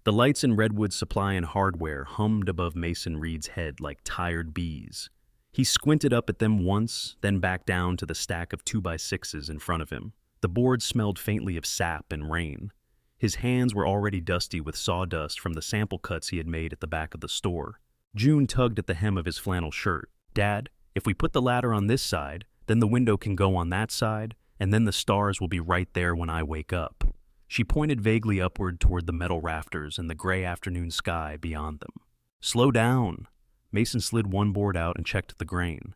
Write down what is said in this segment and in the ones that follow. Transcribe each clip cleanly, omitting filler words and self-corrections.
The lights in Redwood Supply and Hardware hummed above Mason Reed's head like tired bees. He squinted up at them once, then back down to the stack of 2x6s in front of him. The board smelled faintly of sap and rain. His hands were already dusty with sawdust from the sample cuts he had made at the back of the store. June tugged at the hem of his flannel shirt. "Dad, if we put the ladder on this side, then the window can go on that side, and then the stars will be right there when I wake up." She pointed vaguely upward toward the metal rafters and the gray afternoon sky beyond them. "Slow down." Mason slid one board out and checked the grain.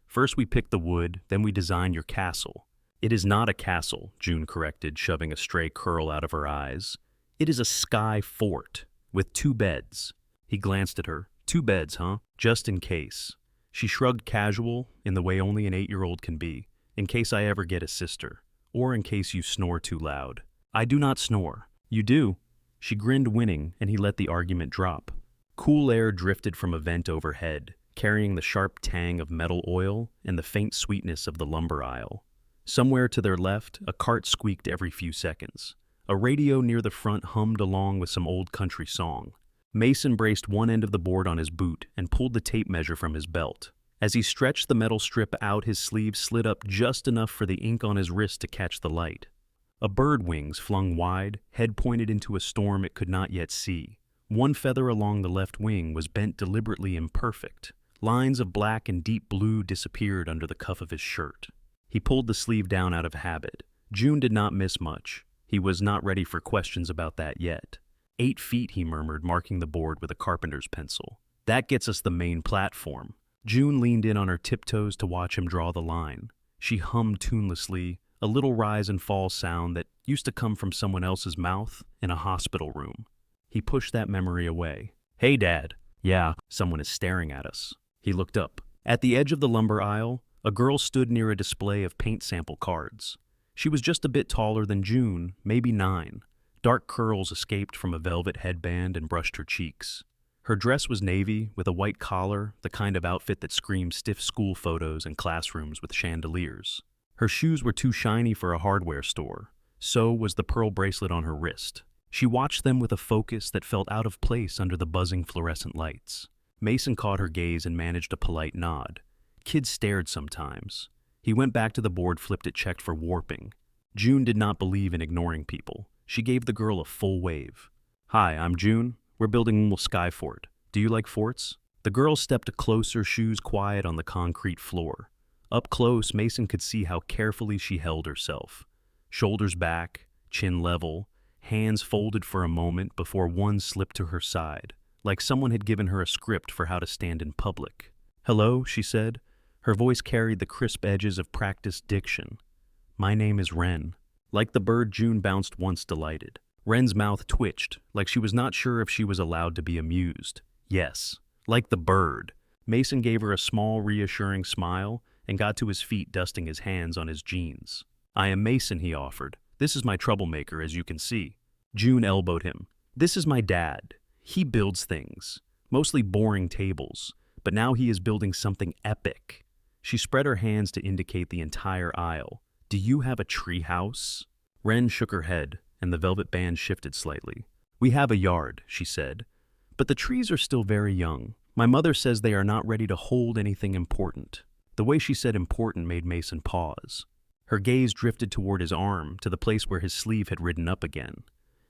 "First we pick the wood, then we design your castle." "It is not a castle," June corrected, shoving a stray curl out of her eyes. "It is a sky fort, with 2 beds. He glanced at her. "2 beds, huh? Just in case." She shrugged casual, in the way only an 8-year-old can be. "In case I ever get a sister. Or in case you snore too loud." "I do not snore." "You do." She grinned, winning, and he let the argument drop. Cool air drifted from a vent overhead, carrying the sharp tang of metal oil and the faint sweetness of the lumber aisle. Somewhere to their left, a cart squeaked every few seconds. A radio near the front hummed along with some old country song. Mason braced one end of the board on his boot and pulled the tape measure from his belt. As he stretched the metal strip out, his sleeve slid up just enough for the ink on his wrist to catch the light. A bird wings flung wide, head pointed into a storm it could not yet see. One feather along the left wing was bent deliberately imperfect. Lines of black and deep blue disappeared under the cuff of his shirt. He pulled the sleeve down out of habit. June did not miss much. He was not ready for questions about that yet. 8 feet, he murmured, marking the board with a carpenter's pencil. "That gets us the main platform." June leaned in on her tiptoes to watch him draw the line. She hummed tunelessly, a little rise and fall sound that used to come from someone else's mouth in a hospital room. He pushed that memory away. "Hey, Dad." "Yeah, someone is staring at us." He looked up. At the edge of the lumber aisle, a girl stood near a display of paint sample cards. She was just a bit taller than June, maybe 9. Dark curls escaped from a velvet headband and brushed her cheeks. Her dress was navy, with a white collar, the kind of outfit that screams stiff school photos and classrooms with chandeliers. Her shoes were too shiny for a hardware store. So was the pearl bracelet on her wrist. She watched them with a focus that felt out of place under the buzzing fluorescent lights. Mason caught her gaze and managed a polite nod. Kids stared sometimes. He went back to the board, flipped it, checked for warping. June did not believe in ignoring people. She gave the girl a full wave. "Hi, I'm June. We're building a little sky fort. Do you like forts?" The girl stepped closer, shoes quiet on the concrete floor. Up close, Mason could see how carefully she held herself. Shoulders back, chin level, hands folded for a moment before one slipped to her side, like someone had given her a script for how to stand in public. "Hello," she said. Her voice carried the crisp edges of practiced diction. "My name is Wren." Like the bird, June bounced once, delighted. Wren's mouth twitched, like she was not sure if she was allowed to be amused. "Yes, like the bird." Mason gave her a small, reassuring smile and got to his feet, dusting his hands on his jeans. "I am Mason," he offered. "This is my troublemaker, as you can see." June elbowed him. "This is my dad. He builds things, mostly boring tables, but now he is building something epic." She spread her hands to indicate the entire aisle. "Do you have a tree house?" Wren shook her head, and the velvet band shifted slightly. "We have a yard," she said, "but the trees are still very young. My mother says they are not ready to hold anything important." The way she said important made Mason pause. Her gaze drifted toward his arm, to the place where his sleeve had ridden up again.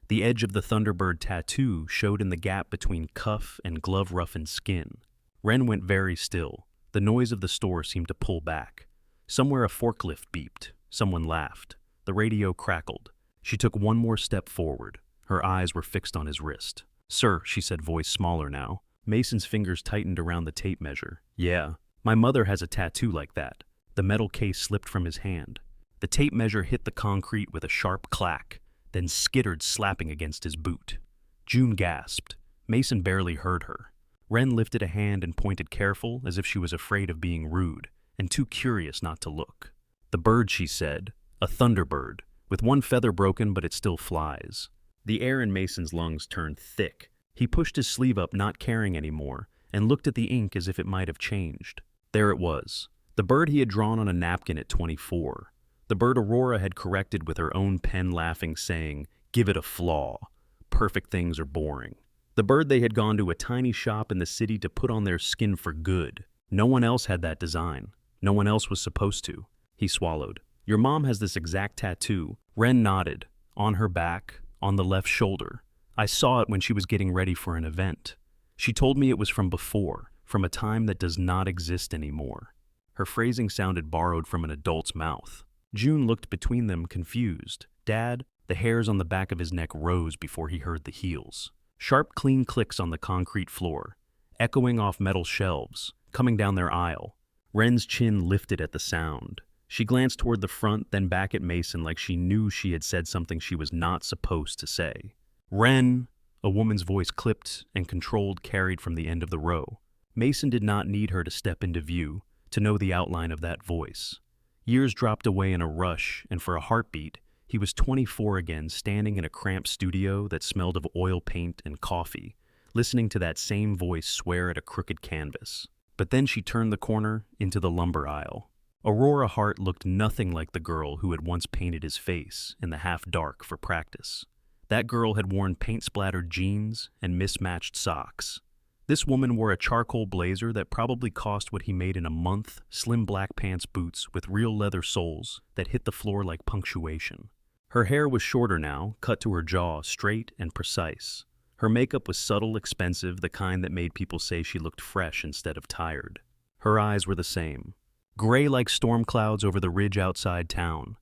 The edge of the Thunderbird tattoo showed in the gap between cuff and glove-roughened skin. Wren went very still. The noise of the store seemed to pull back. Somewhere a forklift beeped. Someone laughed. The radio crackled. She took one more step forward. Her eyes were fixed on his wrist. "Sir," she said, voice smaller now. Mason's fingers tightened around the tape measure. "Yeah, my mother has a tattoo like that." The metal case slipped from his hand. The tape measure hit the concrete with a sharp clack, then skittered, slapping against his boot. June gasped. Mason barely heard her. Wren lifted a hand and pointed, careful, as if she was afraid of being rude, and too curious not to look. "The bird," she said. "A thunderbird, with one feather broken, but it still flies." The air in Mason's lungs turned thick. He pushed his sleeve up, not caring anymore, and looked at the ink as if it might have changed. There it was. The bird he had drawn on a napkin at 24. The bird Aurora had corrected with her own pen, laughing, saying, "Give it a flaw." perfect things are boring. The bird they had gone to a tiny shop in the city to put on their skin for good. No one else had that design. No one else was supposed to. He swallowed. Your mom has this exact tattoo. Ren nodded. On her back, on the left shoulder. I saw it when she was getting ready for an event. She told me it was from before, from a time that does not exist anymore. Her phrasing sounded borrowed from an adult's mouth. June looked between them, confused. Dad, the hairs on the back of his neck rose before he heard the heels. Sharp, clean clicks on the concrete floor, echoing off metal shelves, coming down their aisle. Ren's chin lifted at the sound. She glanced toward the front, then back at Mason like she knew she had said something she was not supposed to say. Ren, a woman's voice clipped and controlled carried from the end of the row. Mason did not need her to step into view to know the outline of that voice. Years dropped away in a rush, and for a heartbeat, he was 24 again, standing in a cramped studio that smelled of oil paint and coffee, listening to that same voice swear at a crooked canvas. But then she turned the corner into the lumber aisle. Aurora Hart looked nothing like the girl who had once painted his face in the half-dark for practice. That girl had worn paint-splattered jeans and mismatched socks. This woman wore a charcoal blazer that probably cost what he made in a month, slim black pants boots with real leather soles that hit the floor like punctuation. Her hair was shorter now, cut to her jaw, straight and precise. Her makeup was subtle, expensive, the kind that made people say she looked fresh instead of tired. Her eyes were the same. Gray like storm clouds over the ridge outside town.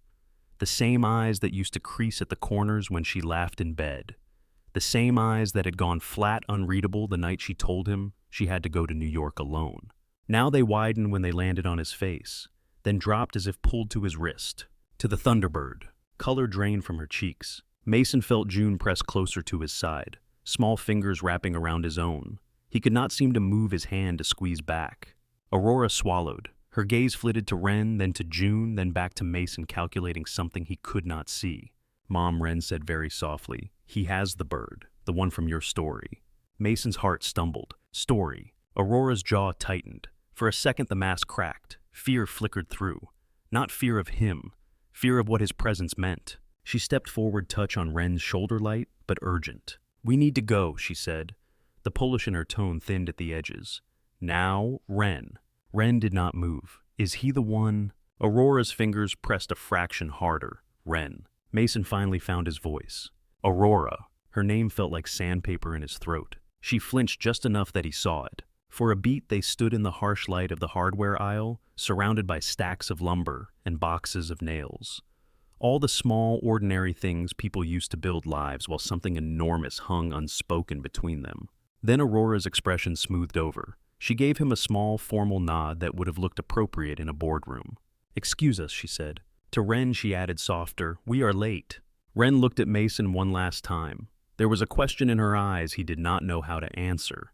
The same eyes that used to crease at the corners when she laughed in bed. The same eyes that had gone flat unreadable the night she told him she had to go to New York alone. Now they widened when they landed on his face, then dropped as if pulled to his wrist. To the Thunderbird. Color drained from her cheeks. Mason felt June press closer to his side, small fingers wrapping around his own. He could not seem to move his hand to squeeze back. Aurora swallowed. Her gaze flitted to Ren, then to June, then back to Mason, calculating something he could not see. Mom, Ren said very softly, he has the bird, the one from your story. Mason's heart stumbled. Story. Aurora's jaw tightened. For a second the mask cracked. Fear flickered through. Not fear of him. Fear of what his presence meant. She stepped forward, touch on Ren's shoulder light, but urgent. We need to go, she said. The Polish in her tone thinned at the edges. Now, Ren. Ren did not move. Is he the one? Aurora's fingers pressed a fraction harder. Ren. Mason finally found his voice. Aurora. Her name felt like sandpaper in his throat. She flinched just enough that he saw it. For a beat they stood in the harsh light of the hardware aisle, surrounded by stacks of lumber and boxes of nails. All the small, ordinary things people used to build lives while something enormous hung unspoken between them. Then Aurora's expression smoothed over. She gave him a small, formal nod that would have looked appropriate in a boardroom. Excuse us, she said. To Ren she added softer, we are late. Ren looked at Mason one last time. There was a question in her eyes he did not know how to answer.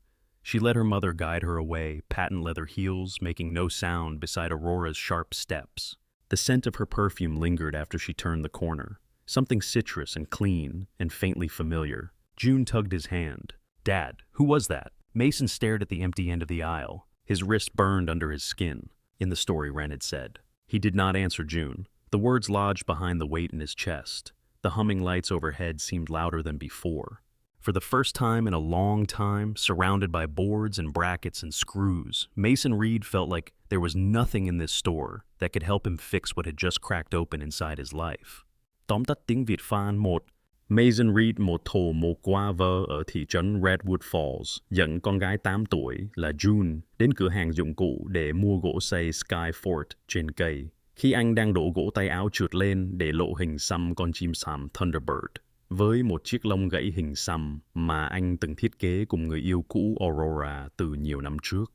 She let her mother guide her away, patent leather heels making no sound beside Aurora's sharp steps. The scent of her perfume lingered after she turned the corner, something citrus and clean and faintly familiar. June tugged his hand. Dad, who was that? Mason stared at the empty end of the aisle. His wrist burned under his skin, in the story Ren had said. He did not answer June. The words lodged behind the weight in his chest. The humming lights overhead seemed louder than before. For the first time in a long time, surrounded by boards and brackets and screws, Mason Reed felt like there was nothing in this store that could help him fix what had just cracked open inside his life. Tóm tắt tiếng Việt Phan 1. Mason Reed một thổ một qua vơ ở thị trấn Redwood Falls dẫn con gái 8 tuổi là June đến cửa hàng dụng cụ để mua gỗ xây Skyfort trên cây. Khi anh đang đổ gỗ tay áo trượt lên để lộ hình xăm con chim sám Thunderbird với một chiếc lông gãy hình xăm mà anh từng thiết kế cùng người yêu cũ Aurora từ nhiều năm trước.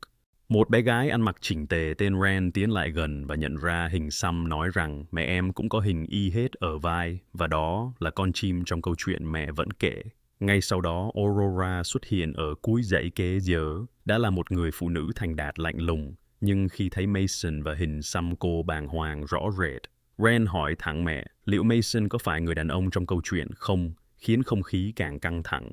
Một bé gái ăn mặc chỉnh tề tên Ren tiến lại gần và nhận ra hình xăm, nói rằng mẹ em cũng có hình y hết ở vai và đó là con chim trong câu chuyện mẹ vẫn kể. Ngay sau đó Aurora xuất hiện ở cuối dãy kế giữa, đã là một người phụ nữ thành đạt lạnh lùng, nhưng khi thấy Mason và hình xăm cô bàng hoàng rõ rệt. Ren hỏi thẳng mẹ, liệu Mason có phải người đàn ông trong câu chuyện không, khiến không khí càng căng thẳng.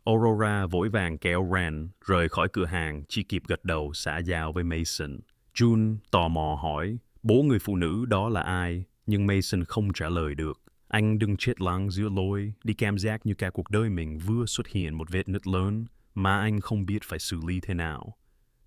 Aurora vội vàng kéo Ren rời khỏi cửa hàng, chỉ kịp gật đầu xã giao với Mason. June tò mò hỏi, bố người phụ nữ đó là ai? Nhưng Mason không trả lời được. Anh đừng chết lặng giữa lối, đi cảm giác như cả cuộc đời mình vừa xuất hiện một vết nứt lớn mà anh không biết phải xử lý thế nào.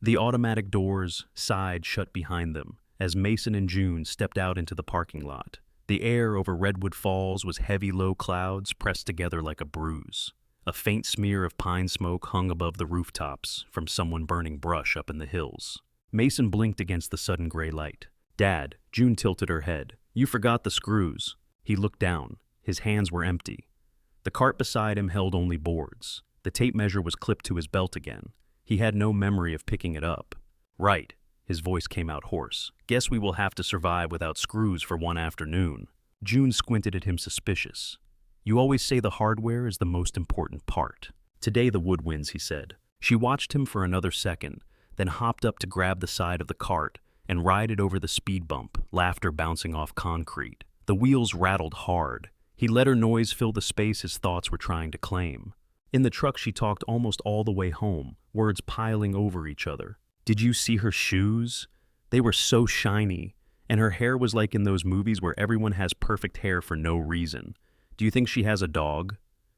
The automatic doors sighed shut behind them as Mason and June stepped out into the parking lot. The air over Redwood Falls was heavy low clouds pressed together like a bruise. A faint smear of pine smoke hung above the rooftops from someone burning brush up in the hills. Mason blinked against the sudden gray light. Dad, June tilted her head. You forgot the screws. He looked down. His hands were empty. The cart beside him held only boards. The tape measure was clipped to his belt again. He had no memory of picking it up. Right. His voice came out hoarse. Guess we will have to survive without screws for one afternoon. June squinted at him suspicious. You always say the hardware is the most important part. Today the woodwinds, he said. She watched him for another second, then hopped up to grab the side of the cart and ride it over the speed bump, laughter bouncing off concrete. The wheels rattled hard. He let her noise fill the space his thoughts were trying to claim. In the truck she talked almost all the way home, words piling over each other. Did you see her shoes? They were so shiny, and her hair was like in those movies where everyone has perfect hair for no reason. Do you think she has a dog?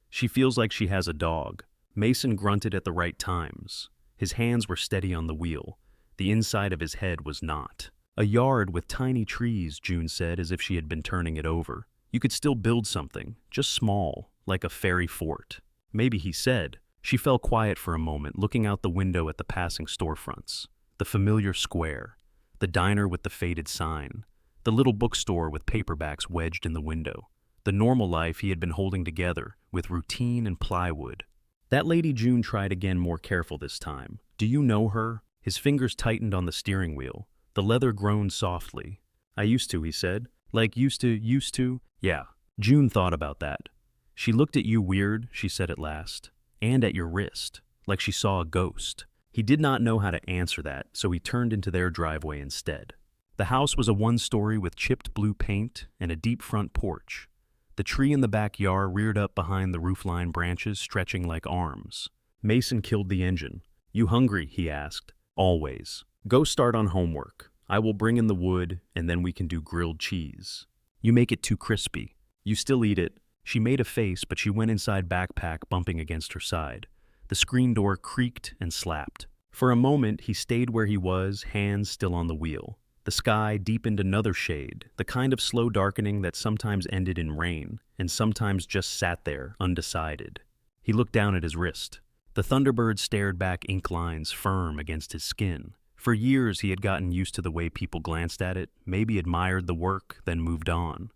She feels like she has a dog. Mason grunted at the right times. His hands were steady on the wheel. The inside of his head was not. A yard with tiny trees, June said, as if she had been turning it over. You could still build something, just small, like a fairy fort. Maybe, he said. She fell quiet for a moment, looking out the window at the passing storefronts. The familiar square, the diner with the faded sign, the little bookstore with paperbacks wedged in the window. The normal life he had been holding together, with routine and plywood. That lady June tried again, more careful this time. Do you know her? His fingers tightened on the steering wheel. The leather groaned softly. I used to, he said. Like used to? Yeah. June thought about that. She looked at you weird, she said at last. And at your wrist, like she saw a ghost. He did not know how to answer that, so he turned into their driveway instead. The house was a one-story with chipped blue paint and a deep front porch. The tree in the backyard reared up behind the roofline branches, stretching like arms. Mason killed the engine. You hungry? He asked. Always. Go start on homework. I will bring in the wood, and then we can do grilled cheese. You make it too crispy. You still eat it. She made a face, but she went inside backpack, bumping against her side. The screen door creaked and slapped. For a moment, he stayed where he was, hands still on the wheel. The sky deepened another shade, the kind of slow darkening that sometimes ended in rain, and sometimes just sat there, undecided. He looked down at his wrist. The Thunderbird stared back, ink lines firm against his skin. For years he had gotten used to the way people glanced at it, maybe admired the work, then moved on.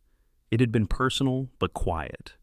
It had been personal, but quiet.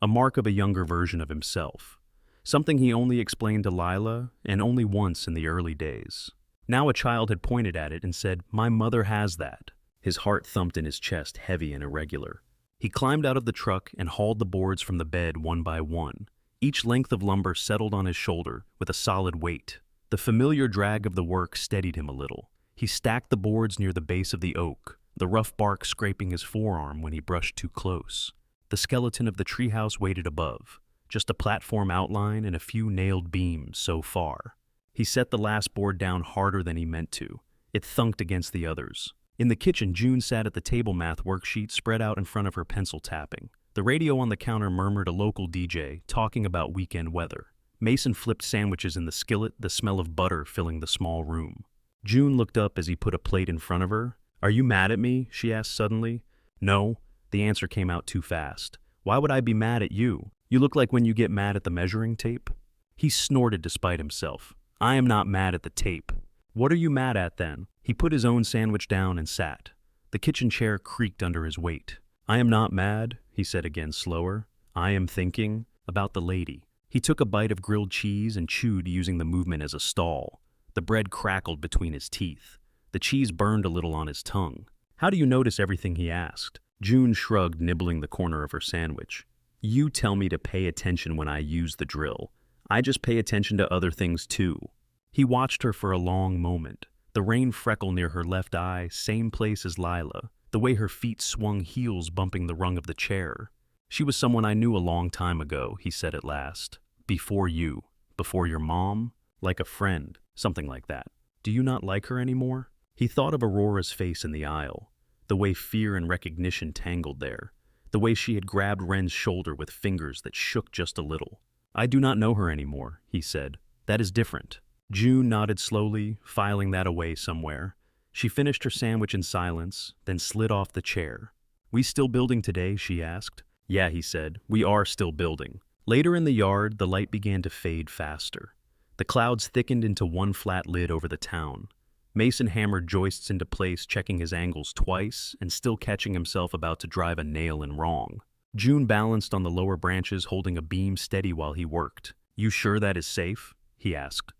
A mark of a younger version of himself. Something he only explained to Lila, and only once in the early days. Now a child had pointed at it and said, "My mother has that." His heart thumped in his chest, heavy and irregular. He climbed out of the truck and hauled the boards from the bed one by one. Each length of lumber settled on his shoulder with a solid weight. The familiar drag of the work steadied him a little. He stacked the boards near the base of the oak, the rough bark scraping his forearm when he brushed too close. The skeleton of the treehouse waited above, just a platform outline and a few nailed beams so far. He set the last board down harder than he meant to. It thunked against the others. In the kitchen, June sat at the table math worksheet spread out in front of her, pencil tapping. The radio on the counter murmured a local DJ talking about weekend weather. Mason flipped sandwiches in the skillet, the smell of butter filling the small room. June looked up as he put a plate in front of her. Are you mad at me? She asked suddenly. No. The answer came out too fast. Why would I be mad at you? You look like when you get mad at the measuring tape. He snorted despite himself. I am not mad at the tape. What are you mad at then? He put his own sandwich down and sat. The kitchen chair creaked under his weight. I am not mad, he said again slower. I am thinking about the lady. He took a bite of grilled cheese and chewed, using the movement as a stall. The bread crackled between his teeth. The cheese burned a little on his tongue. How do you notice everything? He asked. June shrugged, nibbling the corner of her sandwich. You tell me to pay attention when I use the drill. I just pay attention to other things too. He watched her for a long moment. The rain freckle near her left eye, same place as Lila. The way her feet swung, heels bumping the rung of the chair. She was someone I knew a long time ago, he said at last. Before you. Before your mom. Like a friend. Something like that. Do you not like her anymore? He thought of Aurora's face in the aisle. The way fear and recognition tangled there. the way she had grabbed Ren's shoulder with fingers that shook just a little. "I do not know her anymore," he said. "That is different." June nodded slowly, filing that away somewhere. She finished her sandwich in silence, then slid off the chair. "We still building today?" she asked. "Yeah," he said. "We are still building." Later in the yard, the light began to fade faster. The clouds thickened into one flat lid over the town. Mason hammered joists into place, checking his angles twice, and still catching himself about to drive a nail in wrong. June balanced on the lower branches, holding a beam steady while he worked. "You sure that is safe?" he asked.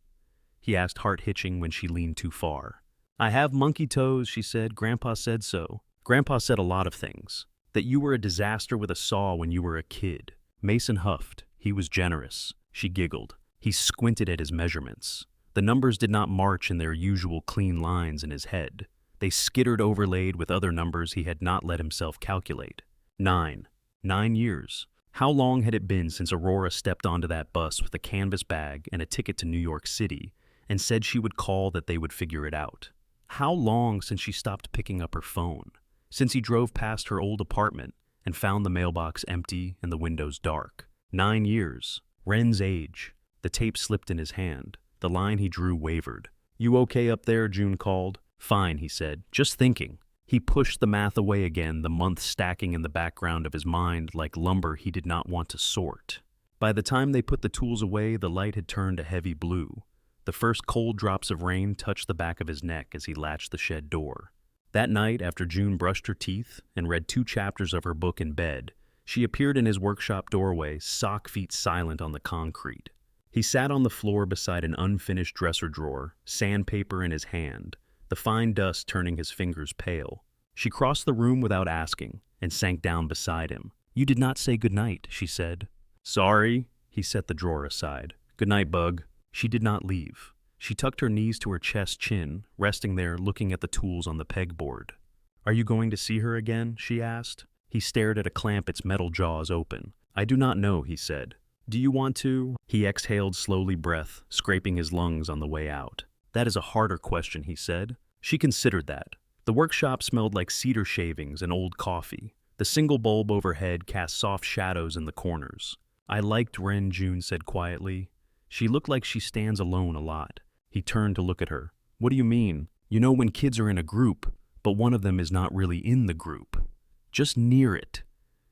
Heart hitching when she leaned too far. "I have monkey toes," she said. "Grandpa said so." "Grandpa said a lot of things. That you were a disaster with a saw when you were a kid." Mason huffed. He was generous. She giggled. He squinted at his measurements. The numbers did not march in their usual clean lines in his head. They skittered overlaid with other numbers he had not let himself calculate. 9. 9 years. How long had it been since Aurora stepped onto that bus with a canvas bag and a ticket to New York City and said she would call, that they would figure it out? How long since she stopped picking up her phone? Since he drove past her old apartment and found the mailbox empty and the windows dark? 9 years. Ren's age. The tape slipped in his hand. The line he drew wavered. "You okay up there?" June called. "Fine," he said. "Just thinking." He pushed the math away again, the months stacking in the background of his mind like lumber he did not want to sort. By the time they put the tools away, the light had turned a heavy blue. The first cold drops of rain touched the back of his neck as he latched the shed door. That night, after June brushed her teeth and read 2 chapters of her book in bed, she appeared in his workshop doorway, sock feet silent on the concrete. He sat on the floor beside an unfinished dresser drawer, sandpaper in his hand, the fine dust turning his fingers pale. She crossed the room without asking and sank down beside him. "You did not say good night," she said. "Sorry." He set the drawer aside. "Good night, Bug." She did not leave. She tucked her knees to her chest chin, resting there looking at the tools on the pegboard. "Are you going to see her again?" she asked. He stared at a clamp, its metal jaws open. "I do not know," he said. "Do you want to?" He exhaled slowly, breath scraping his lungs on the way out. "That is a harder question," he said. She considered that. The workshop smelled like cedar shavings and old coffee. The single bulb overhead cast soft shadows in the corners. "I liked Ren," June said quietly. "She looked like she stands alone a lot." He turned to look at her. "What do you mean?" "You know, when kids are in a group, but one of them is not really in the group. Just near it."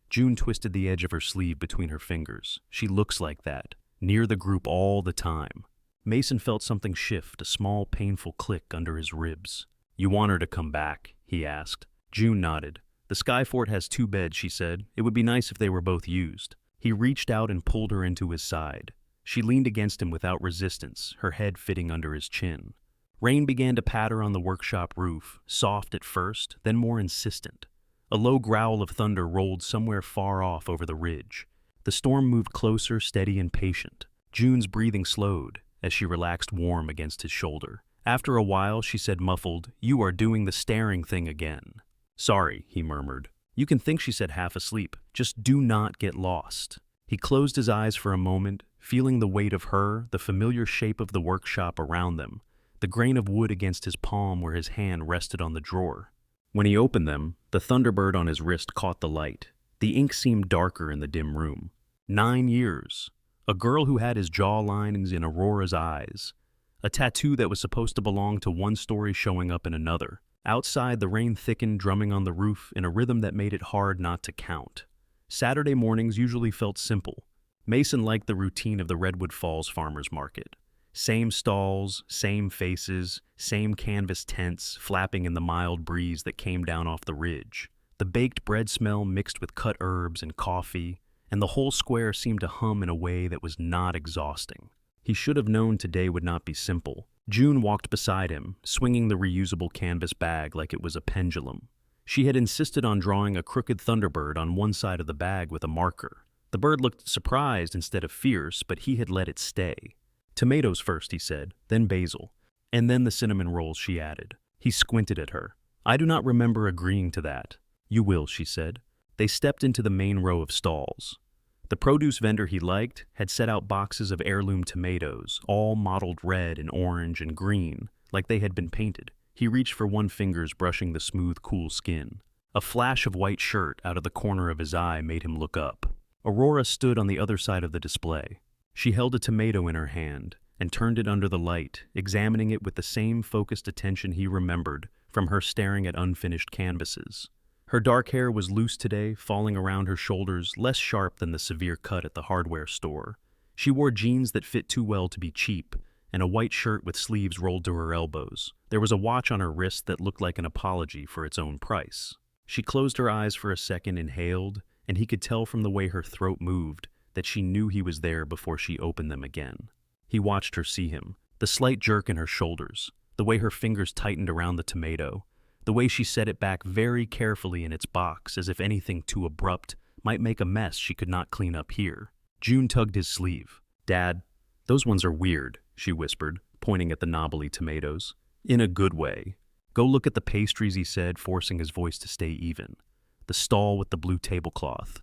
June twisted the edge of her sleeve between her fingers. "She looks like that, near the group all the time." Mason felt something shift, a small, painful click under his ribs. "You want her to come back?" he asked. June nodded. "The Skyfort has 2 beds," she said. "It would be nice if they were both used." He reached out and pulled her into his side. She leaned against him without resistance, her head fitting under his chin. Rain began to patter on the workshop roof, soft at first, then more insistent. A low growl of thunder rolled somewhere far off over the ridge. The storm moved closer, steady and patient. June's breathing slowed as she relaxed warm against his shoulder. After a while, she said muffled, "You are doing the staring thing again." "Sorry," he murmured. "You can think," she said, half asleep. "Just do not get lost." He closed his eyes for a moment, feeling the weight of her, the familiar shape of the workshop around them, the grain of wood against his palm where his hand rested on the drawer. When he opened them, the Thunderbird on his wrist caught the light. The ink seemed darker in the dim room. 9 years. A girl who had his jaw lines in Aurora's eyes. A tattoo that was supposed to belong to one story showing up in another. Outside, the rain thickened, drumming on the roof in a rhythm that made it hard not to count. Saturday mornings usually felt simple. Mason liked the routine of the Redwood Falls Farmers Market. Same stalls, same faces, same canvas tents flapping in the mild breeze that came down off the ridge. The baked bread smell mixed with cut herbs and coffee, and the whole square seemed to hum in a way that was not exhausting. He should have known today would not be simple. June walked beside him, swinging the reusable canvas bag like it was a pendulum. She had insisted on drawing a crooked Thunderbird on one side of the bag with a marker. The bird looked surprised instead of fierce, but he had let it stay. "Tomatoes first," he said, "then basil. And then the cinnamon rolls," she added. He squinted at her. "I do not remember agreeing to that." "You will," she said. They stepped into the main row of stalls. The produce vendor he liked had set out boxes of heirloom tomatoes, all mottled red and orange and green, like they had been painted. He reached for one, fingers brushing the smooth, cool skin. A flash of white shirt out of the corner of his eye made him look up. Aurora stood on the other side of the display. She held a tomato in her hand and turned it under the light, examining it with the same focused attention he remembered from her staring at unfinished canvases. Her dark hair was loose today, falling around her shoulders, less sharp than the severe cut at the hardware store. She wore jeans that fit too well to be cheap, and a white shirt with sleeves rolled to her elbows. There was a watch on her wrist that looked like an apology for its own price. She closed her eyes for a second, inhaled, and he could tell from the way her throat moved that she knew he was there before she opened them again. He watched her see him, the slight jerk in her shoulders, the way her fingers tightened around the tomato, the way she set it back very carefully in its box as if anything too abrupt might make a mess she could not clean up here. June tugged his sleeve. "Dad, those ones are weird," she whispered, pointing at the knobbly tomatoes. "In a good way. Go look at the pastries," he said, forcing his voice to stay even. "The stall with the blue tablecloth.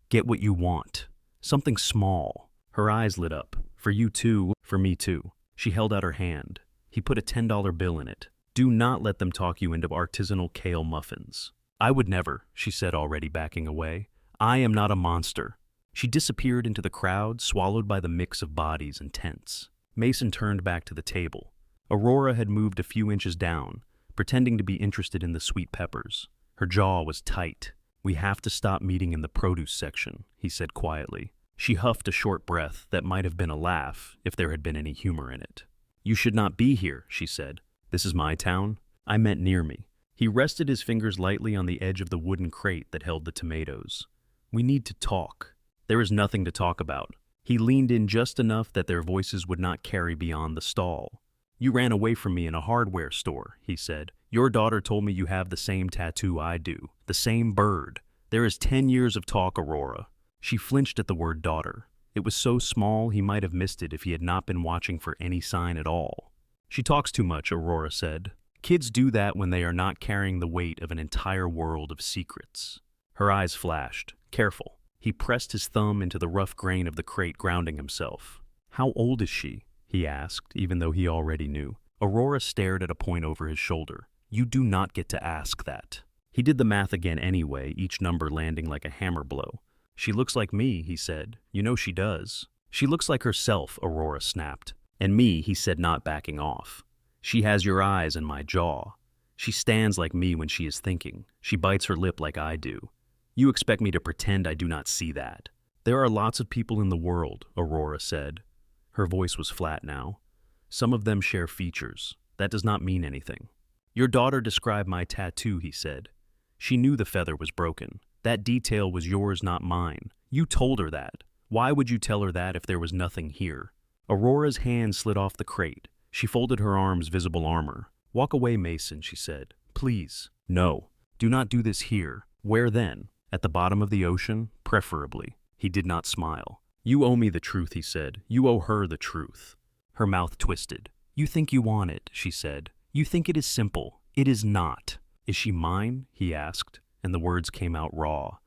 Get what you want. Something small." Her eyes lit up. "For you too, for me too." She held out her hand. He put a $10 bill in it. "Do not let them talk you into artisanal kale muffins." "I would never," she said, already backing away. "I am not a monster." She disappeared into the crowd, swallowed by the mix of bodies and tents. Mason turned back to the table. Aurora had moved a few inches down, pretending to be interested in the sweet peppers. Her jaw was tight. "We have to stop meeting in the produce section," he said quietly. She huffed a short breath that might have been a laugh if there had been any humor in it. "You should not be here," she said. "This is my town." "I meant near me." He rested his fingers lightly on the edge of the wooden crate that held the tomatoes. "We need to talk." "There is nothing to talk about." He leaned in just enough that their voices would not carry beyond the stall. "You ran away from me in a hardware store," he said. "Your daughter told me you have the same tattoo I do, the same bird. There is 10 years of talk, Aurora." She flinched at the word daughter. It was so small he might have missed it if he had not been watching for any sign at all. "She talks too much," Aurora said. "Kids do that when they are not carrying the weight of an entire world of secrets." Her eyes flashed. "Careful." He pressed his thumb into the rough grain of the crate, grounding himself. "How old is she?" he asked, even though he already knew. Aurora stared at a point over his shoulder. "You do not get to ask that." He did the math again anyway, each number landing like a hammer blow. "She looks like me," he said. "You know she does." "She looks like herself," Aurora snapped. "And me," he said, not backing off. "She has your eyes and my jaw. She stands like me when she is thinking. She bites her lip like I do. You expect me to pretend I do not see that." "There are lots of people in the world," Aurora said. Her voice was flat now. "Some of them share features. That does not mean anything." "Your daughter described my tattoo," he said. "She knew the feather was broken. That detail was yours, not mine. You told her that. Why would you tell her that if there was nothing here?" Aurora's hand slid off the crate. She folded her arms, visible armor. "Walk away, Mason," she said. "Please." "No. Do not do this here." "Where then?" "At the bottom of the ocean, preferably." He did not smile. "You owe me the truth," he said. "You owe her the truth." Her mouth twisted. "You think you want it," she said. "You think it is simple. It is not." "Is she mine?" he asked, and the words came out raw.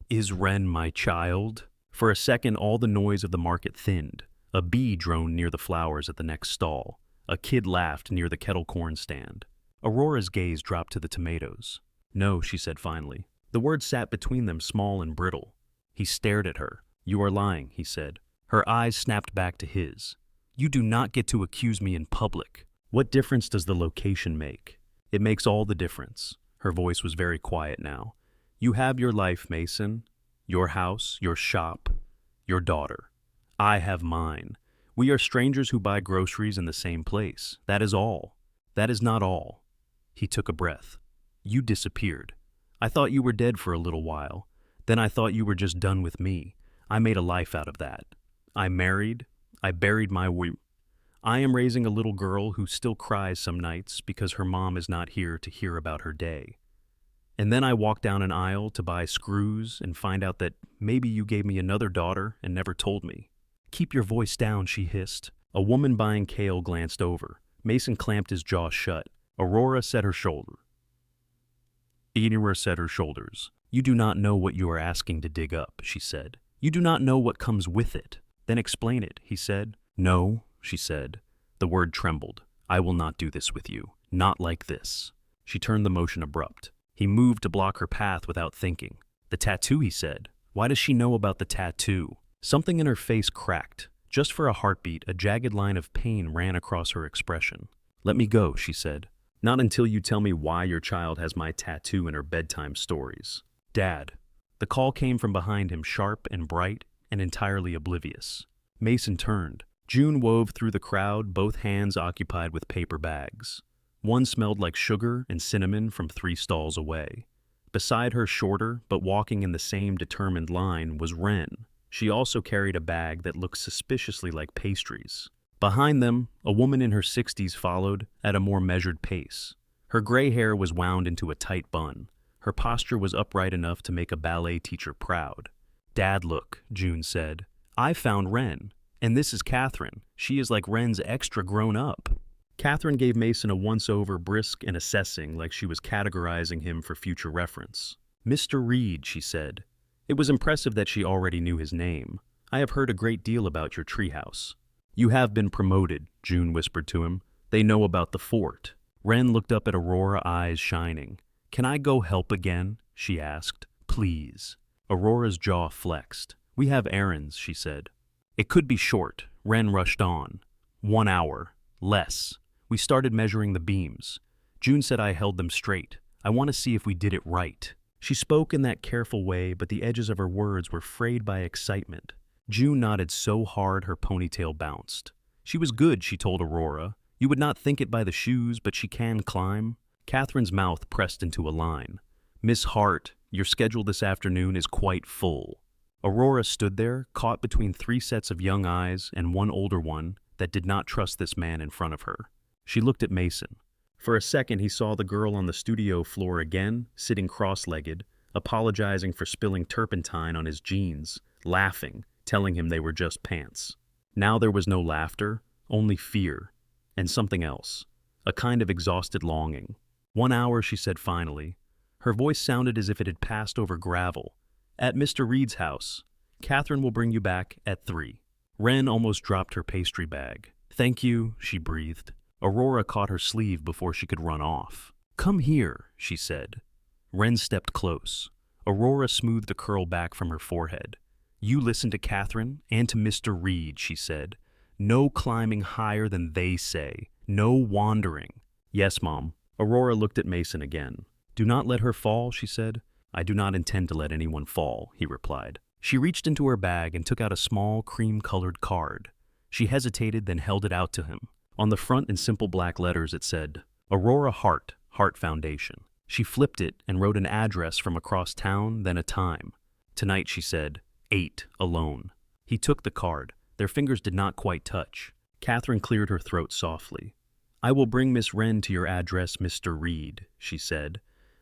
"Is Wren my child?" For a second, all the noise of the market thinned. A bee droned near the flowers at the next stall. A kid laughed near the kettle corn stand. Aurora's gaze dropped to the tomatoes. "No," she said finally. The words sat between them, small and brittle. He stared at her. "You are lying," he said. Her eyes snapped back to his. "You do not get to accuse me in public." "What difference does the location make?" "It makes all the difference." Her voice was very quiet now. "You have your life, Mason. Your house, your shop, your daughter. I have mine. We are strangers who buy groceries in the same place. That is all. That is not all." He took a breath. "You disappeared. I thought you were dead for a little while. Then I thought you were just done with me. I made a life out of that. I married. I buried my I am raising a little girl who still cries some nights because her mom is not here to hear about her day. And then I walked down an aisle to buy screws and find out that maybe you gave me another daughter and never told me." "Keep your voice down," she hissed. A woman buying kale glanced over. Mason clamped his jaw shut. Aurora set her shoulders. "You do not know what you are asking to dig up," she said. "You do not know what comes with it." "Then explain it," he said. "No," she said. The word trembled. "I will not do this with you. Not like this." She turned the motion abrupt. He moved to block her path without thinking. The tattoo, he said. Why does she know about the tattoo? Something in her face cracked. Just for a heartbeat, a jagged line of pain ran across her expression. Let me go, she said. Not until you tell me why your child has my tattoo in her bedtime stories. Dad. The call came from behind him, sharp and bright and entirely oblivious. Mason turned. June wove through the crowd, both hands occupied with paper bags. One smelled like sugar and cinnamon from 3 stalls away. Beside her, shorter, but walking in the same determined line, was Wren. She also carried a bag that looked suspiciously like pastries. Behind them, a woman in her 60s followed at a more measured pace. Her gray hair was wound into a tight bun. Her posture was upright enough to make a ballet teacher proud. Dad, look, June said. I found Wren. And this is Catherine. She is like Wren's extra grown up. Catherine gave Mason a once-over, brisk and assessing, like she was categorizing him for future reference. Mr. Reed, she said. It was impressive that she already knew his name. I have heard a great deal about your treehouse. You have been promoted, June whispered to him. They know about the fort. Wren looked up at Aurora, eyes shining. Can I go help again? She asked. Please. Aurora's jaw flexed. We have errands, she said. It could be short. Wren rushed on. 1 hour. Less. We started measuring the beams. June said I held them straight. I want to see if we did it right. She spoke in that careful way, but the edges of her words were frayed by excitement. June nodded so hard her ponytail bounced. She was good, she told Aurora. You would not think it by the shoes, but she can climb. Catherine's mouth pressed into a line. Miss Hart, your schedule this afternoon is quite full. Aurora stood there, caught between 3 sets of young eyes and one older one that did not trust this man in front of her. She looked at Mason. For a second, he saw the girl on the studio floor again, sitting cross-legged, apologizing for spilling turpentine on his jeans, laughing, telling him they were just pants. Now there was no laughter, only fear, and something else, a kind of exhausted longing. 1 hour, she said finally. Her voice sounded as if it had passed over gravel. At Mr. Reed's house. Catherine will bring you back at 3. Wren almost dropped her pastry bag. Thank you, she breathed. Aurora caught her sleeve before she could run off. Come here, she said. Wren stepped close. Aurora smoothed a curl back from her forehead. You listen to Catherine and to Mr. Reed, she said. No climbing higher than they say. No wandering. Yes, Mom. Aurora looked at Mason again. Do not let her fall, she said. I do not intend to let anyone fall, he replied. She reached into her bag and took out a small cream-colored card. She hesitated, then held it out to him. On the front in simple black letters it said, Aurora Hart, Hart Foundation. She flipped it and wrote an address from across town, then a time. Tonight, she said, 8 alone. He took the card. Their fingers did not quite touch. Catherine cleared her throat softly. I will bring Miss Wren to your address, Mr. Reed, she said.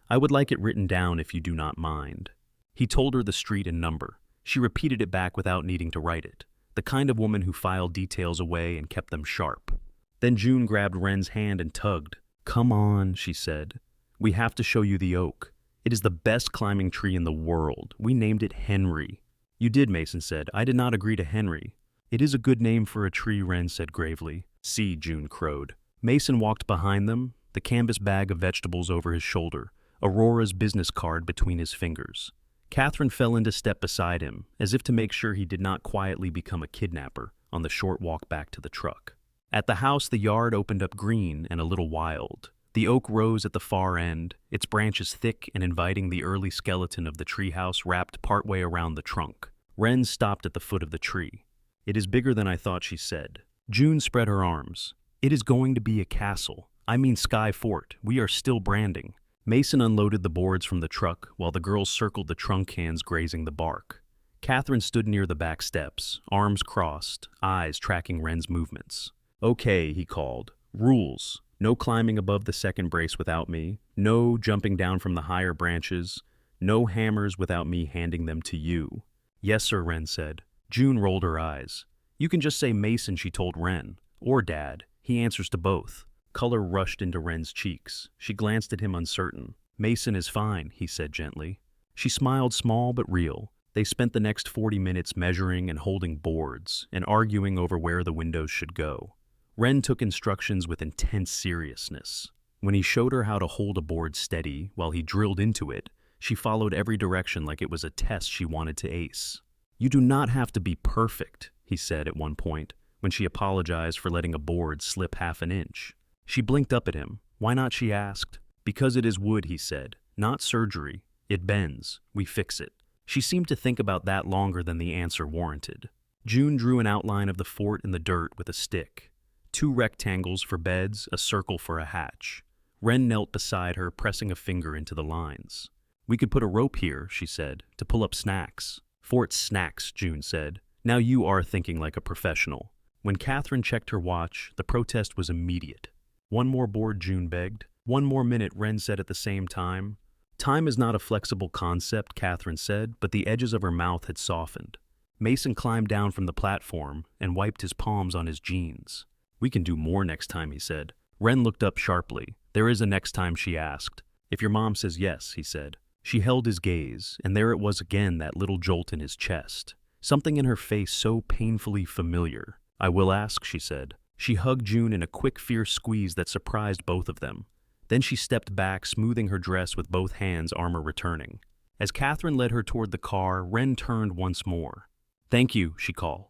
I would like it written down if you do not mind. He told her the street and number. She repeated it back without needing to write it, the kind of woman who filed details away and kept them sharp. Then June grabbed Wren's hand and tugged. Come on, she said. We have to show you the oak. It is the best climbing tree in the world. We named it Henry. You did, Mason said. I did not agree to Henry. It is a good name for a tree, Wren said gravely. See, June crowed. Mason walked behind them, the canvas bag of vegetables over his shoulder, Aurora's business card between his fingers. Catherine fell into step beside him, as if to make sure he did not quietly become a kidnapper on the short walk back to the truck. At the house, the yard opened up green and a little wild. The oak rose at the far end, its branches thick and inviting, the early skeleton of the treehouse wrapped partway around the trunk. Wren stopped at the foot of the tree. It is bigger than I thought, she said. June spread her arms. It is going to be a castle. I mean Sky Fort. We are still branding. Mason unloaded the boards from the truck while the girls circled the trunk cans grazing the bark. Catherine stood near the back steps, arms crossed, eyes tracking Wren's movements. Okay, he called. Rules. No climbing above the second brace without me. No jumping down from the higher branches. No hammers without me handing them to you. Yes, sir, Wren said. June rolled her eyes. You can just say Mason, she told Wren. Or Dad. He answers to both. Color rushed into Wren's cheeks. She glanced at him uncertain. Mason is fine, he said gently. She smiled, small but real. They spent the next 40 minutes measuring and holding boards and arguing over where the windows should go. Wren took instructions with intense seriousness. When he showed her how to hold a board steady while he drilled into it, she followed every direction like it was a test she wanted to ace. "You do not have to be perfect," he said at one point, when she apologized for letting a board slip half an inch. She blinked up at him. "Why not?" she asked. "Because it is wood," he said. "Not surgery. It bends. We fix it." She seemed to think about that longer than the answer warranted. June drew an outline of the fort in the dirt with a stick. 2 rectangles for beds, a circle for a hatch. Wren knelt beside her, pressing a finger into the lines. "We could put a rope here," she said, "to pull up snacks." "Fort snacks," June said. "Now you are thinking like a professional." When Catherine checked her watch, the protest was immediate. "One more board," June begged. "One more minute," Wren said at the same time. "Time is not a flexible concept," Catherine said, but the edges of her mouth had softened. Mason climbed down from the platform and wiped his palms on his jeans. "We can do more next time," he said. Wren looked up sharply. "There is a next time?" she asked. "If your mom says yes," he said. She held his gaze, and there it was again, that little jolt in his chest. Something in her face so painfully familiar. "I will ask," she said. She hugged June in a quick, fierce squeeze that surprised both of them. Then she stepped back, smoothing her dress with both hands, armor returning. As Catherine led her toward the car, Wren turned once more. "Thank you," she called.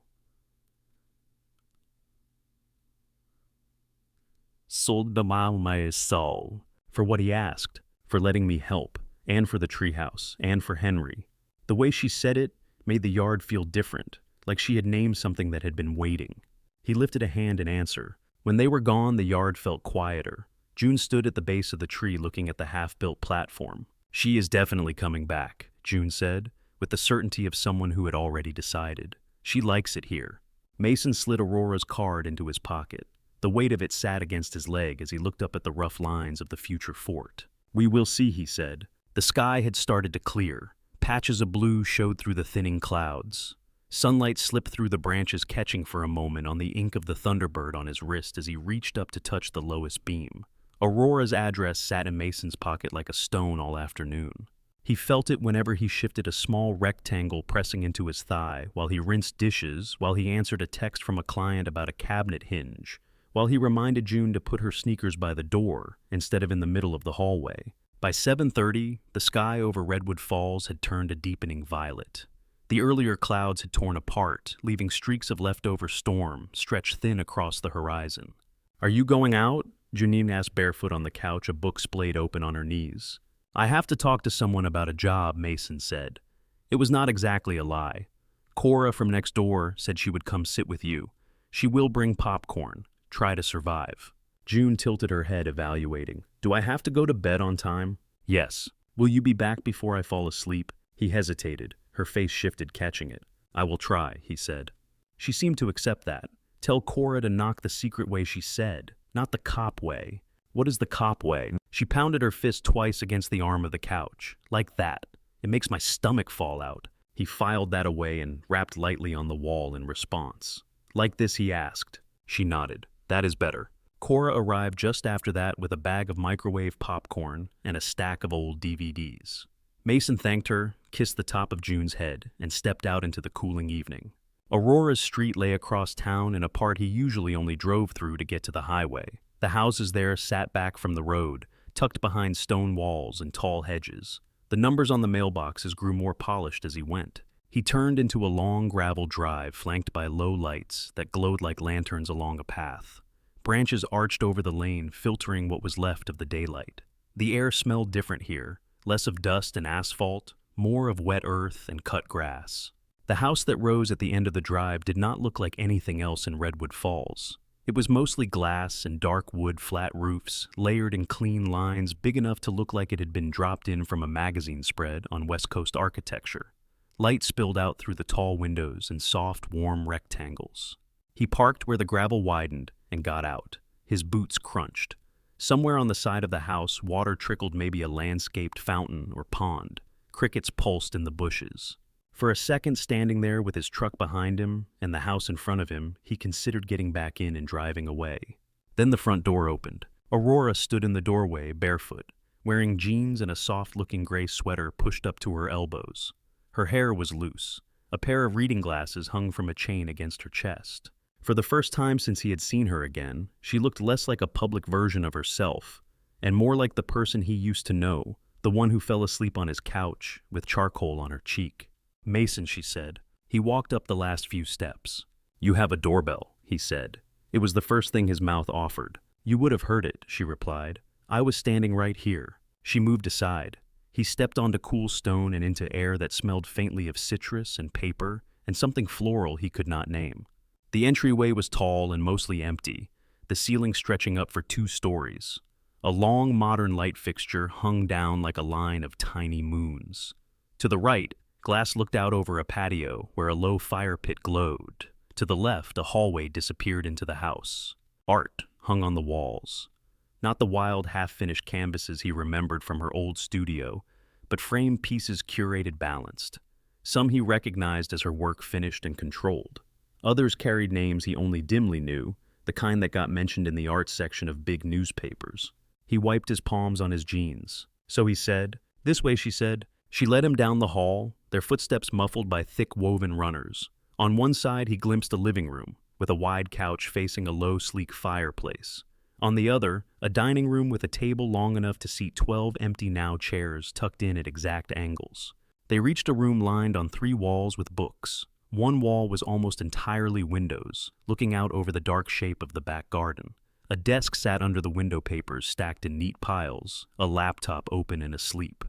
"Sold my soul," for what he asked, for letting me help, and for the treehouse, and for Henry. The way she said it made the yard feel different, like she had named something that had been waiting. He lifted a hand in answer. When they were gone, the yard felt quieter. June stood at the base of the tree looking at the half-built platform. "She is definitely coming back," June said, with the certainty of someone who had already decided. "She likes it here." Mason slid Aurora's card into his pocket. The weight of it sat against his leg as he looked up at the rough lines of the future fort. "We will see," he said. The sky had started to clear. Patches of blue showed through the thinning clouds. Sunlight slipped through the branches, catching for a moment on the ink of the Thunderbird on his wrist as he reached up to touch the lowest beam. Aurora's address sat in Mason's pocket like a stone all afternoon. He felt it whenever he shifted a small rectangle pressing into his thigh, while he rinsed dishes, while he answered a text from a client about a cabinet hinge, while he reminded June to put her sneakers by the door instead of in the middle of the hallway. By 7:30, the sky over Redwood Falls had turned a deepening violet. The earlier clouds had torn apart, leaving streaks of leftover storm stretched thin across the horizon. "Are you going out?" Janine asked, barefoot on the couch, a book splayed open on her knees. "I have to talk to someone about a job," Mason said. It was not exactly a lie. "Cora from next door said she would come sit with you. She will bring popcorn. Try to survive." June tilted her head, evaluating. "Do I have to go to bed on time?" "Yes." "Will you be back before I fall asleep?" He hesitated. Her face shifted, catching it. "I will try," he said. She seemed to accept that. Tell Cora to knock the secret way, she said, not the cop way. What is the cop way? She pounded her fist twice against the arm of the couch. "Like that. It makes my stomach fall out." He filed that away and rapped lightly on the wall in response. "Like this?" he asked. She nodded. "That is better." Cora arrived just after that with a bag of microwave popcorn and a stack of old DVDs. Mason thanked her, kissed the top of June's head, and stepped out into the cooling evening. Aurora's street lay across town in a part he usually only drove through to get to the highway. The houses there sat back from the road, tucked behind stone walls and tall hedges. The numbers on the mailboxes grew more polished as he went. He turned into a long gravel drive flanked by low lights that glowed like lanterns along a path. Branches arched over the lane, filtering what was left of the daylight. The air smelled different here, less of dust and asphalt, more of wet earth and cut grass. The house that rose at the end of the drive did not look like anything else in Redwood Falls. It was mostly glass and dark wood flat roofs, layered in clean lines big enough to look like it had been dropped in from a magazine spread on West Coast architecture. Light spilled out through the tall windows in soft, warm rectangles. He parked where the gravel widened and got out. His boots crunched. Somewhere on the side of the house, water trickled, maybe a landscaped fountain or pond. Crickets pulsed in the bushes. For a second, standing there with his truck behind him and the house in front of him, he considered getting back in and driving away. Then the front door opened. Aurora stood in the doorway, barefoot, wearing jeans and a soft-looking gray sweater pushed up to her elbows. Her hair was loose. A pair of reading glasses hung from a chain against her chest. For the first time since he had seen her again, she looked less like a public version of herself, and more like the person he used to know, the one who fell asleep on his couch with charcoal on her cheek. Mason, she said. He walked up the last few steps. You have a doorbell, he said. It was the first thing his mouth offered. You would have heard it, she replied. I was standing right here. She moved aside. He stepped onto cool stone and into air that smelled faintly of citrus and paper and something floral he could not name. The entryway was tall and mostly empty, the ceiling stretching up for 2 stories. A long modern light fixture hung down like a line of tiny moons. To the right, glass looked out over a patio where a low fire pit glowed. To the left, a hallway disappeared into the house. Art hung on the walls. Not the wild, half-finished canvases he remembered from her old studio, but framed pieces curated, balanced. Some he recognized as her work finished and controlled. Others carried names he only dimly knew, the kind that got mentioned in the art section of big newspapers. He wiped his palms on his jeans. So he said, "This way," she said. She led him down the hall, their footsteps muffled by thick woven runners. On one side he glimpsed a living room, with a wide couch facing a low, sleek fireplace. On the other, a dining room with a table long enough to seat 12 empty now chairs tucked in at exact angles. They reached a room lined on 3 walls with books. One wall was almost entirely windows, looking out over the dark shape of the back garden. A desk sat under the window papers stacked in neat piles, a laptop open and asleep.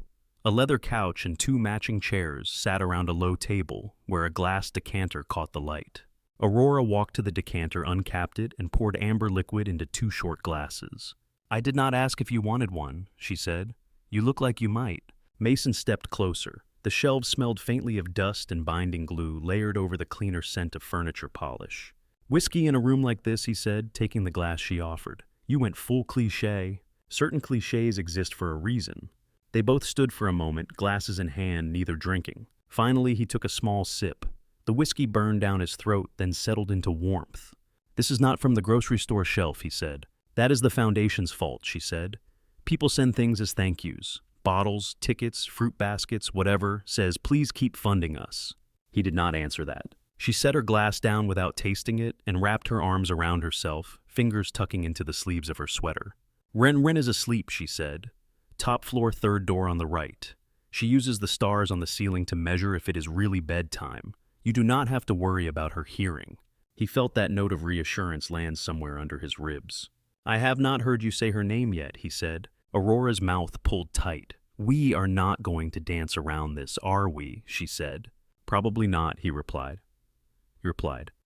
A leather couch and 2 matching chairs sat around a low table where a glass decanter caught the light. Aurora walked to the decanter, uncapped it, and poured amber liquid into 2 short glasses. I did not ask if you wanted one, she said. You look like you might. Mason stepped closer. The shelves smelled faintly of dust and binding glue layered over the cleaner scent of furniture polish. Whiskey in a room like this, he said, taking the glass she offered. You went full cliché. Certain clichés exist for a reason. They both stood for a moment, glasses in hand, neither drinking. Finally, he took a small sip. The whiskey burned down his throat, then settled into warmth. This is not from the grocery store shelf, he said. That is the Foundation's fault, she said. People send things as thank yous. Bottles, tickets, fruit baskets, whatever, says, please keep funding us. He did not answer that. She set her glass down without tasting it and wrapped her arms around herself, fingers tucking into the sleeves of her sweater. Ren is asleep, she said. Top floor, 3rd door on the right. She uses the stars on the ceiling to measure if it is really bedtime. You do not have to worry about her hearing. He felt that note of reassurance land somewhere under his ribs. I have not heard you say her name yet, he said. Aurora's mouth pulled tight. We are not going to dance around this, are we? She said. Probably not, he replied.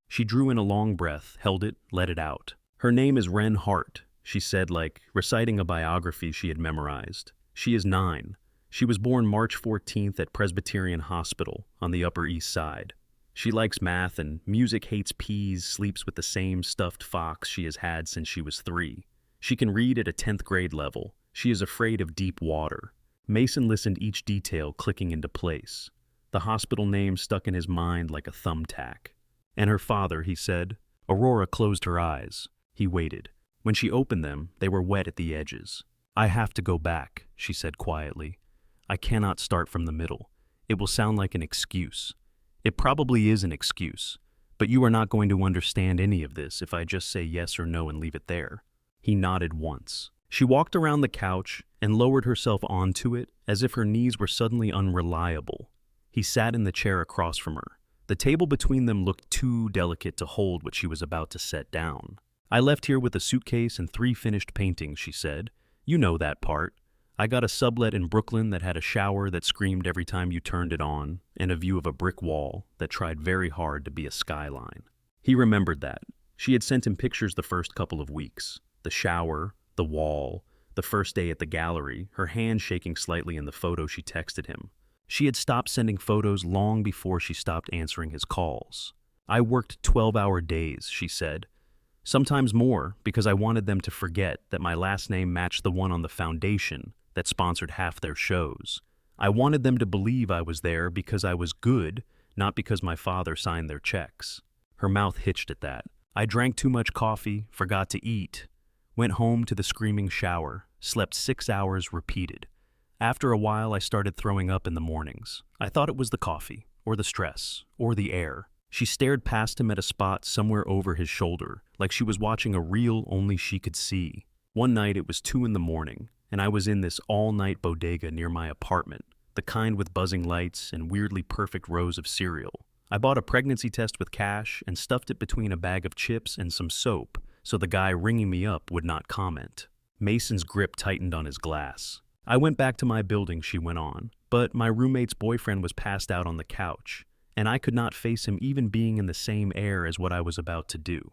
She drew in a long breath, held it, let it out. Her name is Ren Hart, she said, like reciting a biography she had memorized. She is 9. She was born March 14th at Presbyterian Hospital on the Upper East Side. She likes math and music, hates peas, sleeps with the same stuffed fox she has had since she was 3. She can read at a 10th grade level. She is afraid of deep water. Mason listened, each detail clicking into place. The hospital name stuck in his mind like a thumbtack. And her father, he said. Aurora closed her eyes. He waited. When she opened them, they were wet at the edges. I have to go back, she said quietly. I cannot start from the middle. It will sound like an excuse. It probably is an excuse, but you are not going to understand any of this if I just say yes or no and leave it there. He nodded once. She walked around the couch and lowered herself onto it as if her knees were suddenly unreliable. He sat in the chair across from her. The table between them looked too delicate to hold what she was about to set down. I left here with a suitcase and 3 finished paintings, she said. You know that part. I got a sublet in Brooklyn that had a shower that screamed every time you turned it on, and a view of a brick wall that tried very hard to be a skyline. He remembered that. She had sent him pictures the first couple of weeks. The shower, the wall, the first day at the gallery, her hand shaking slightly in the photo she texted him. She had stopped sending photos long before she stopped answering his calls. I worked 12-hour days, she said. Sometimes more, because I wanted them to forget that my last name matched the one on the foundation that sponsored half their shows. I wanted them to believe I was there because I was good, not because my father signed their checks. Her mouth hitched at that. I drank too much coffee, forgot to eat, went home to the screaming shower, slept 6 hours repeated. After a while, I started throwing up in the mornings. I thought it was the coffee, or the stress, or the air. She stared past him at a spot somewhere over his shoulder, like she was watching a reel only she could see. One night it was 2 in the morning. and I was in this all-night bodega near my apartment, the kind with buzzing lights and weirdly perfect rows of cereal. I bought a pregnancy test with cash and stuffed it between a bag of chips and some soap so the guy ringing me up would not comment. Mason's grip tightened on his glass. I went back to my building, she went on, but my roommate's boyfriend was passed out on the couch, and I could not face him even being in the same air as what I was about to do.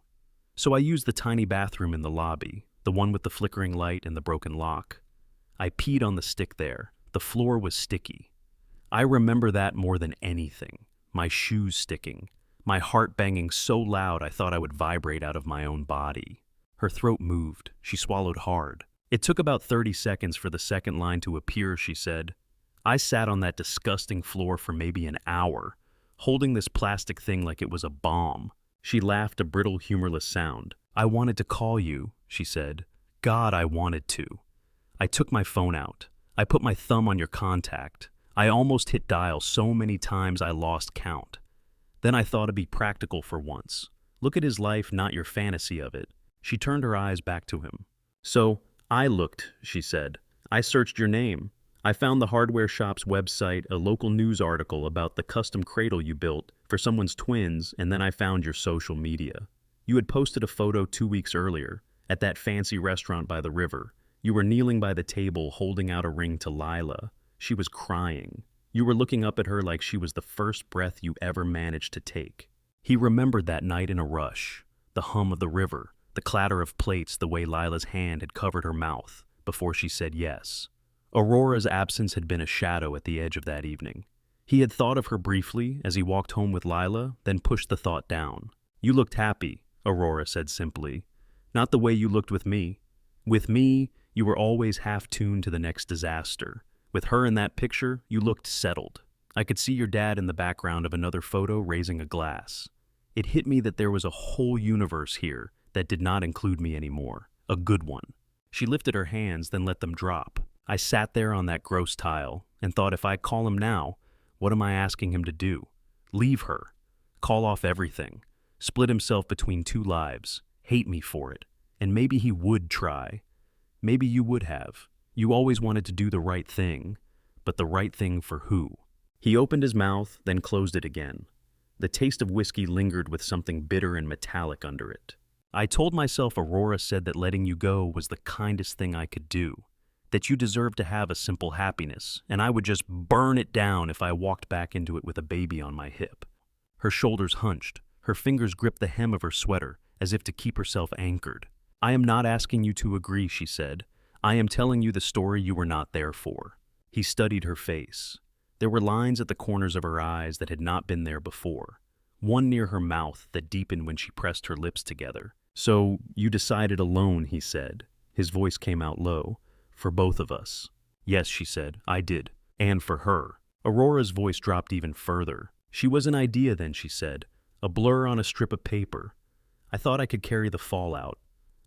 So I used the tiny bathroom in the lobby, the one with the flickering light and the broken lock. I peed on the stick there. The floor was sticky. I remember that more than anything. My shoes sticking, my heart banging so loud I thought I would vibrate out of my own body. Her throat moved. She swallowed hard. It took about 30 seconds for the second line to appear, she said. I sat on that disgusting floor for maybe an hour, holding this plastic thing like it was a bomb. She laughed, a brittle, humorless sound. I wanted to call you, she said. God, I wanted to. I took my phone out. I put my thumb on your contact. I almost hit dial so many times I lost count. Then I thought it'd be practical for once. Look at his life, not your fantasy of it. She turned her eyes back to him. So, I looked, she said. I searched your name. I found the hardware shop's website, a local news article about the custom cradle you built for someone's twins, and then I found your social media. You had posted a photo 2 weeks earlier, at that fancy restaurant by the river. You were kneeling by the table holding out a ring to Lila. She was crying. You were looking up at her like she was the first breath you ever managed to take. He remembered that night in a rush, the hum of the river, the clatter of plates, the way Lila's hand had covered her mouth before she said yes. Aurora's absence had been a shadow at the edge of that evening. He had thought of her briefly as he walked home with Lila, then pushed the thought down. You looked happy, Aurora said simply. Not the way you looked with me. With me, you were always half-tuned to the next disaster. With her in that picture, you looked settled. I could see your dad in the background of another photo raising a glass. It hit me that there was a whole universe here that did not include me anymore. A good one. She lifted her hands, then let them drop. I sat there on that gross tile and thought, if I call him now, what am I asking him to do? Leave her. Call off everything. Split himself between two lives. Hate me for it. And maybe he would try. Maybe you would have. You always wanted to do the right thing. But the right thing for who? He opened his mouth, then closed it again. The taste of whiskey lingered with something bitter and metallic under it. I told myself Aurora said that letting you go was the kindest thing I could do. That you deserved to have a simple happiness, and I would just burn it down if I walked back into it with a baby on my hip. Her shoulders hunched. Her fingers gripped the hem of her sweater, as if to keep herself anchored. I am not asking you to agree, she said. I am telling you the story you were not there for. He studied her face. There were lines at the corners of her eyes that had not been there before. One near her mouth that deepened when she pressed her lips together. So, you decided alone, he said. His voice came out low. For both of us. Yes, she said, I did. And for her. Aurora's voice dropped even further. She was an idea then, she said. A blur on a strip of paper. I thought I could carry the fallout.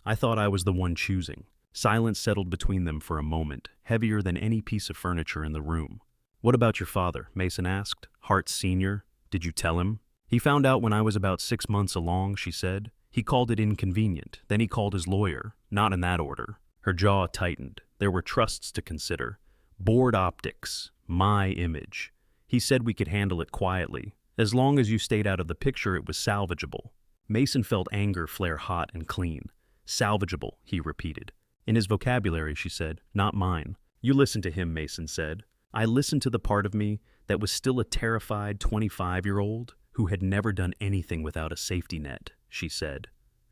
I thought I was the one choosing. Silence settled between them for a moment, heavier than any piece of furniture in the room. What about your father? Mason asked. Hart Sr. Did you tell him? He found out when I was about 6 months along, she said. He called it inconvenient. Then he called his lawyer. Not in that order. Her jaw tightened. There were trusts to consider. Board optics. My image. He said we could handle it quietly. As long as you stayed out of the picture, it was salvageable. Mason felt anger flare hot and clean. Salvageable, he repeated. In his vocabulary, she said, not mine. You listen to him, Mason said. I listened to the part of me that was still a terrified 25-year-old who had never done anything without a safety net, she said.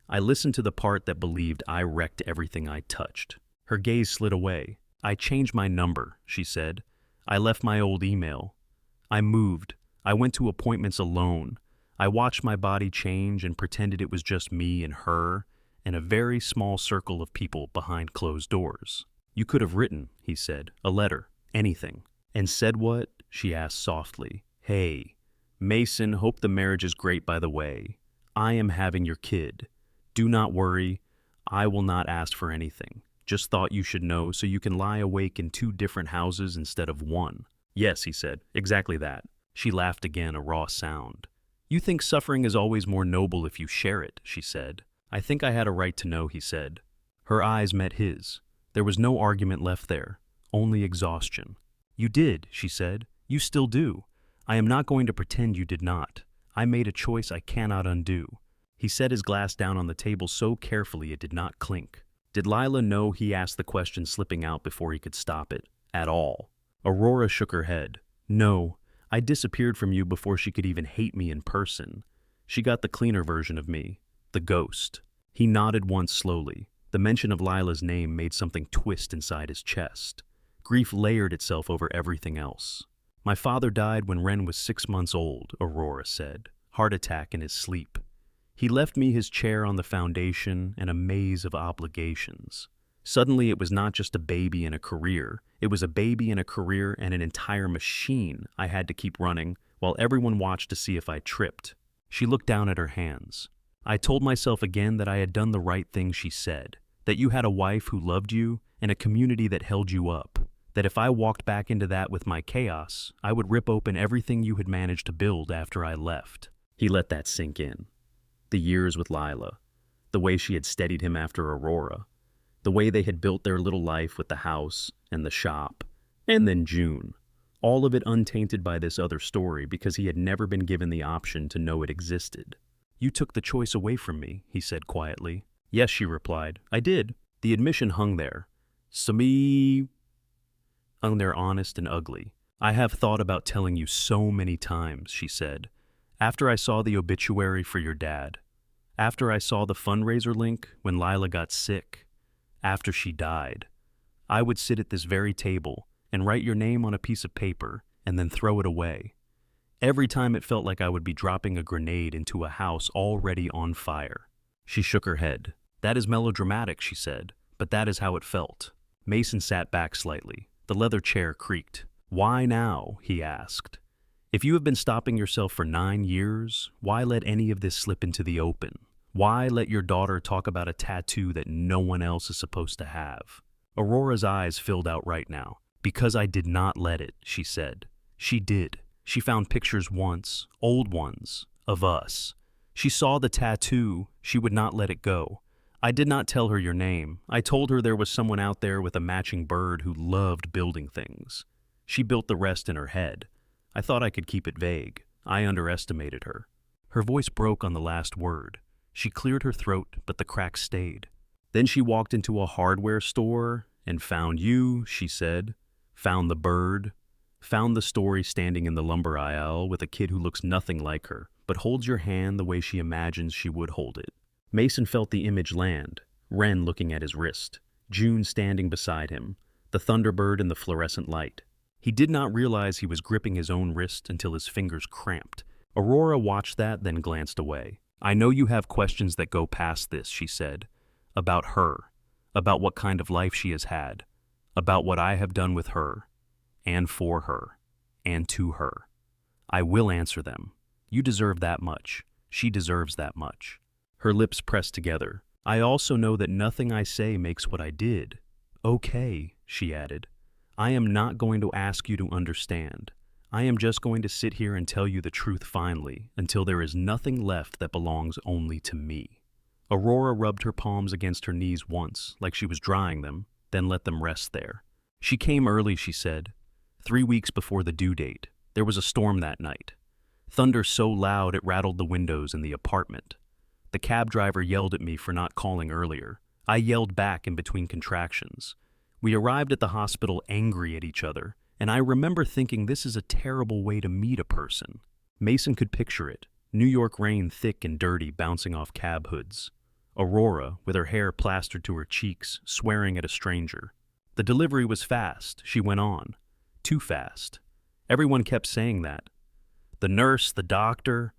I listened to the part that believed I wrecked everything I touched. Her gaze slid away. I changed my number, she said. I left my old email. I moved. I went to appointments alone. I watched my body change and pretended it was just me and her and a very small circle of people behind closed doors. You could have written, he said, a letter, anything. And said what? She asked softly. Hey, Mason, hope the marriage is great, by the way. I am having your kid. Do not worry. I will not ask for anything. Just thought you should know so you can lie awake in 2 different houses instead of 1. Yes, he said, exactly that. She laughed again, a raw sound. You think suffering is always more noble if you share it, she said. I think I had a right to know, he said. Her eyes met his. There was no argument left there, only exhaustion. You did, she said. You still do. I am not going to pretend you did not. I made a choice I cannot undo. He set his glass down on the table so carefully it did not clink. Did Lila know he asked the question slipping out before he could stop it? At all? Aurora shook her head. No, I disappeared from you before she could even hate me in person. She got the cleaner version of me, the ghost. He nodded once slowly. The mention of Lila's name made something twist inside his chest. Grief layered itself over everything else. My father died when Ren was 6 months old, Aurora said. Heart attack in his sleep. He left me his chair on the foundation and a maze of obligations. Suddenly it was not just a baby and a career. It was a baby and a career and an entire machine I had to keep running while everyone watched to see if I tripped. She looked down at her hands. I told myself again that I had done the right thing, she said. That you had a wife who loved you and a community that held you up. That if I walked back into that with my chaos, I would rip open everything you had managed to build after I left. He let that sink in. The years with Lila, the way she had steadied him after Aurora, the way they had built their little life with the house and the shop, and then June. All of it untainted by this other story because he had never been given the option to know it existed. You took the choice away from me, he said quietly. Yes, she replied. I did. The admission hung there. Sami hung there honest and ugly. I have thought about telling you so many times, she said. After I saw the obituary for your dad. After I saw the fundraiser link when Lila got sick. After she died. I would sit at this very table and write your name on a piece of paper and then throw it away. Every time it felt like I would be dropping a grenade into a house already on fire. She shook her head. That is melodramatic, she said, but that is how it felt. Mason sat back slightly. The leather chair creaked. Why now? He asked. If you have been stopping yourself for 9 years, why let any of this slip into the open? Why let your daughter talk about a tattoo that no one else is supposed to have? Aurora's eyes filled out right now. Because I did not let it, she said. She did. She found pictures once, old ones, of us. She saw the tattoo. She would not let it go. I did not tell her your name. I told her there was someone out there with a matching bird who loved building things. She built the rest in her head. I thought I could keep it vague. I underestimated her. Her voice broke on the last word. She cleared her throat, but the crack stayed. Then she walked into a hardware store and found you, she said. Found the bird. Found the story standing in the lumber aisle with a kid who looks nothing like her, but holds your hand the way she imagines she would hold it. Mason felt the image land. Ren looking at his wrist. June standing beside him. The Thunderbird in the fluorescent light. He did not realize he was gripping his own wrist until his fingers cramped. Aurora watched that, then glanced away. I know you have questions that go past this, she said. About her. About what kind of life she has had. About what I have done with her. And for her. And to her. I will answer them. You deserve that much. She deserves that much. Her lips pressed together. I also know that nothing I say makes what I did. Okay, she added. I am not going to ask you to understand. I am just going to sit here and tell you the truth finally, until there is nothing left that belongs only to me. Aurora rubbed her palms against her knees once, like she was drying them, then let them rest there. She came early, she said. 3 weeks before the due date. There was a storm that night. Thunder so loud it rattled the windows in the apartment. The cab driver yelled at me for not calling earlier. I yelled back in between contractions. We arrived at the hospital angry at each other, and I remember thinking this is a terrible way to meet a person. Mason could picture it. New York rain thick and dirty bouncing off cab hoods. Aurora, with her hair plastered to her cheeks, swearing at a stranger. The delivery was fast, she went on. Too fast. Everyone kept saying that. The nurse, the doctor.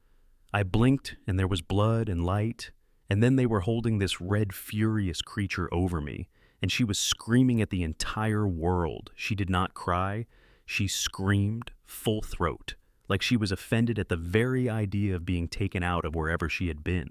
I blinked and there was blood and light, and then they were holding this red, furious creature over me, and she was screaming at the entire world. She did not cry. She screamed, full throat, like she was offended at the very idea of being taken out of wherever she had been.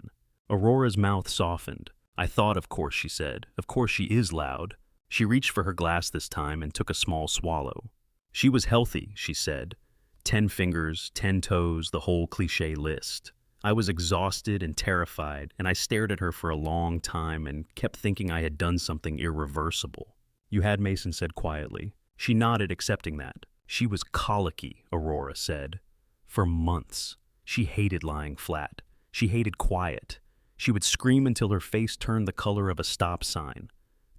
Aurora's mouth softened. I thought, of course, she said. Of course she is loud. She reached for her glass this time and took a small swallow. She was healthy, she said. 10 fingers, 10 toes, the whole cliché list. I was exhausted and terrified, and I stared at her for a long time and kept thinking I had done something irreversible. You had, Mason said quietly. She nodded, accepting that. She was colicky, Aurora said. For months. She hated lying flat. She hated quiet. She would scream until her face turned the color of a stop sign.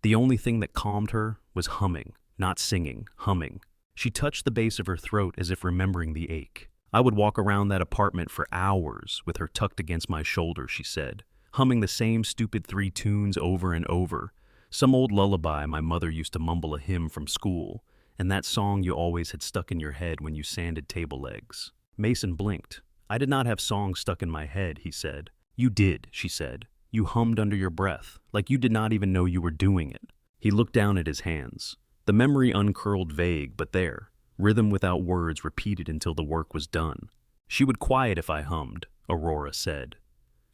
The only thing that calmed her was humming, not singing, humming. She touched the base of her throat as if remembering the ache. I would walk around that apartment for hours with her tucked against my shoulder, she said, humming the same stupid 3 tunes over and over. Some old lullaby my mother used to mumble a hymn from school, and that song you always had stuck in your head when you sanded table legs. Mason blinked. I did not have songs stuck in my head, he said. You did, she said. You hummed under your breath, like you did not even know you were doing it. He looked down at his hands. The memory uncurled vague, but there. Rhythm without words repeated until the work was done. She would quiet if I hummed, Aurora said.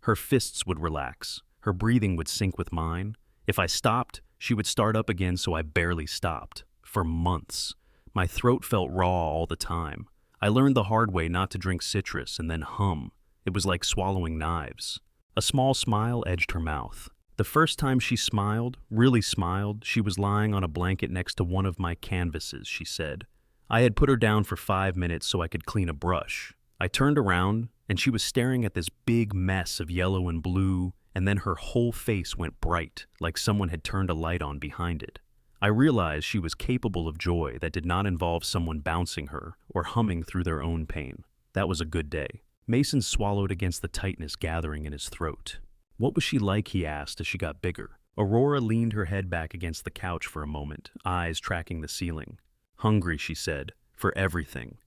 Her fists would relax. Her breathing would sync with mine. If I stopped, she would start up again, so I barely stopped. For months. My throat felt raw all the time. I learned the hard way not to drink citrus and then hum. It was like swallowing knives. A small smile edged her mouth. The first time she smiled, really smiled, she was lying on a blanket next to one of my canvases, she said. I had put her down for 5 minutes so I could clean a brush. I turned around, and she was staring at this big mess of yellow and blue, and then her whole face went bright, like someone had turned a light on behind it. I realized she was capable of joy that did not involve someone bouncing her or humming through their own pain. That was a good day. Mason swallowed against the tightness gathering in his throat. What was she like, he asked as she got bigger. Aurora leaned her head back against the couch for a moment, eyes tracking the ceiling. Hungry, she said, for everything.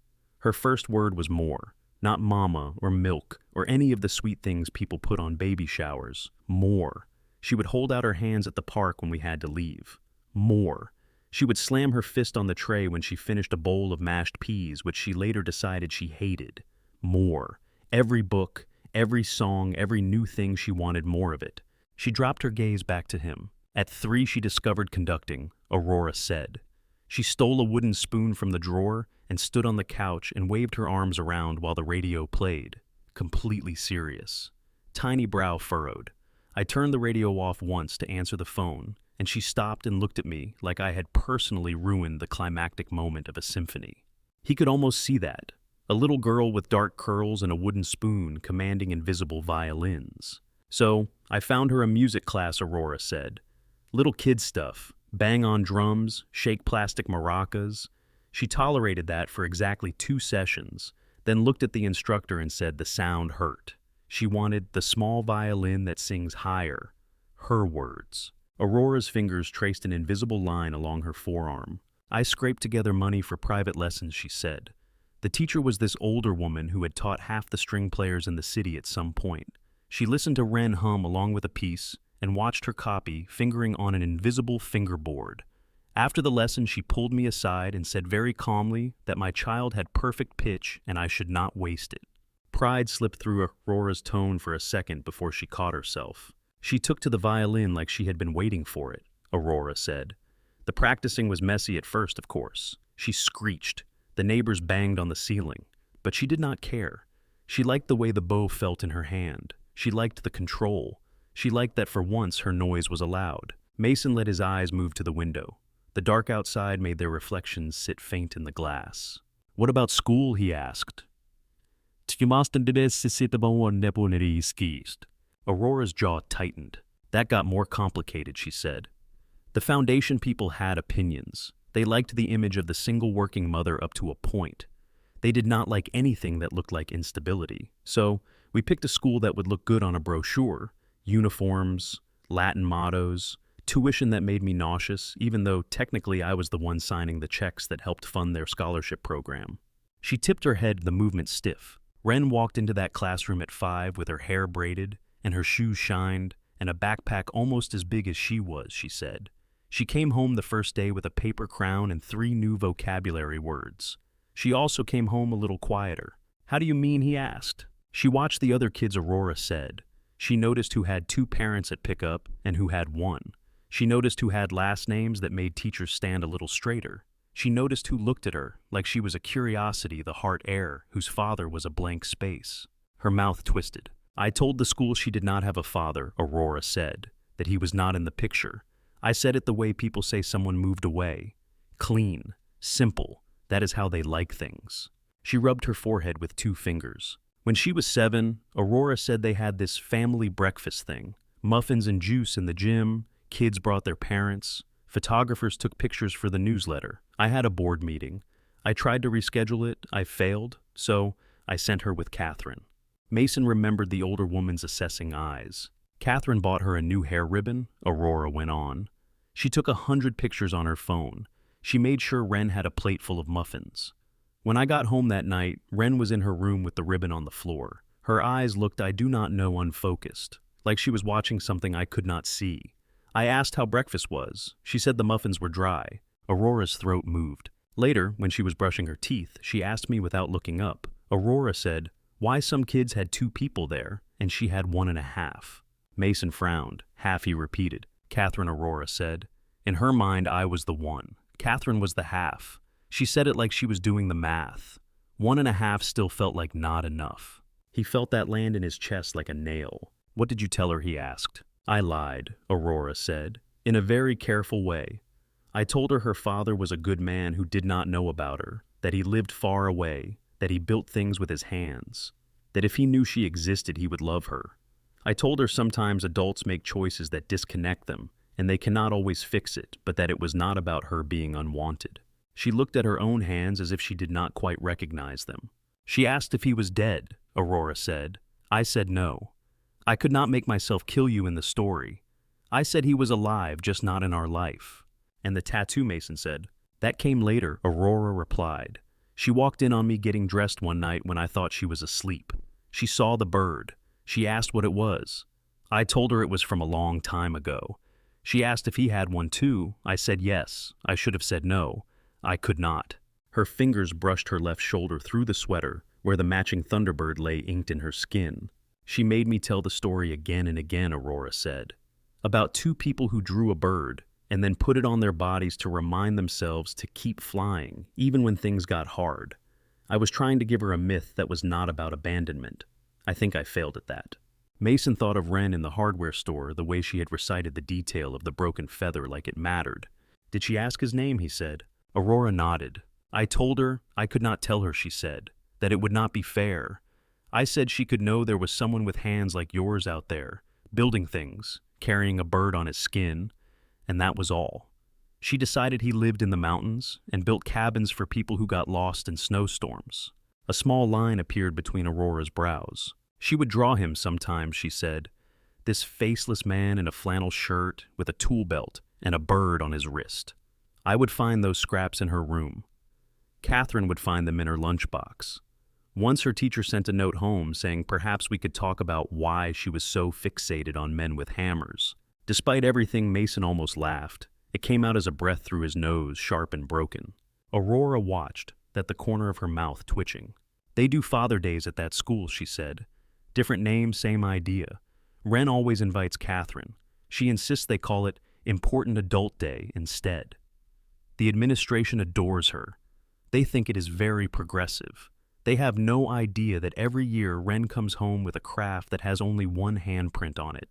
Her first word was more. Not mama or milk or any of the sweet things people put on baby showers. More. She would hold out her hands at the park when we had to leave. More. She would slam her fist on the tray when she finished a bowl of mashed peas, which she later decided she hated. More. Every book, every song, every new thing, she wanted more of it. She dropped her gaze back to him. At 3 she discovered conducting, Aurora said. She stole a wooden spoon from the drawer and stood on the couch and waved her arms around while the radio played. Completely serious. Tiny brow furrowed. I turned the radio off once to answer the phone, and she stopped and looked at me like I had personally ruined the climactic moment of a symphony. He could almost see that. A little girl with dark curls and a wooden spoon commanding invisible violins. So, I found her a music class, Aurora said. Little kid stuff. Bang on drums, shake plastic maracas. She tolerated that for exactly 2 sessions, then looked at the instructor and said the sound hurt. She wanted the small violin that sings higher. Her words. Aurora's fingers traced an invisible line along her forearm. I scraped together money for private lessons, she said. The teacher was this older woman who had taught half the string players in the city at some point. She listened to Wren hum along with a piece and watched her copy, fingering on an invisible fingerboard. After the lesson, she pulled me aside and said very calmly that my child had perfect pitch and I should not waste it. Pride slipped through Aurora's tone for a second before she caught herself. She took to the violin like she had been waiting for it, Aurora said. The practicing was messy at first, of course. She screeched. The neighbors banged on the ceiling. But she did not care. She liked the way the bow felt in her hand. She liked the control. She liked that for once her noise was allowed. Mason let his eyes move to the window. The dark outside made their reflections sit faint in the glass. What about school, he asked. Aurora's jaw tightened. That got more complicated, she said. The foundation people had opinions. They liked the image of the single working mother up to a point. They did not like anything that looked like instability. So we picked a school that would look good on a brochure. Uniforms, Latin mottos, tuition that made me nauseous, even though technically I was the one signing the checks that helped fund their scholarship program. She tipped her head, the movement stiff. Wren walked into that classroom at 5 with her hair braided, and her shoes shined, and a backpack almost as big as she was, she said. She came home the first day with a paper crown and 3 new vocabulary words. She also came home a little quieter. How do you mean, he asked. She watched the other kids, Aurora said. She noticed who had 2 parents at pickup and who had 1. She noticed who had last names that made teachers stand a little straighter. She noticed who looked at her like she was a curiosity, the heart heir, whose father was a blank space. Her mouth twisted. I told the school she did not have a father, Aurora said, that he was not in the picture. I said it the way people say someone moved away. Clean, simple, that is how they like things. She rubbed her forehead with 2 fingers. When she was 7, Aurora said they had this family breakfast thing. Muffins and juice in the gym, kids brought their parents, photographers took pictures for the newsletter. I had a board meeting. I tried to reschedule it, I failed, so I sent her with Catherine. Mason remembered the older woman's assessing eyes. Catherine bought her a new hair ribbon, Aurora went on. She took 100 pictures on her phone. She made sure Wren had a plate full of muffins. When I got home that night, Wren was in her room with the ribbon on the floor. Her eyes looked I do not know unfocused, like she was watching something I could not see. I asked how breakfast was. She said the muffins were dry. Aurora's throat moved. Later, when she was brushing her teeth, she asked me without looking up. Aurora said, why some kids had 2 people there, and she had 1.5. Mason frowned. Half he repeated. Catherine, Aurora said. In her mind, I was the 1. Catherine was the half. She said it like she was doing the math. 1.5 still felt like not enough. He felt that land in his chest like a nail. What did you tell her, he asked. I lied, Aurora said, in a very careful way. I told her her father was a good man who did not know about her, that he lived far away, that he built things with his hands, that if he knew she existed, he would love her. I told her sometimes adults make choices that disconnect them, and they cannot always fix it, but that it was not about her being unwanted. She looked at her own hands as if she did not quite recognize them. She asked if he was dead, Aurora said. I said no. I could not make myself kill you in the story. I said he was alive, just not in our life. And the tattoo mason said, that came later, Aurora replied. She walked in on me getting dressed one night when I thought she was asleep. She saw the bird. She asked what it was. I told her it was from a long time ago. She asked if he had one too. I said yes. I should have said no. I could not. Her fingers brushed her left shoulder through the sweater, where the matching Thunderbird lay inked in her skin. She made me tell the story again and again, Aurora said. About 2 people who drew a bird, and then put it on their bodies to remind themselves to keep flying, even when things got hard. I was trying to give her a myth that was not about abandonment. I think I failed at that. Mason thought of Wren in the hardware store, the way she had recited the detail of the broken feather like it mattered. Did she ask his name, he said. Aurora nodded. I told her, I could not tell her, she said, that it would not be fair. I said she could know there was someone with hands like yours out there, building things, carrying a bird on his skin, and that was all. She decided he lived in the mountains and built cabins for people who got lost in snowstorms. A small line appeared between Aurora's brows. She would draw him sometimes, she said, this faceless man in a flannel shirt with a tool belt and a bird on his wrist. I would find those scraps in her room. Catherine would find them in her lunchbox. Once her teacher sent a note home saying perhaps we could talk about why she was so fixated on men with hammers. Despite everything, Mason almost laughed. It came out as a breath through his nose, sharp and broken. Aurora watched, that the corner of her mouth twitching. They do Father Days at that school, she said. Different name, same idea. Wren always invites Catherine. She insists they call it Important Adult Day instead. The administration adores her. They think it is very progressive. They have no idea that every year Wren comes home with a craft that has only one handprint on it.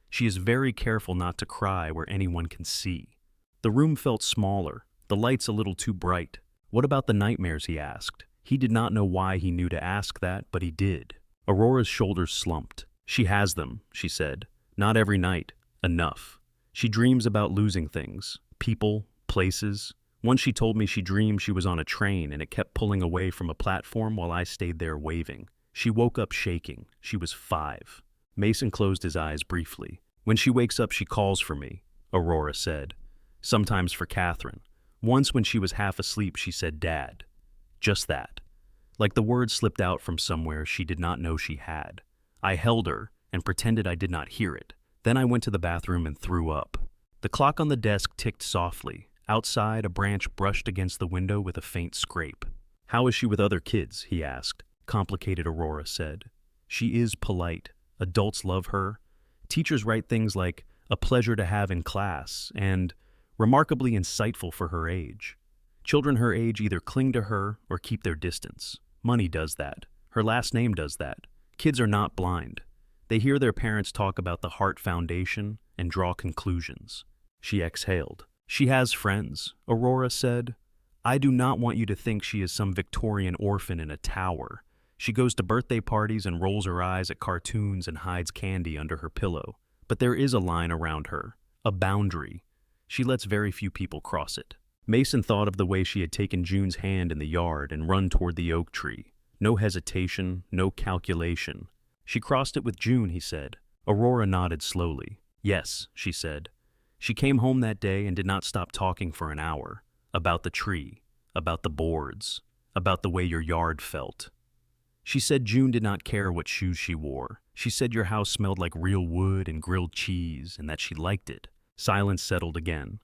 She is very careful not to cry where anyone can see. The room felt smaller, the lights a little too bright. What about the nightmares, he asked. He did not know why he knew to ask that, but he did. Aurora's shoulders slumped. She has them, she said. Not every night. Enough. She dreams about losing things. People, places. Once she told me she dreamed she was on a train and it kept pulling away from a platform while I stayed there waving. She woke up shaking. She was 5. Mason closed his eyes briefly. When she wakes up, she calls for me, Aurora said. Sometimes for Catherine. Once when she was half asleep, she said, Dad. Just that. Like the word slipped out from somewhere she did not know she had. I held her and pretended I did not hear it. Then I went to the bathroom and threw up. The clock on the desk ticked softly. Outside, a branch brushed against the window with a faint scrape. How is she with other kids, he asked. Complicated, Aurora said. She is polite. Adults love her. Teachers write things like, a pleasure to have in class, and remarkably insightful for her age. Children her age either cling to her or keep their distance. Money does that. Her last name does that. Kids are not blind. They hear their parents talk about the Heart Foundation and draw conclusions. She exhaled. She has friends, Aurora said. I do not want you to think she is some Victorian orphan in a tower. She goes to birthday parties and rolls her eyes at cartoons and hides candy under her pillow. But there is a line around her, a boundary. She lets very few people cross it. Mason thought of the way she had taken June's hand in the yard and run toward the oak tree. No hesitation, no calculation. She crossed it with June, he said. Aurora nodded slowly. Yes, she said. She came home that day and did not stop talking for an hour. About the tree, about the boards, about the way your yard felt. She said June did not care what shoes she wore. She said your house smelled like real wood and grilled cheese and that she liked it. Silence settled again.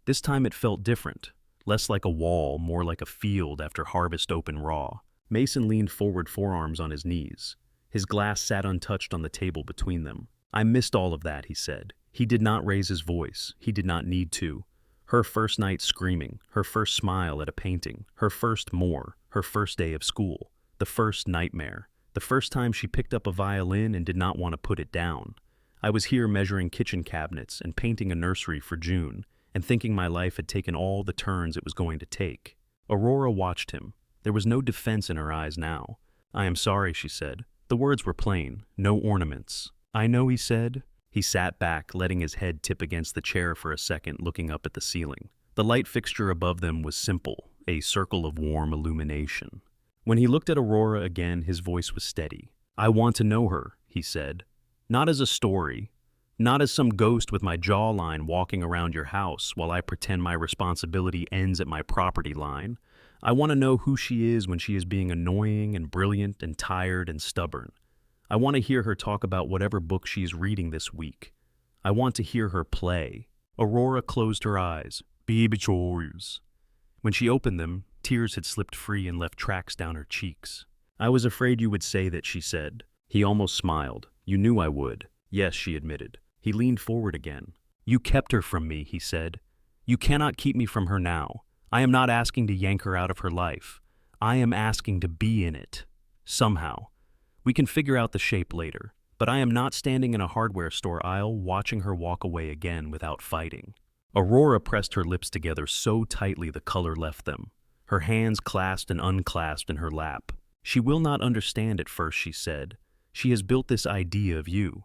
This time it felt different, less like a wall, more like a field after harvest open raw. Mason leaned forward, forearms on his knees. His glass sat untouched on the table between them. I missed all of that, he said. He did not raise his voice. He did not need to. Her first night screaming, her first smile at a painting, her first more, her first day of school, the first nightmare, the first time she picked up a violin and did not want to put it down. I was here measuring kitchen cabinets and painting a nursery for June, and thinking my life had taken all the turns it was going to take. Aurora watched him. There was no defense in her eyes now. I am sorry, she said. The words were plain, no ornaments. I know, he said. He sat back, letting his head tip against the chair for a second, looking up at the ceiling. The light fixture above them was simple, a circle of warm illumination. When he looked at Aurora again, his voice was steady. I want to know her, he said. Not as a story, not as some ghost with my jawline walking around your house while I pretend my responsibility ends at my property line. I want to know who she is when she is being annoying and brilliant and tired and stubborn. I want to hear her talk about whatever book she is reading this week. I want to hear her play. Aurora closed her eyes. Baby chores. When she opened them, tears had slipped free and left tracks down her cheeks. I was afraid you would say that, she said. He almost smiled. You knew I would. Yes, she admitted. He leaned forward again. You kept her from me, he said. You cannot keep me from her now. I am not asking to yank her out of her life. I am asking to be in it. Somehow. We can figure out the shape later, but I am not standing in a hardware store aisle watching her walk away again without fighting. Aurora pressed her lips together so tightly the color left them. Her hands clasped and unclasped in her lap. She will not understand at first, she said. She has built this idea of you,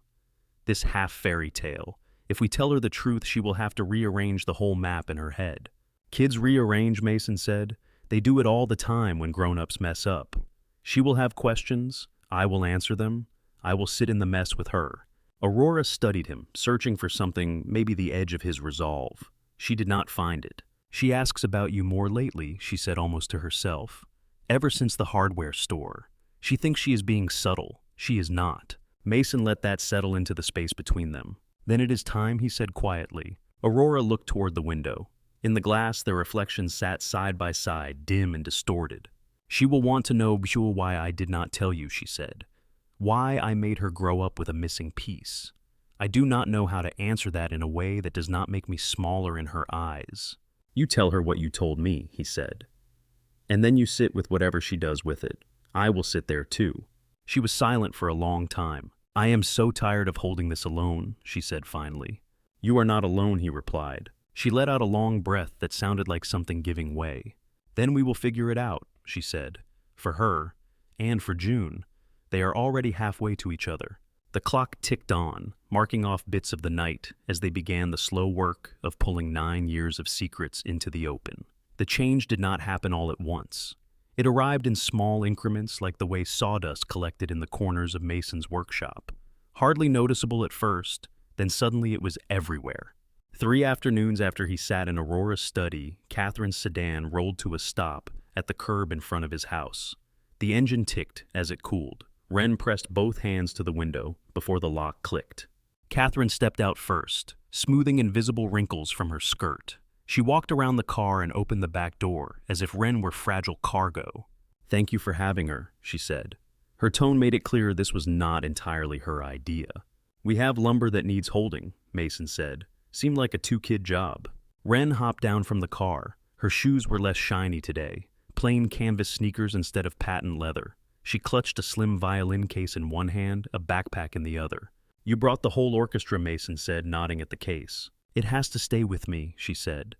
this half fairy tale. If we tell her the truth, she will have to rearrange the whole map in her head. Kids rearrange, Mason said. They do it all the time when grown-ups mess up. She will have questions. I will answer them. I will sit in the mess with her. Aurora studied him, searching for something, maybe the edge of his resolve. She did not find it. She asks about you more lately, she said almost to herself. Ever since the hardware store. She thinks she is being subtle. She is not. Mason let that settle into the space between them. Then it is time, he said quietly. Aurora looked toward the window. In the glass, their reflections sat side by side, dim and distorted. She will want to know why I did not tell you, she said. Why I made her grow up with a missing piece. I do not know how to answer that in a way that does not make me smaller in her eyes. You tell her what you told me, he said. And then you sit with whatever she does with it. I will sit there too. She was silent for a long time. I am so tired of holding this alone, she said finally. You are not alone, he replied. She let out a long breath that sounded like something giving way. Then we will figure it out, she said. For her, and for June. They are already halfway to each other. The clock ticked on, marking off bits of the night as they began the slow work of pulling 9 years of secrets into the open. The change did not happen all at once. It arrived in small increments like the way sawdust collected in the corners of Mason's workshop. Hardly noticeable at first, then suddenly it was everywhere. 3 afternoons after he sat in Aurora's study, Catherine's sedan rolled to a stop at the curb in front of his house. The engine ticked as it cooled. Wren pressed both hands to the window before the lock clicked. Catherine stepped out first, smoothing invisible wrinkles from her skirt. She walked around the car and opened the back door as if Wren were fragile cargo. Thank you for having her, she said. Her tone made it clear this was not entirely her idea. We have lumber that needs holding, Mason said. Seemed like a 2-kid job. Wren hopped down from the car. Her shoes were less shiny today, plain canvas sneakers instead of patent leather. She clutched a slim violin case in one hand, a backpack in the other. You brought the whole orchestra, Mason said, nodding at the case. It has to stay with me, she said.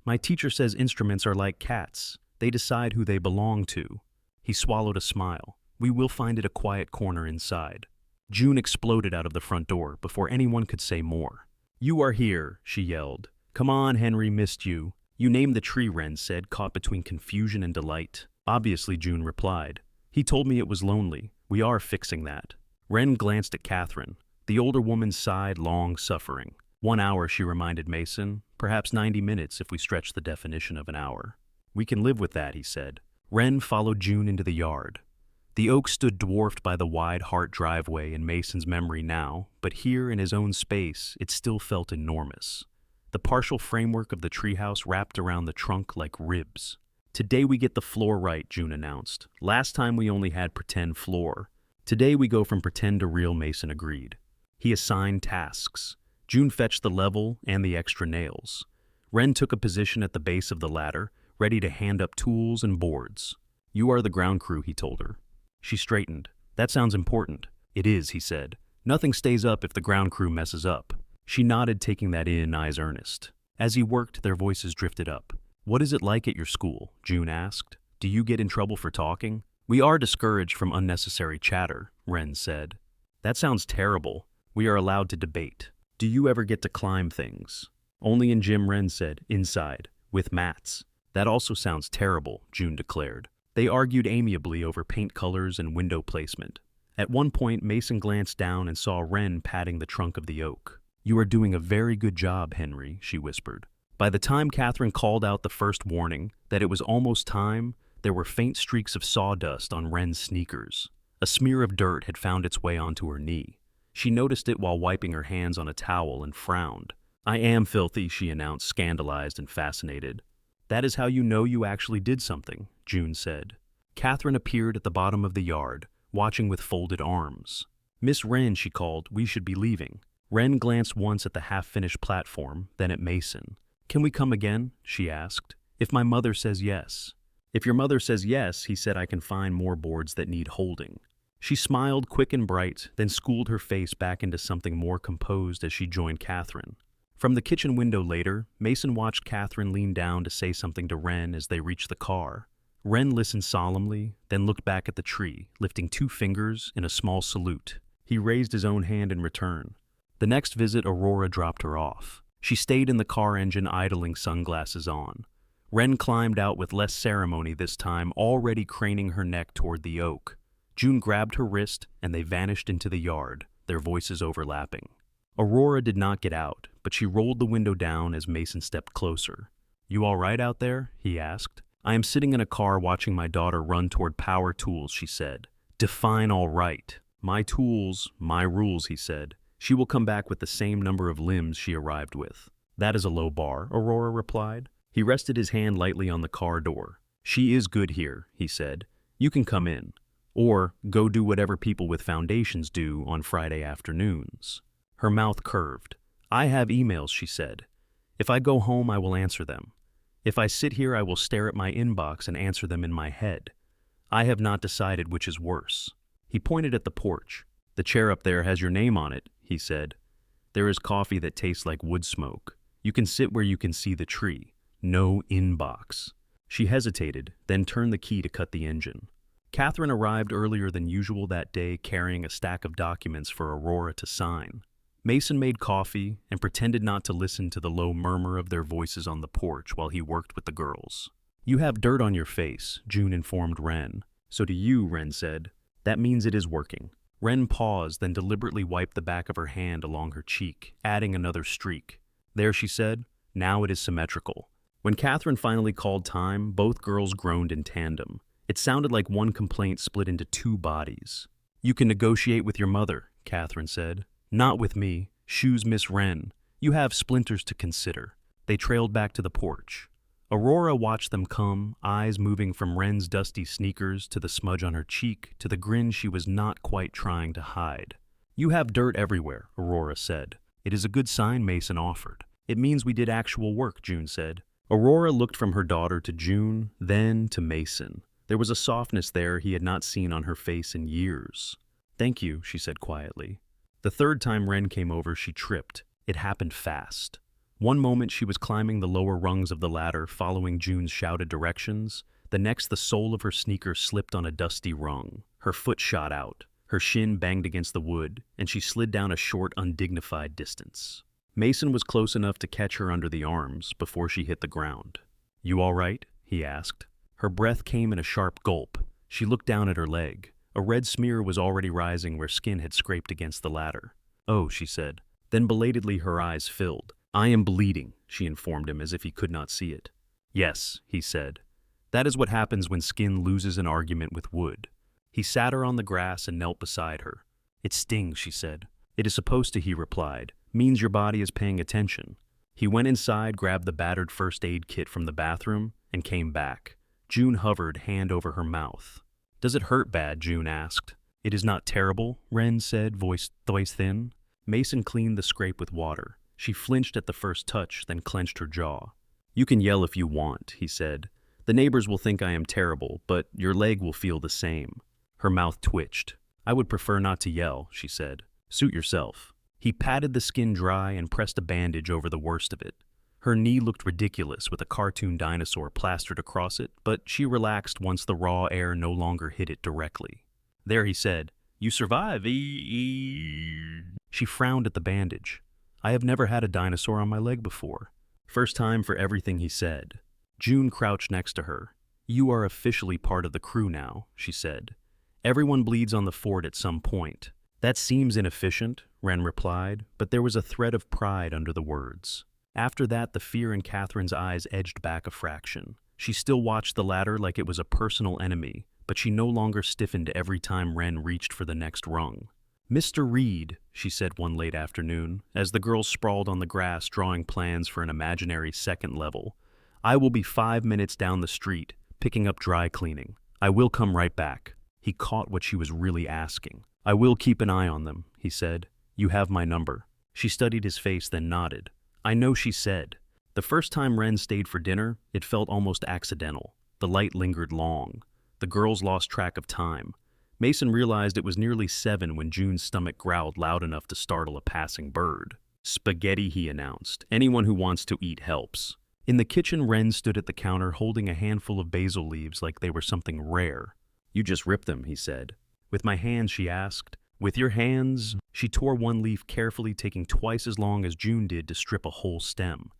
My teacher says instruments are like cats. They decide who they belong to. He swallowed a smile. We will find it a quiet corner inside. June exploded out of the front door before anyone could say more. You are here, she yelled. Come on, Henry, missed you. You named the tree, Wren said, caught between confusion and delight. Obviously, June replied. He told me it was lonely. We are fixing that. Wren glanced at Catherine. The older woman sighed, long suffering. 1 hour, she reminded Mason. Perhaps 90 minutes if we stretch the definition of an hour. We can live with that, he said. Wren followed June into the yard. The oak stood dwarfed by the wide Hart driveway in Mason's memory now, but here in his own space, it still felt enormous. The partial framework of the treehouse wrapped around the trunk like ribs. Today we get the floor right, June announced. Last time we only had pretend floor. Today we go from pretend to real, Mason agreed. He assigned tasks. June fetched the level and the extra nails. Wren took a position at the base of the ladder, ready to hand up tools and boards. You are the ground crew, he told her. She straightened. That sounds important. It is, he said. Nothing stays up if the ground crew messes up. She nodded, taking that in, eyes earnest. As he worked, their voices drifted up. What is it like at your school? June asked. Do you get in trouble for talking? We are discouraged from unnecessary chatter, Wren said. That sounds terrible. We are allowed to debate. Do you ever get to climb things? Only in gym, Wren said. Inside, with mats. That also sounds terrible, June declared. They argued amiably over paint colors and window placement. At one point, Mason glanced down and saw Wren patting the trunk of the oak. You are doing a very good job, Henry, she whispered. By the time Catherine called out the first warning, that it was almost time, there were faint streaks of sawdust on Wren's sneakers. A smear of dirt had found its way onto her knee. She noticed it while wiping her hands on a towel and frowned. I am filthy, she announced, scandalized and fascinated. That is how you know you actually did something, June said. Catherine appeared at the bottom of the yard, watching with folded arms. Miss Wren, she called, we should be leaving. Wren glanced once at the half-finished platform, then at Mason. Can we come again? She asked. If my mother says yes. If your mother says yes, he said, I can find more boards that need holding. She smiled, quick and bright, then schooled her face back into something more composed as she joined Catherine. From the kitchen window later, Mason watched Catherine lean down to say something to Wren as they reached the car. Wren listened solemnly, then looked back at the tree, lifting 2 fingers in a small salute. He raised his own hand in return. The next visit, Aurora dropped her off. She stayed in the car engine, idling, sunglasses on. Wren climbed out with less ceremony this time, already craning her neck toward the oak. June grabbed her wrist, and they vanished into the yard, their voices overlapping. Aurora did not get out, but she rolled the window down as Mason stepped closer. You all right out there? He asked. I am sitting in a car watching my daughter run toward power tools, she said. Define all right. My tools, my rules, he said. She will come back with the same number of limbs she arrived with. That is a low bar, Aurora replied. He rested his hand lightly on the car door. She is good here, he said. You can come in. Or go do whatever people with foundations do on Friday afternoons. Her mouth curved. I have emails, she said. If I go home, I will answer them. If I sit here, I will stare at my inbox and answer them in my head. I have not decided which is worse. He pointed at the porch. The chair up there has your name on it, he said. There is coffee that tastes like wood smoke. You can sit where you can see the tree. No inbox. She hesitated, then turned the key to cut the engine. Catherine arrived earlier than usual that day, carrying a stack of documents for Aurora to sign. Mason made coffee and pretended not to listen to the low murmur of their voices on the porch while he worked with the girls. You have dirt on your face, June informed Wren. So do you, Wren said. That means it is working. Wren paused, then deliberately wiped the back of her hand along her cheek, adding another streak. There, she said. Now it is symmetrical. When Catherine finally called time, both girls groaned in tandem. It sounded like one complaint split into 2 bodies. You can negotiate with your mother, Catherine said. Not with me. Shoes, Miss Wren. You have splinters to consider. They trailed back to the porch. Aurora watched them come, eyes moving from Wren's dusty sneakers to the smudge on her cheek to the grin she was not quite trying to hide. You have dirt everywhere, Aurora said. It is a good sign, Mason offered. It means we did actual work, June said. Aurora looked from her daughter to June, then to Mason. There was a softness there he had not seen on her face in years. Thank you, she said quietly. The third time Wren came over, she tripped. It happened fast. One moment she was climbing the lower rungs of the ladder, following June's shouted directions. The next, the sole of her sneaker slipped on a dusty rung. Her foot shot out. Her shin banged against the wood, and she slid down a short, undignified distance. Mason was close enough to catch her under the arms before she hit the ground. "You all right?" he asked. Her breath came in a sharp gulp. She looked down at her leg. A red smear was already rising where skin had scraped against the ladder. "Oh," she said. Then belatedly her eyes filled. "I am bleeding," she informed him as if he could not see it. "Yes," he said. "That is what happens when skin loses an argument with wood." He sat her on the grass and knelt beside her. "It stings," she said. "It is supposed to," he replied. "Means your body is paying attention." He went inside, grabbed the battered first aid kit from the bathroom, and came back. June hovered, hand over her mouth. "Does it hurt bad?" June asked. "It is not terrible," Ren said, voice thin. Mason cleaned the scrape with water. She flinched at the first touch, then clenched her jaw. "You can yell if you want," he said. "The neighbors will think I am terrible, but your leg will feel the same." Her mouth twitched. "I would prefer not to yell," she said. "Suit yourself." He patted the skin dry and pressed a bandage over the worst of it. Her knee looked ridiculous with a cartoon dinosaur plastered across it, but she relaxed once the raw air no longer hit it directly. "There," he said. "You survive, She frowned at the bandage. "I have never had a dinosaur on my leg before." First time for everything he said. June crouched next to her. "You are officially part of the crew now," she said. "Everyone bleeds on the fort at some point." "That seems inefficient," Ren replied, but there was a thread of pride under the words. After that, the fear in Catherine's eyes edged back a fraction. She still watched the ladder like it was a personal enemy, but she no longer stiffened every time Ren reached for the next rung. "Mr. Reed," she said one late afternoon, as the girls sprawled on the grass drawing plans for an imaginary second level, "I will be 5 minutes down the street, picking up dry cleaning. I will come right back." He caught what she was really asking. "I will keep an eye on them," he said. "You have my number." She studied his face, then nodded. "I know," she said. The first time Ren stayed for dinner, it felt almost accidental. The light lingered long. The girls lost track of time. Mason realized it was nearly 7 when June's stomach growled loud enough to startle a passing bird. "Spaghetti," he announced. "Anyone who wants to eat helps." In the kitchen, Ren stood at the counter holding a handful of basil leaves like they were something rare. "You just ripped them," he said. "With my hands," she asked. "With your hands?" She tore one leaf carefully, taking twice as long as June did to strip a whole stem.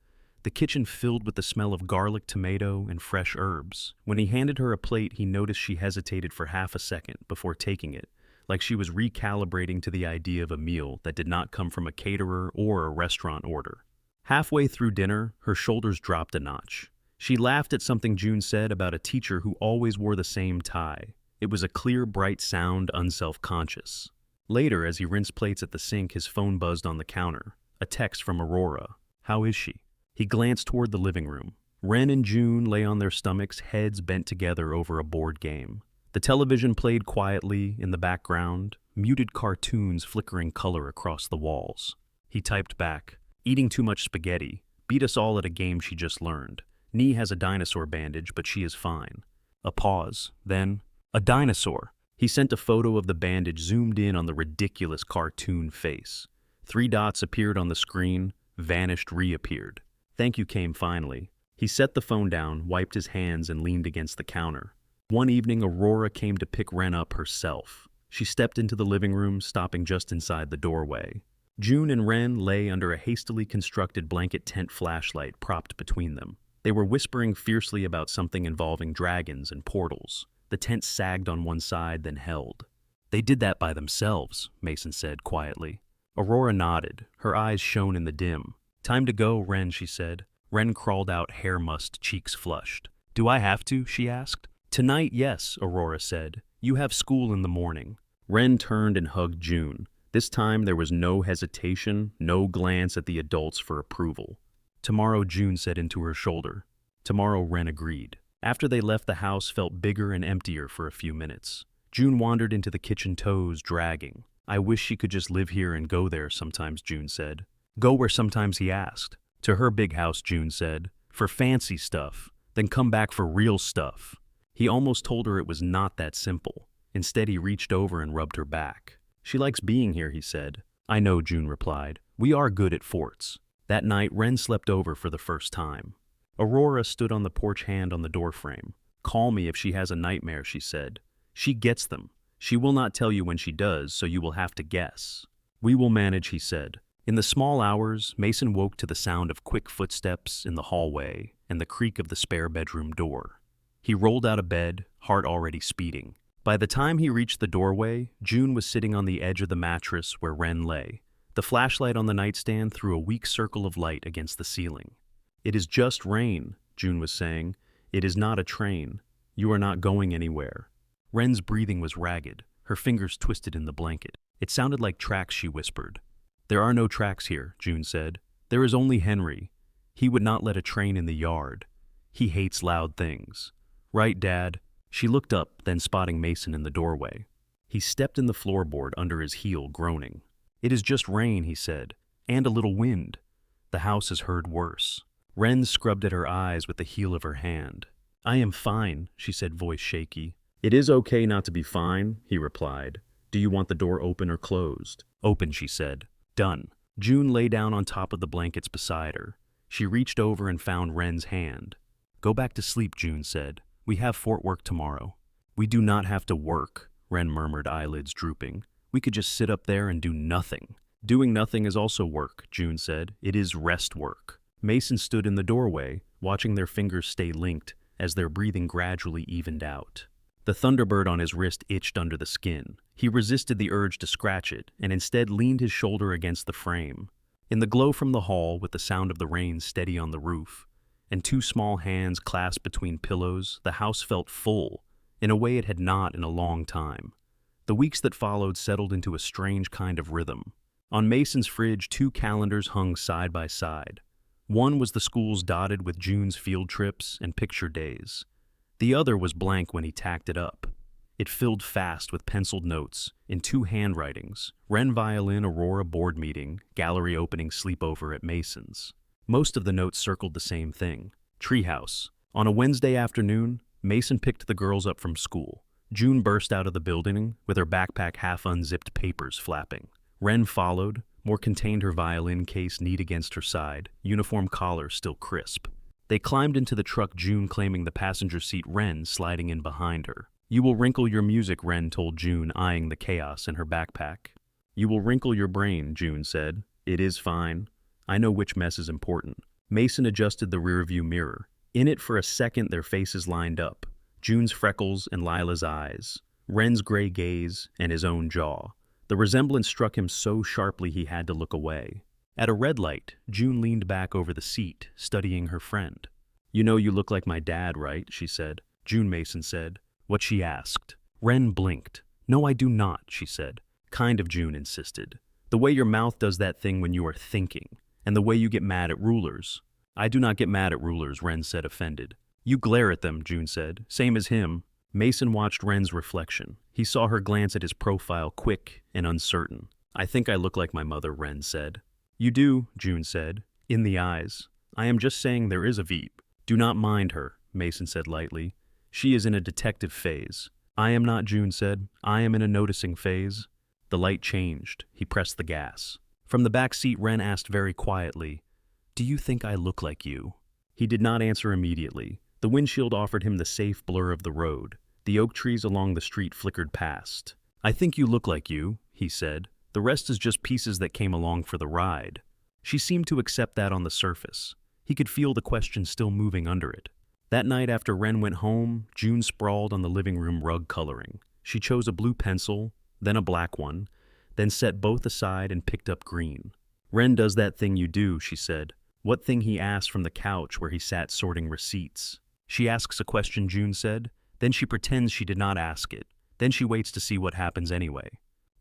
The kitchen filled with the smell of garlic, tomato, and fresh herbs. When he handed her a plate, he noticed she hesitated for half a second before taking it, like she was recalibrating to the idea of a meal that did not come from a caterer or a restaurant order. Halfway through dinner, her shoulders dropped a notch. She laughed at something June said about a teacher who always wore the same tie. It was a clear, bright sound, unself-conscious. Later, as he rinsed plates at the sink, his phone buzzed on the counter. A text from Aurora. "How is she?" He glanced toward the living room. Ren and June lay on their stomachs, heads bent together over a board game. The television played quietly in the background, muted cartoons flickering color across the walls. He typed back, "Eating too much spaghetti. Beat us all at a game she just learned. Nee has a dinosaur bandage, but she is fine." A pause. Then, "A dinosaur." He sent a photo of the bandage zoomed in on the ridiculous cartoon face. 3 dots appeared on the screen, vanished, reappeared. "Thank you" came finally. He set the phone down, wiped his hands, and leaned against the counter. One evening, Aurora came to pick Ren up herself. She stepped into the living room, stopping just inside the doorway. June and Ren lay under a hastily constructed blanket tent, flashlight propped between them. They were whispering fiercely about something involving dragons and portals. The tent sagged on one side, then held. "They did that by themselves," Mason said quietly. Aurora nodded. Her eyes shone in the dim. "Time to go, Ren," she said. Ren crawled out, hair mussed, cheeks flushed. "Do I have to?" she asked. "Tonight, yes," Aurora said. "You have school in the morning." Ren turned and hugged June. This time there was no hesitation, no glance at the adults for approval. "Tomorrow," June said into her shoulder. "Tomorrow," Ren agreed. After they left, the house felt bigger and emptier for a few minutes. June wandered into the kitchen, toes dragging. "I wish she could just live here and go there sometimes," June said. "Go where sometimes?" he asked. "To her big house," June said. "For fancy stuff. Then come back for real stuff." He almost told her it was not that simple. Instead, he reached over and rubbed her back. "She likes being here," he said. "I know," June replied. "We are good at forts." That night, Wren slept over for the first time. Aurora stood on the porch, hand on the doorframe. "Call me if she has a nightmare," she said. "She gets them. She will not tell you when she does, so you will have to guess." "We will manage," he said. In the small hours, Mason woke to the sound of quick footsteps in the hallway and the creak of the spare bedroom door. He rolled out of bed, heart already speeding. By the time he reached the doorway, June was sitting on the edge of the mattress where Wren lay. The flashlight on the nightstand threw a weak circle of light against the ceiling. "It is just rain," June was saying. "It is not a train. You are not going anywhere." Wren's breathing was ragged, her fingers twisted in the blanket. "It sounded like tracks," she whispered. "There are no tracks here," June said. "There is only Henry. He would not let a train in the yard. He hates loud things." "Right, Dad." She looked up, then spotting Mason in the doorway. He stepped in the floorboard under his heel, groaning. "It is just rain," he said, "and a little wind. The house has heard worse." Wren scrubbed at her eyes with the heel of her hand. "I am fine," she said, voice shaky. "It is okay not to be fine," he replied. "Do you want the door open or closed?" "Open," she said. "Done." June lay down on top of the blankets beside her. She reached over and found Wren's hand. "Go back to sleep," June said. "We have fort work tomorrow." "We do not have to work," Wren murmured, eyelids drooping. "We could just sit up there and do nothing." "Doing nothing is also work," June said. "It is rest work." Mason stood in the doorway, watching their fingers stay linked as their breathing gradually evened out. The Thunderbird on his wrist itched under the skin. He resisted the urge to scratch it and instead leaned his shoulder against the frame. In the glow from the hall, with the sound of the rain steady on the roof, and two small hands clasped between pillows, the house felt full, in a way it had not in a long time. The weeks that followed settled into a strange kind of rhythm. On Mason's fridge, two calendars hung side by side. One was the school's, dotted with June's field trips and picture days. The other was blank when he tacked it up. It filled fast with penciled notes in two handwritings: Wren violin, Aurora board meeting, gallery opening, sleepover at Mason's. Most of the notes circled the same thing: treehouse. On a Wednesday afternoon, Mason picked the girls up from school. June burst out of the building with her backpack half unzipped, papers flapping. Wren followed, more contained, her violin case neat against her side, uniform collar still crisp. They climbed into the truck, June claiming the passenger seat, Wren sliding in behind her. "You will wrinkle your music," Wren told June, eyeing the chaos in her backpack. "You will wrinkle your brain," June said. "It is fine. I know which mess is important." Mason adjusted the rearview mirror. In it, for a second, their faces lined up: June's freckles and Lila's eyes, Wren's gray gaze, and his own jaw. The resemblance struck him so sharply he had to look away. At a red light, June leaned back over the seat, studying her friend. "You know you look like my dad, right?" she said. June, Mason said. "What?" she asked. Wren blinked. "No, I do not," she said. "Kind of," June insisted. "The way your mouth does that thing when you are thinking, and the way you get mad at rulers." "I do not get mad at rulers," Wren said, offended. "You glare at them," June said. "Same as him." Mason watched Wren's reflection. He saw her glance at his profile, quick and uncertain. "I think I look like my mother," Wren said. "You do," June said. "In the eyes. I am just saying there is a Veep." "Do not mind her," Mason said lightly. "She is in a detective phase." "I am not," June said. "I am in a noticing phase." The light changed. He pressed the gas. From the back seat, Wren asked very quietly, "Do you think I look like you?" He did not answer immediately. The windshield offered him the safe blur of the road. The oak trees along the street flickered past. "I think you look like you," he said. "The rest is just pieces that came along for the ride." She seemed to accept that on the surface. He could feel the question still moving under it. That night after Wren went home, June sprawled on the living room rug coloring. She chose a blue pencil, then a black one, then set both aside and picked up green. "Wren does that thing you do," she said. "What thing?" he asked from the couch where he sat sorting receipts. "She asks a question," June said. "Then she pretends she did not ask it. Then she waits to see what happens anyway."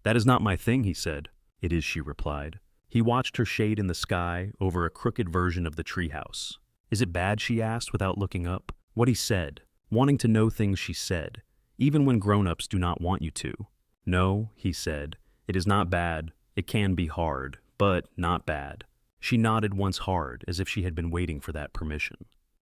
"That is not my thing," he said. "It is," she replied. He watched her shade in the sky over a crooked version of the treehouse. "Is it bad?" she asked without looking up. What he said, wanting to know things she said, even when grown-ups do not want you to. "No," he said. "It is not bad. It can be hard, but not bad." She nodded once hard, as if she had been waiting for that permission.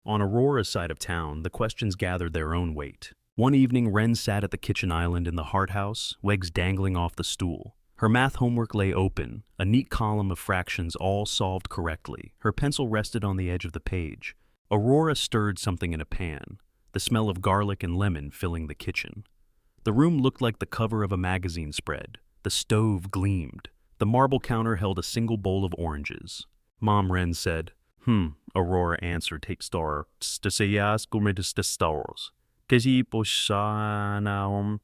On Aurora's side of town, the questions gathered their own weight. One evening, Wren sat at the kitchen island in the Hart house, legs dangling off the stool. Her math homework lay open, a neat column of fractions all solved correctly. Her pencil rested on the edge of the page. Aurora stirred something in a pan, the smell of garlic and lemon filling the kitchen. The room looked like the cover of a magazine spread. The stove gleamed. The marble counter held a single bowl of oranges. Mom, Ren said. Aurora answered, take star. Stasiyas stars. Kasi po siya na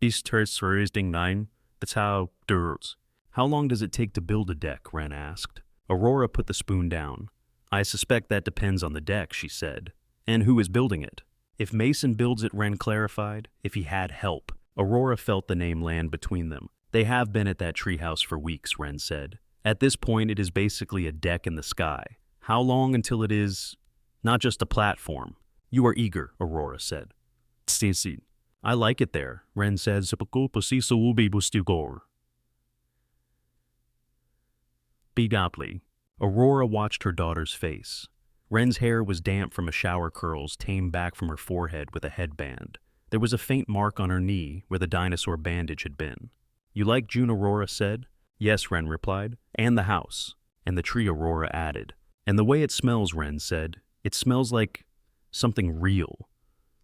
Easter Thursday night. That's how does. How long does it take to build a deck? Ren asked. Aurora put the spoon down. I suspect that depends on the deck, she said. And who is building it? If Mason builds it, Ren clarified. If he had help. Aurora felt the name land between them. They have been at that treehouse for weeks, Ren said. At this point, it is basically a deck in the sky. How long until it is not just a platform? You are eager, Aurora said. Stacy. I like it there, Ren said. Begaply. Aurora watched her daughter's face. Ren's hair was damp from a shower curls tamed back from her forehead with a headband. There was a faint mark on her knee where the dinosaur bandage had been. You like June, Aurora said. Yes, Ren replied. And the house. And the tree, Aurora added. And the way it smells, Ren said. It smells like something real.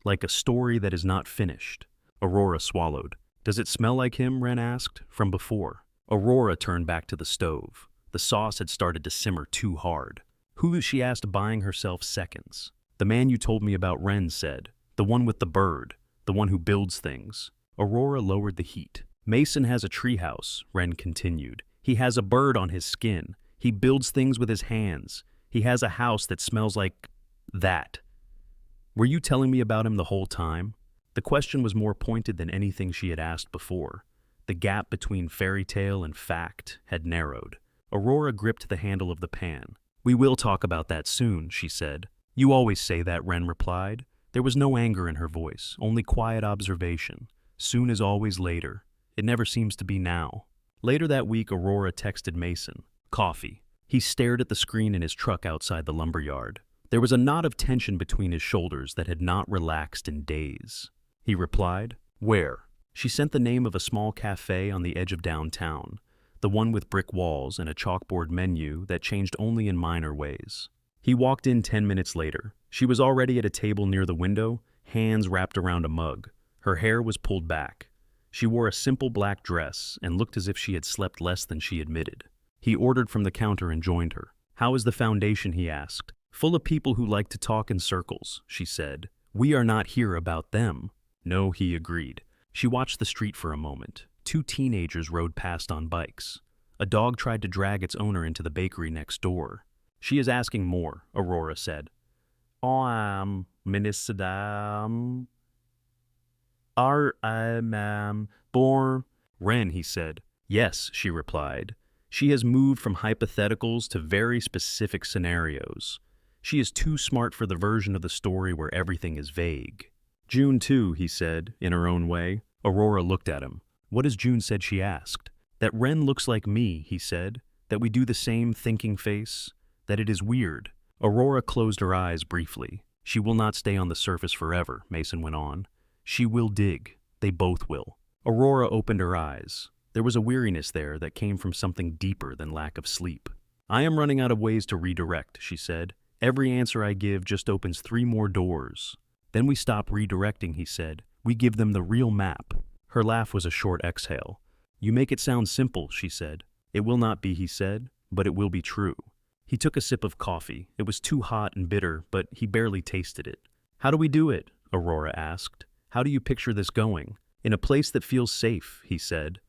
Like a story that is not finished. Aurora swallowed. Does it smell like him? Ren asked. From before. Aurora turned back to the stove. The sauce had started to simmer too hard. Who, she asked, buying herself seconds? The man you told me about, Ren said. The one with the bird. The one who builds things. Aurora lowered the heat. Mason has a treehouse, Ren continued. He has a bird on his skin. He builds things with his hands. He has a house that smells like that. Were you telling me about him the whole time? The question was more pointed than anything she had asked before. The gap between fairy tale and fact had narrowed. Aurora gripped the handle of the pan. We will talk about that soon, she said. You always say that, Ren replied. There was no anger in her voice, only quiet observation. Soon is always later. It never seems to be now. Later that week, Aurora texted Mason. Coffee. He stared at the screen in his truck outside the lumberyard. There was a knot of tension between his shoulders that had not relaxed in days. He replied, Where? She sent the name of a small cafe on the edge of downtown, the one with brick walls and a chalkboard menu that changed only in minor ways. He walked in 10 minutes later. She was already at a table near the window, hands wrapped around a mug. Her hair was pulled back. She wore a simple black dress and looked as if she had slept less than she admitted. He ordered from the counter and joined her. How is the foundation, he asked. Full of people who like to talk in circles, she said. We are not here about them. No, he agreed. She watched the street for a moment. 2 teenagers rode past on bikes. A dog tried to drag its owner into the bakery next door. She is asking more, Aurora said. Minister born. Ren, he said. Yes, she replied. She has moved from hypotheticals to very specific scenarios. She is too smart for the version of the story where everything is vague. June too, he said, in her own way. Aurora looked at him. What has June said, she asked. That Ren looks like me, he said. That we do the same thinking face. That it is weird. Aurora closed her eyes briefly. She will not stay on the surface forever, Mason went on. She will dig. They both will. Aurora opened her eyes. There was a weariness there that came from something deeper than lack of sleep. I am running out of ways to redirect, she said. Every answer I give just opens 3 more doors. Then we stop redirecting, he said. We give them the real map. Her laugh was a short exhale. You make it sound simple, she said. It will not be, he said, but it will be true. He took a sip of coffee. It was too hot and bitter, but he barely tasted it. How do we do it? Aurora asked. How do you picture this going? In a place that feels safe, he said.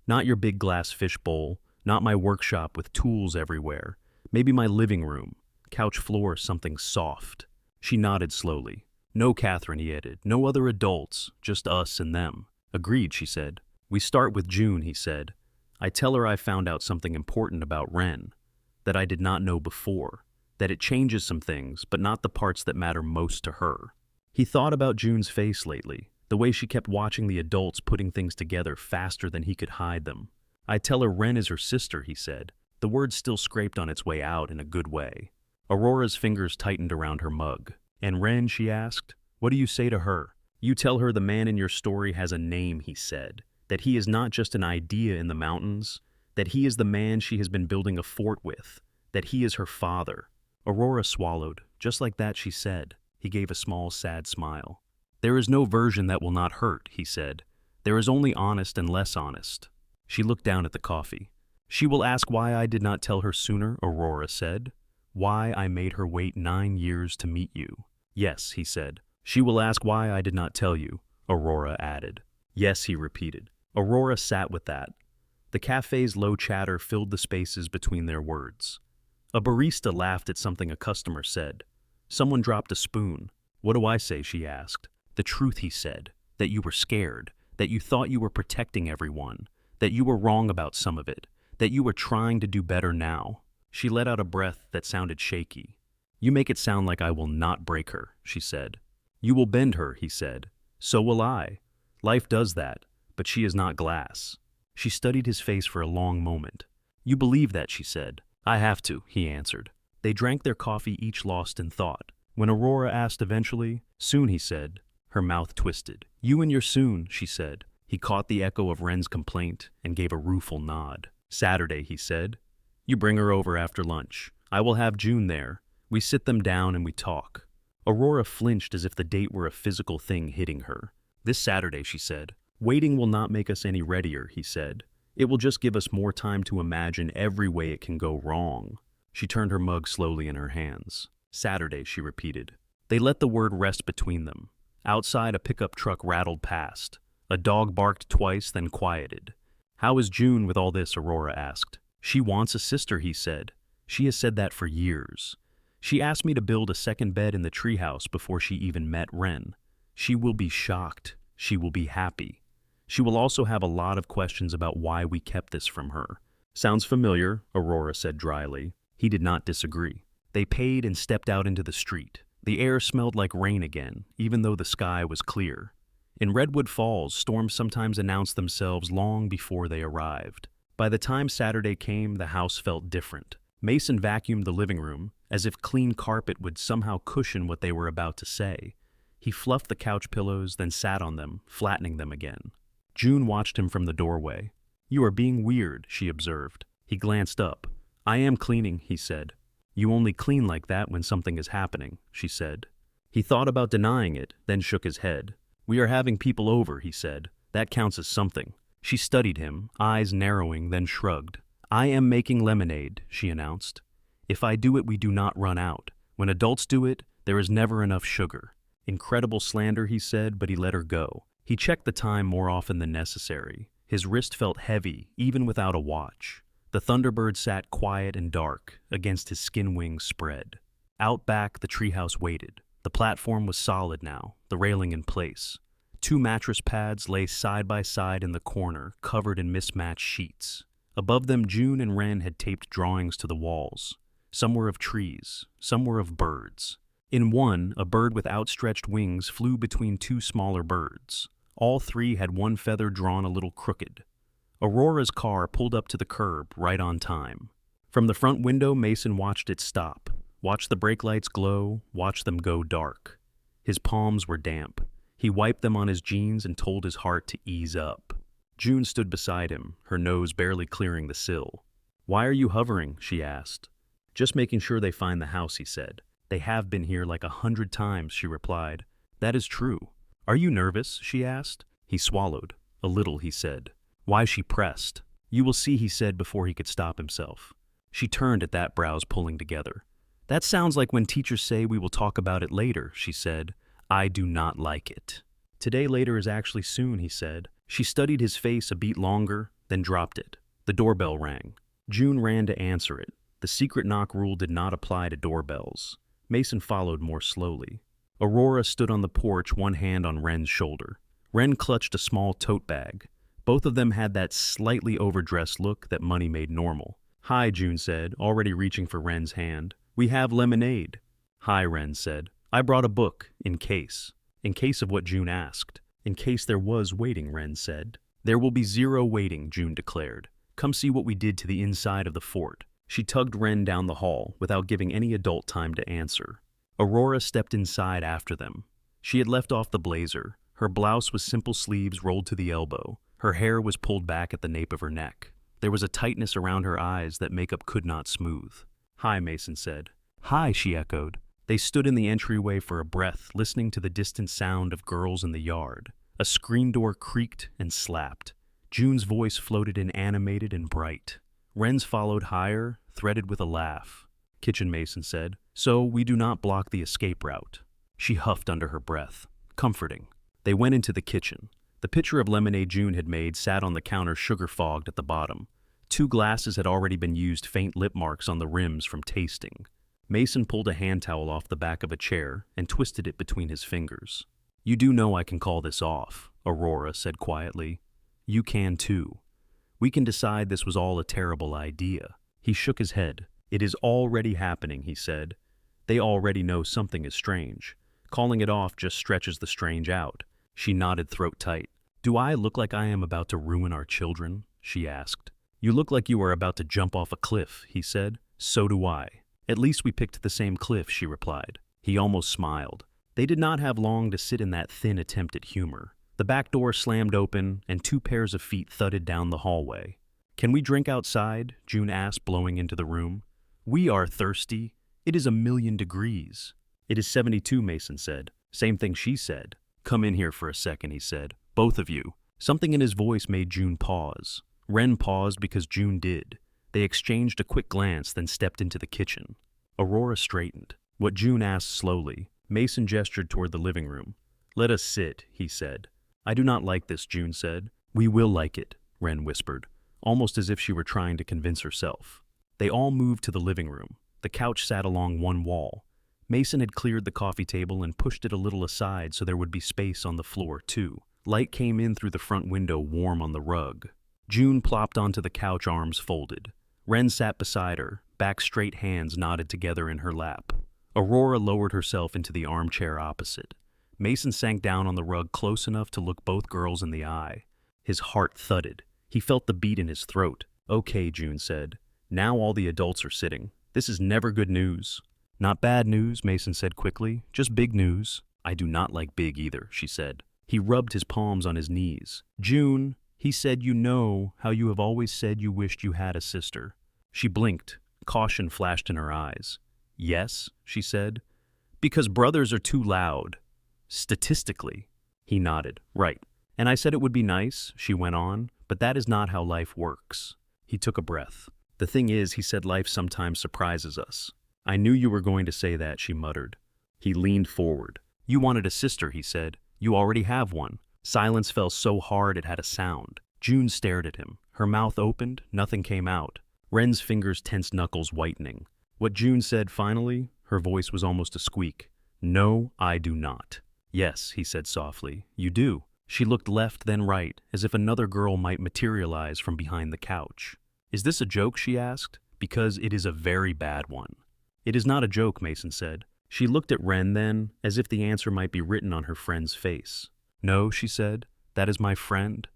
Not your big glass fishbowl, not my workshop with tools everywhere. Maybe my living room, couch floor, something soft. She nodded slowly. No, Catherine, he added. No other adults, just us and them. Agreed, she said. We start with June, he said. I tell her I found out something important about Ren, that I did not know before, that it changes some things, but not the parts that matter most to her. He thought about June's face lately, the way she kept watching the adults putting things together faster than he could hide them. I tell her Ren is her sister, he said. The word still scraped on its way out in a good way. Aurora's fingers tightened around her mug. And Ren, she asked, what do you say to her? You tell her the man in your story has a name, he said, that he is not just an idea in the mountains, that he is the man she has been building a fort with, that he is her father. Aurora swallowed. Just like that, she said. He gave a small, sad smile. There is no version that will not hurt, he said. There is only honest and less honest. She looked down at the coffee. She will ask why I did not tell her sooner, Aurora said. Why I made her wait 9 years to meet you. Yes, he said. She will ask why I did not tell you, Aurora added. Yes, he repeated. Aurora sat with that. The cafe's low chatter filled the spaces between their words. A barista laughed at something a customer said. Someone dropped a spoon. What do I say, she asked. The truth, he said. That you were scared. That you thought you were protecting everyone. That you were wrong about some of it. That you were trying to do better now. She let out a breath that sounded shaky. You make it sound like I will not break her, she said. You will bend her, he said. So will I. Life does that, but she is not glass. She studied his face for a long moment. You believe that, she said. I have to, he answered. They drank their coffee, each lost in thought. When Aurora asked eventually, soon, he said. Her mouth twisted. You and your soon, she said. He caught the echo of Wren's complaint and gave a rueful nod. Saturday, he said. You bring her over after lunch. I will have June there. We sit them down and we talk. Aurora flinched as if the date were a physical thing hitting her. This Saturday, she said. Waiting will not make us any readier, he said. It will just give us more time to imagine every way it can go wrong. She turned her mug slowly in her hands. Saturday, she repeated. They let the word rest between them. Outside, a pickup truck rattled past. A dog barked twice, then quieted. How is June with all this, Aurora asked. She wants a sister, he said. She has said that for years. She asked me to build a second bed in the treehouse before she even met Wren. She will be shocked. She will be happy. She will also have a lot of questions about why we kept this from her. Sounds familiar, Aurora said dryly. He did not disagree. They paid and stepped out into the street. The air smelled like rain again, even though the sky was clear. In Redwood Falls, storms sometimes announced themselves long before they arrived. By the time Saturday came, the house felt different. Mason vacuumed the living room, as if clean carpet would somehow cushion what they were about to say. He fluffed the couch pillows, then sat on them, flattening them again. June watched him from the doorway. You are being weird, she observed. He glanced up. I am cleaning, he said. You only clean like that when something is happening, she said. He thought about denying it, then shook his head. We are having people over, he said. That counts as something. She studied him, eyes narrowing, then shrugged. I am making lemonade, she announced. If I do it, we do not run out. When adults do it, there is never enough sugar. Incredible slander, he said, but he let her go. He checked the time more often than necessary. His wrist felt heavy, even without a watch. The Thunderbird sat quiet and dark against his skin wings spread. Out back, the treehouse waited. The platform was solid now, the railing in place. 2 mattress pads lay side by side in the corner, covered in mismatched sheets. Above them, June and Wren had taped drawings to the walls. Some were of trees, some were of birds. In one, a bird with outstretched wings flew between 2 smaller birds. All 3 had one feather drawn a little crooked. Aurora's car pulled up to the curb right on time. From the front window, Mason watched it stop, watched the brake lights glow, watched them go dark. His palms were damp. He wiped them on his jeans and told his heart to ease up. June stood beside him, her nose barely clearing the sill. Why are you hovering? She asked. Just making sure they find the house, he said. They have been here like 100 times, she replied. That is true. Are you nervous? She asked. He swallowed. A little, he said. Why? She pressed. You will see, he said before he could stop himself. She turned at that, brows pulling together. That sounds like when teachers say we will talk about it later, she said. I do not like it. Today later is actually soon, he said. She studied his face a beat longer, then dropped it. The doorbell rang. June ran to answer it. The secret knock rule did not apply to doorbells. Mason followed more slowly. Aurora stood on the porch, one hand on Wren's shoulder. Wren clutched a small tote bag. Both of them had that slightly overdressed look that Money made normal. Hi, June said, already reaching for Wren's hand. We have lemonade. Hi, Wren said. I brought a book, in case. In case of what June asked. In case there was waiting, Wren said. There will be 0 waiting, June declared. Come see what we did to the inside of the fort. She tugged Wren down the hall without giving any adult time to answer. Aurora stepped inside after them. She had left off the blazer. Her blouse with simple sleeves rolled to the elbow. Her hair was pulled back at the nape of her neck. There was a tightness around her eyes that makeup could not smooth. "Hi," Mason said. "Hi," she echoed. They stood in the entryway for a breath, listening to the distant sound of girls in the yard. A screen door creaked and slapped. June's voice floated in, animated and bright. Wren's followed higher, threaded with a laugh. "Kitchen," Mason said. "So we do not block the escape route." She huffed under her breath. Comforting. They went into the kitchen. The pitcher of lemonade June had made sat on the counter, sugar-fogged at the bottom. 2 glasses had already been used, faint lip marks on the rims from tasting. Mason pulled a hand towel off the back of a chair and twisted it between his fingers. "You do know I can call this off," Aurora said quietly. "You can too. We can decide this was all a terrible idea." He shook his head. "It is already happening," he said. "They already know something is strange. Calling it off just stretches the strange out." She nodded, throat tight. "Do I look like I am about to ruin our children?" she asked. "You look like you are about to jump off a cliff," he said. "So do I." "At least we picked the same cliff," she replied. He almost smiled. They did not have long to sit in that thin attempt at humor. The back door slammed open, and 2 pairs of feet thudded down the hallway. "Can we drink outside?" June asked, blowing into the room. "We are thirsty. It is 1,000,000 degrees." "It is 72, Mason said. Same thing she said. "Come in here for a second," he said. "Both of you." Something in his voice made June pause. Wren paused because June did. They exchanged a quick glance, then stepped into the kitchen. Aurora straightened. What June asked slowly. Mason gestured toward the living room. "Let us sit," he said. "I do not like this," June said. "We will like it," Wren whispered, almost as if she were trying to convince herself. They all moved to the living room. The couch sat along one wall. Mason had cleared the coffee table and pushed it a little aside so there would be space on the floor, too. Light came in through the front window, warm on the rug. June plopped onto the couch, arms folded. Wren sat beside her, back straight, hands knotted together in her lap. Aurora lowered herself into the armchair opposite. Mason sank down on the rug close enough to look both girls in the eye. His heart thudded. He felt the beat in his throat. "Okay," June said. "Now all the adults are sitting. This is never good news." "Not bad news," Mason said quickly. "Just big news." "I do not like big either," she said. He rubbed his palms on his knees. "June," he said, "you know how you have always said you wished you had a sister." She blinked. Caution flashed in her eyes. "Yes," she said. "Because brothers are too loud. Statistically." He nodded. "Right. And I said it would be nice," she went on, "but that is not how life works." He took a breath. "The thing is," he said, "life sometimes surprises us." "I knew you were going to say that," she muttered. He leaned forward. "You wanted a sister," he said. "You already have one." Silence fell so hard it had a sound. June stared at him. Her mouth opened, nothing came out. Wren's fingers tensed, knuckles whitening. What June said finally, her voice was almost a squeak. "No, I do not." "Yes," he said softly, "you do." She looked left, then right, as if another girl might materialize from behind the couch. "Is this a joke?" she asked. "Because it is a very bad one." "It is not a joke," Mason said. She looked at Wren then, as if the answer might be written on her friend's face. "No," she said. "That is my friend.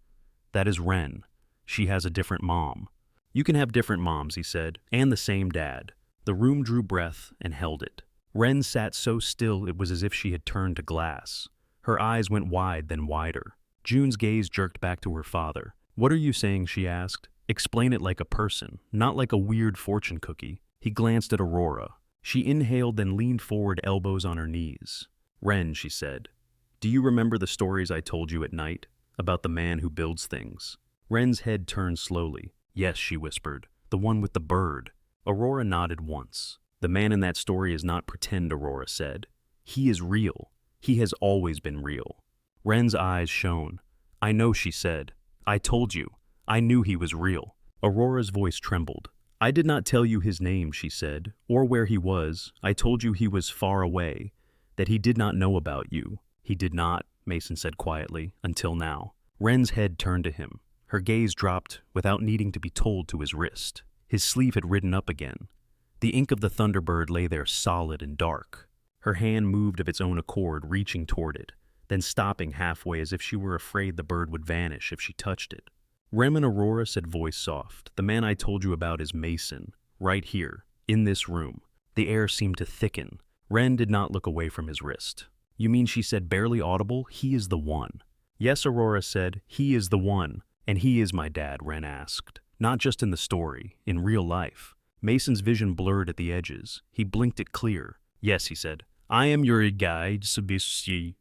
That is Wren. She has a different mom." "You can have different moms," he said, "and the same dad." The room drew breath and held it. Wren sat so still it was as if she had turned to glass. Her eyes went wide, then wider. June's gaze jerked back to her father. "What are you saying?" she asked. "Explain it like a person, not like a weird fortune cookie." He glanced at Aurora. She inhaled, then leaned forward, elbows on her knees. "Wren," she said, "do you remember the stories I told you at night? About the man who builds things?" Wren's head turned slowly. "Yes," she whispered. "The one with the bird." Aurora nodded once. "The man in that story is not pretend," Aurora said. "He is real. He has always been real." Wren's eyes shone. "I know," she said. "I told you. I knew he was real." Aurora's voice trembled. "I did not tell you his name," she said, "or where he was. I told you he was far away, that he did not know about you." "He did not," Mason said quietly, "until now." Wren's head turned to him. Her gaze dropped, without needing to be told, to his wrist. His sleeve had ridden up again. The ink of the Thunderbird lay there solid and dark. Her hand moved of its own accord, reaching toward it, then stopping halfway as if she were afraid the bird would vanish if she touched it. "Wren and Aurora," said voice soft, "the man I told you about is Mason, right here, in this room." The air seemed to thicken. Wren did not look away from his wrist. "You mean," she said, barely audible, "he is the one?" "Yes," Aurora said, "he is the one, And he is my dad, Ren asked. Not just in the story, in real life. Mason's vision blurred at the edges. He blinked it clear. Yes, he said. I am your guide,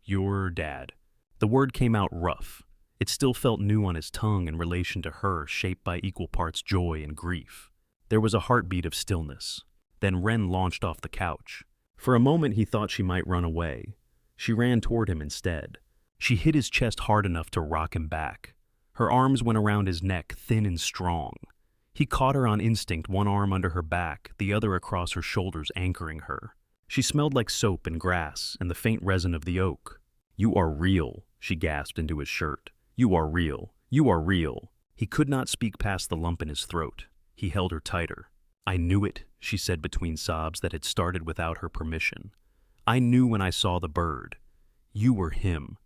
your dad. The word came out rough. It still felt new on his tongue in relation to her, shaped by equal parts joy and grief. There was a heartbeat of stillness. Then Ren launched off the couch. For a moment he thought she might run away. She ran toward him instead. She hit his chest hard enough to rock him back. Her arms went around his neck, thin and strong. He caught her on instinct, one arm under her back, the other across her shoulders, anchoring her. She smelled like soap and grass and the faint resin of the oak. You are real, she gasped into his shirt. You are real. You are real. He could not speak past the lump in his throat. He held her tighter. I knew it, she said between sobs that had started without her permission. I knew when I saw the bird. You were him.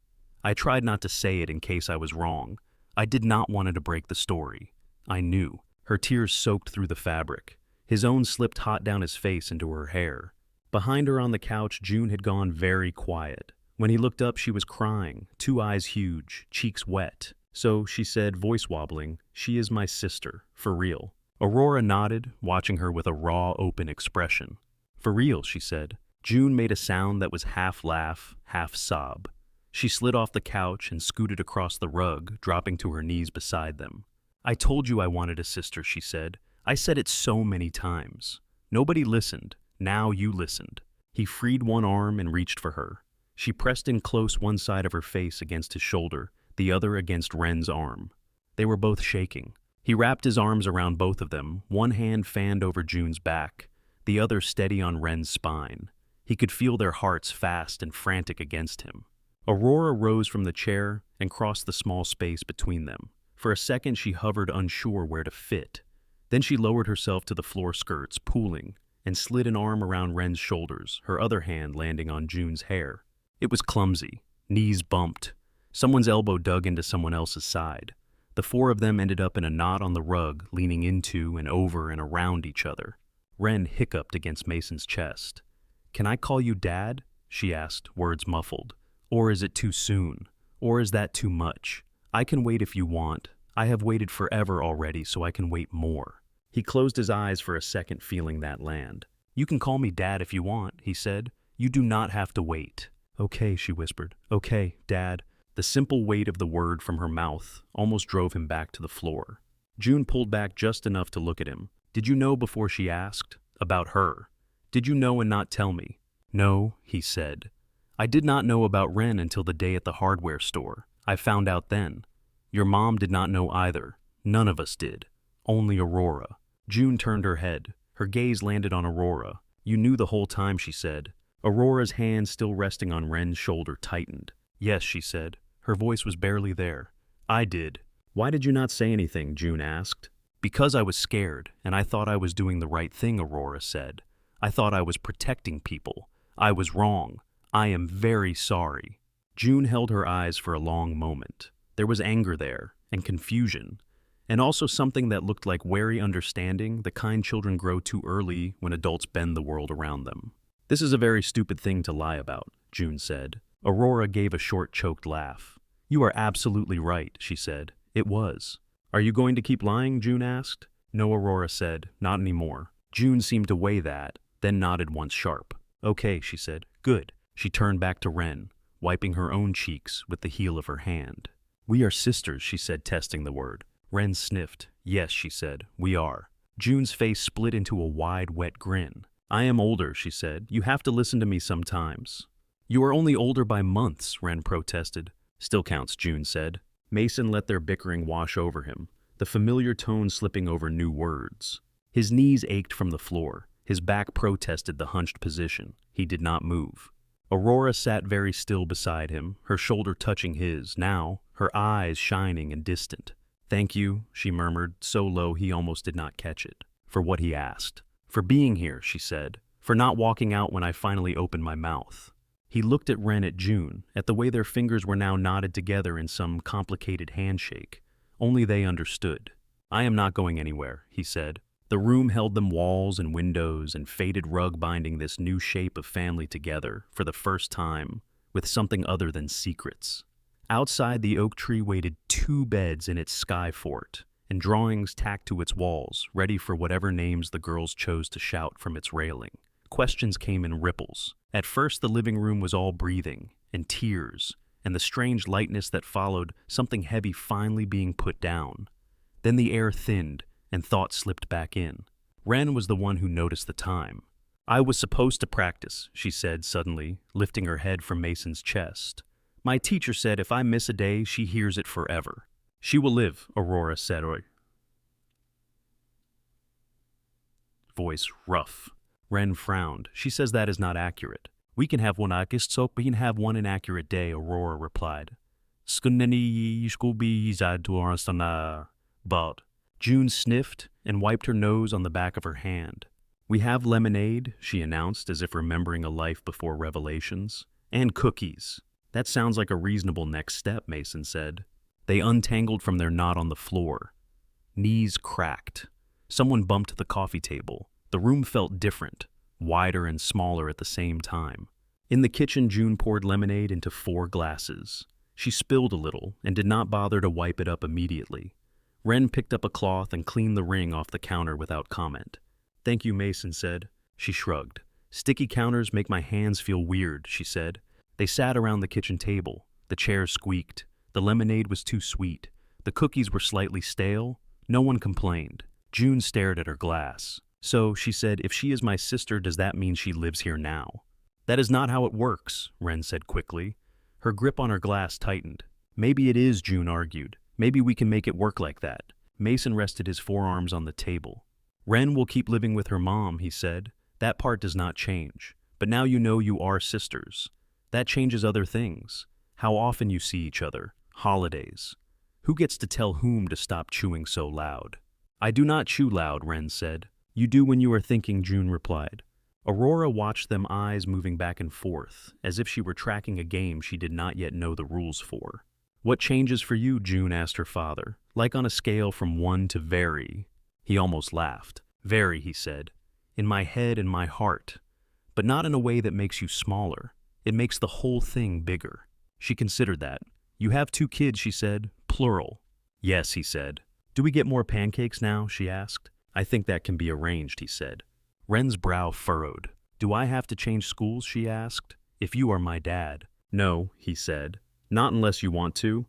I tried not to say it in case I was wrong. I did not want to break the story. I knew. Her tears soaked through the fabric. His own slipped hot down his face into her hair. Behind her on the couch, June had gone very quiet. When he looked up, she was crying, 2 eyes huge, cheeks wet. So, she said, voice wobbling, she is my sister, for real. Aurora nodded, watching her with a raw, open expression. For real, she said. June made a sound that was half laugh, half sob. She slid off the couch and scooted across the rug, dropping to her knees beside them. I told you I wanted a sister, she said. I said it so many times. Nobody listened. Now you listened. He freed one arm and reached for her. She pressed in close, one side of her face against his shoulder, the other against Ren's arm. They were both shaking. He wrapped his arms around both of them, one hand fanned over June's back, the other steady on Ren's spine. He could feel their hearts fast and frantic against him. Aurora rose from the chair and crossed the small space between them. For a second she hovered, unsure where to fit. Then she lowered herself to the floor skirts, pooling, and slid an arm around Ren's shoulders, her other hand landing on June's hair. It was clumsy. Knees bumped. Someone's elbow dug into someone else's side. The 4 of them ended up in a knot on the rug, leaning into and over and around each other. Ren hiccuped against Mason's chest. Can I call you Dad? She asked, words muffled. Or is it too soon? Or is that too much? I can wait if you want. I have waited forever already, so I can wait more. He closed his eyes for a second, feeling that land. You can call me Dad if you want, he said. You do not have to wait. Okay, she whispered. Okay, Dad. The simple weight of the word from her mouth almost drove him back to the floor. June pulled back just enough to look at him. Did you know before she asked? About her. Did you know and not tell me? No, he said. I did not know about Ren until the day at the hardware store. I found out then. Your mom did not know either. None of us did. Only Aurora. June turned her head. Her gaze landed on Aurora. You knew the whole time, she said. Aurora's hand, still resting on Ren's shoulder, tightened. Yes, she said. Her voice was barely there. I did. Why did you not say anything? June asked. Because I was scared, and I thought I was doing the right thing, Aurora said. I thought I was protecting people. I was wrong. I am very sorry. June held her eyes for a long moment. There was anger there, and confusion, and also something that looked like wary understanding, the kind children grow too early when adults bend the world around them. This is a very stupid thing to lie about, June said. Aurora gave a short, choked laugh. You are absolutely right, she said. It was. Are you going to keep lying? June asked. No, Aurora said. Not anymore. June seemed to weigh that, then nodded once sharp. Okay, she said. Good. She turned back to Ren, wiping her own cheeks with the heel of her hand. We are sisters, she said, testing the word. Ren sniffed. Yes, she said. We are. June's face split into a wide, wet grin. I am older, she said. You have to listen to me sometimes. You are only older by months, Ren protested. Still counts, June said. Mason let their bickering wash over him, the familiar tone slipping over new words. His knees ached from the floor. His back protested the hunched position. He did not move. Aurora sat very still beside him, her shoulder touching his, now, her eyes shining and distant. Thank you, she murmured, so low he almost did not catch it. For what he asked. For being here, she said. For not walking out when I finally opened my mouth. He looked at Ren, at June, at the way their fingers were now knotted together in some complicated handshake. Only they understood. I am not going anywhere, he said. The room held them, walls and windows and faded rug binding this new shape of family together, for the first time, with something other than secrets. Outside, the oak tree waited 2 beds in its sky fort, and drawings tacked to its walls, ready for whatever names the girls chose to shout from its railing. Questions came in ripples. At first, the living room was all breathing, and tears, and the strange lightness that followed, something heavy finally being put down. Then the air thinned, and thought slipped back in. Wren was the one who noticed the time. "I was supposed to practice," she said suddenly, lifting her head from Mason's chest. "My teacher said if I miss a day, she hears it forever." "She will live," Aurora said. Voice rough. Wren frowned. "She says that is not accurate." "We can have one August, so we can have one inaccurate day," Aurora replied. But June sniffed and wiped her nose on the back of her hand. "We have lemonade," she announced, as if remembering a life before revelations. "And cookies." "That sounds like a reasonable next step," Mason said. They untangled from their knot on the floor. Knees cracked. Someone bumped the coffee table. The room felt different, wider and smaller at the same time. In the kitchen, June poured lemonade into 4 glasses. She spilled a little and did not bother to wipe it up immediately. Wren picked up a cloth and cleaned the ring off the counter without comment. "Thank you," Mason said. She shrugged. "Sticky counters make my hands feel weird," she said. They sat around the kitchen table. The chairs squeaked. The lemonade was too sweet. The cookies were slightly stale. No one complained. June stared at her glass. "So," she said, "if she is my sister, does that mean she lives here now?" "That is not how it works," Wren said quickly. Her grip on her glass tightened. "Maybe it is," June argued. "Maybe we can make it work like that." Mason rested his forearms on the table. "Wren will keep living with her mom," he said. "That part does not change. But now you know you are sisters. That changes other things. How often you see each other. Holidays. Who gets to tell whom to stop chewing so loud?" "I do not chew loud," Wren said. "You do when you are thinking," June replied. Aurora watched them, eyes moving back and forth, as if she were tracking a game she did not yet know the rules for. "What changes for you?" June asked her father. "Like on a scale from 1 to very." He almost laughed. "Very," he said. "In my head and my heart. But not in a way that makes you smaller. It makes the whole thing bigger." She considered that. "You have 2 kids," she said. "Plural." "Yes," he said. "Do we get more pancakes now?" she asked. "I think that can be arranged," he said. Wren's brow furrowed. "Do I have to change schools?" she asked. "If you are my dad." "No," he said. "Not unless you want to.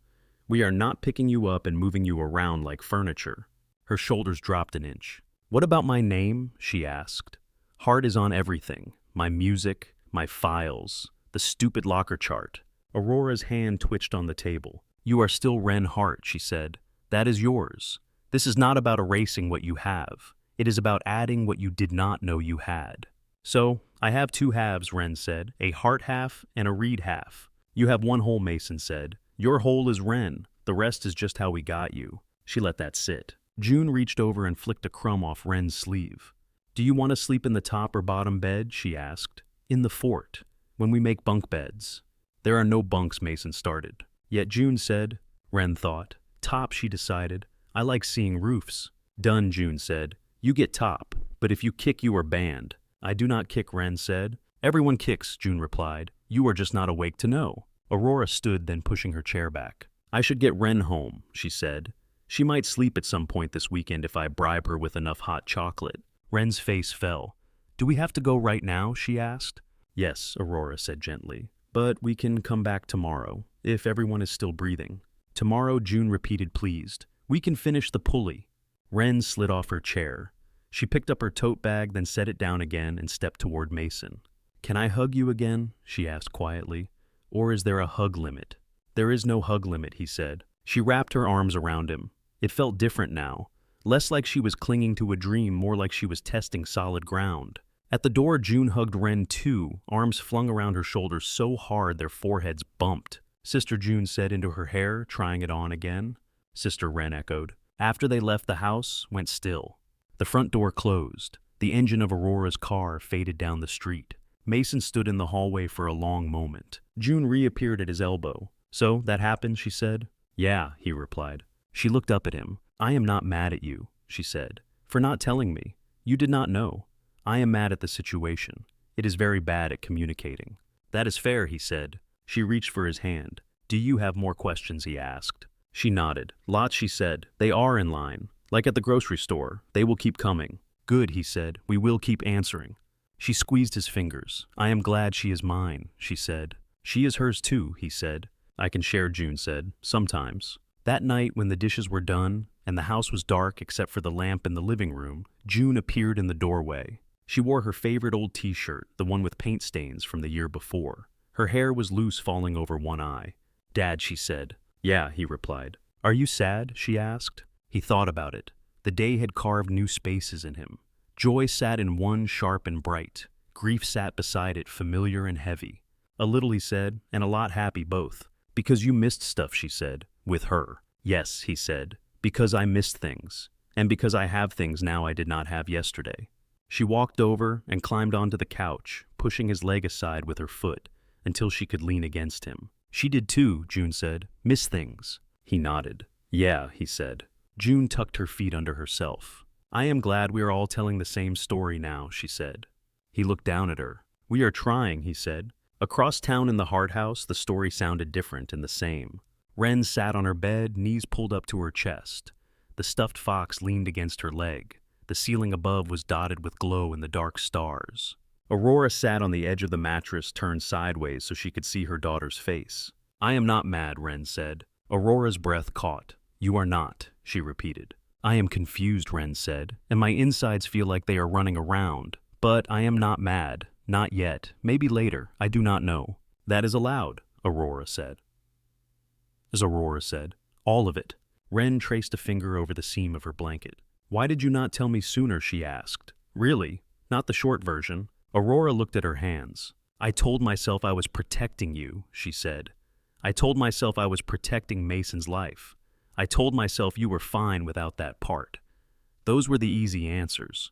We are not picking you up and moving you around like furniture." Her shoulders dropped an inch. "What about my name?" she asked. "Hart is on everything. My music, my files, the stupid locker chart." Aurora's hand twitched on the table. "You are still Wren Hart," she said. "That is yours. This is not about erasing what you have. It is about adding what you did not know you had." "So, I have 2 halves," Wren said. "A Hart half and a Reed half." "You have 1 whole," Mason said. "Your whole is Wren. The rest is just how we got you." She let that sit. June reached over and flicked a crumb off Wren's sleeve. "Do you want to sleep in the top or bottom bed?" she asked. "In the fort, when we make bunk beds." "There are no bunks," Mason started. Yet June said. Wren thought. "Top," she decided. "I like seeing roofs." "Done," June said. "You get top, but if you kick you are banned." "I do not kick," Wren said. "Everyone kicks," June replied. "You are just not awake to know." Aurora stood, then pushing her chair back. "I should get Wren home," she said. "She might sleep at some point this weekend if I bribe her with enough hot chocolate." Wren's face fell. "Do we have to go right now?" she asked. "Yes," Aurora said gently. "But we can come back tomorrow, if everyone is still breathing." "Tomorrow," June repeated, pleased. "We can finish the pulley." Wren slid off her chair. She picked up her tote bag, then set it down again and stepped toward Mason. "Can I hug you again?" she asked quietly. "Or is there a hug limit?" "There is no hug limit," he said. She wrapped her arms around him. It felt different now. Less like she was clinging to a dream, more like she was testing solid ground. At the door, June hugged Wren too, arms flung around her shoulders so hard their foreheads bumped. "Sister," June said into her hair, trying it on again. "Sister," Wren echoed. After they left the house, went still. The front door closed. The engine of Aurora's car faded down the street. Mason stood in the hallway for a long moment. June reappeared at his elbow. "So, that happened," she said. "Yeah," he replied. She looked up at him. "I am not mad at you," she said, "for not telling me. You did not know. I am mad at the situation. It is very bad at communicating." "That is fair," he said. She reached for his hand. "Do you have more questions?" he asked. She nodded. "Lots," she said. "They are in line. Like at the grocery store. They will keep coming." "Good," he said. "We will keep answering." She squeezed his fingers. "I am glad she is mine," she said. "She is hers too," he said. "I can share," June said. "Sometimes." That night, when the dishes were done and the house was dark except for the lamp in the living room, June appeared in the doorway. She wore her favorite old t-shirt, the one with paint stains from the year before. Her hair was loose, falling over one eye. "Dad," she said. "Yeah," he replied. "Are you sad?" she asked. He thought about it. The day had carved new spaces in him. Joy sat in one, sharp and bright. Grief sat beside it, familiar and heavy. "A little," he said, "and a lot happy both." "Because you missed stuff," she said, with her. "Yes," he said, "because I missed things. And because I have things now I did not have yesterday." She walked over and climbed onto the couch, pushing his leg aside with her foot, until she could lean against him. "She did too," June said. "Miss things." He nodded. "Yeah," he said. June tucked her feet under herself. "I am glad we are all telling the same story now," she said. He looked down at her. "We are trying," he said. Across town in the Hart House, the story sounded different and the same. Wren sat on her bed, knees pulled up to her chest. The stuffed fox leaned against her leg. The ceiling above was dotted with glow in the dark stars. Aurora sat on the edge of the mattress, turned sideways so she could see her daughter's face. "I am not mad," Wren said. Aurora's breath caught. "You are not," she repeated. "I am confused," Wren said, "and my insides feel like they are running around. But I am not mad. Not yet. Maybe later. I do not know." "That is allowed," Aurora said. "All of it." Wren traced a finger over the seam of her blanket. "Why did you not tell me sooner?" she asked. "Really? Not the short version?" Aurora looked at her hands. "I told myself I was protecting you," she said. "I told myself I was protecting Mason's life. I told myself you were fine without that part." Those were the easy answers.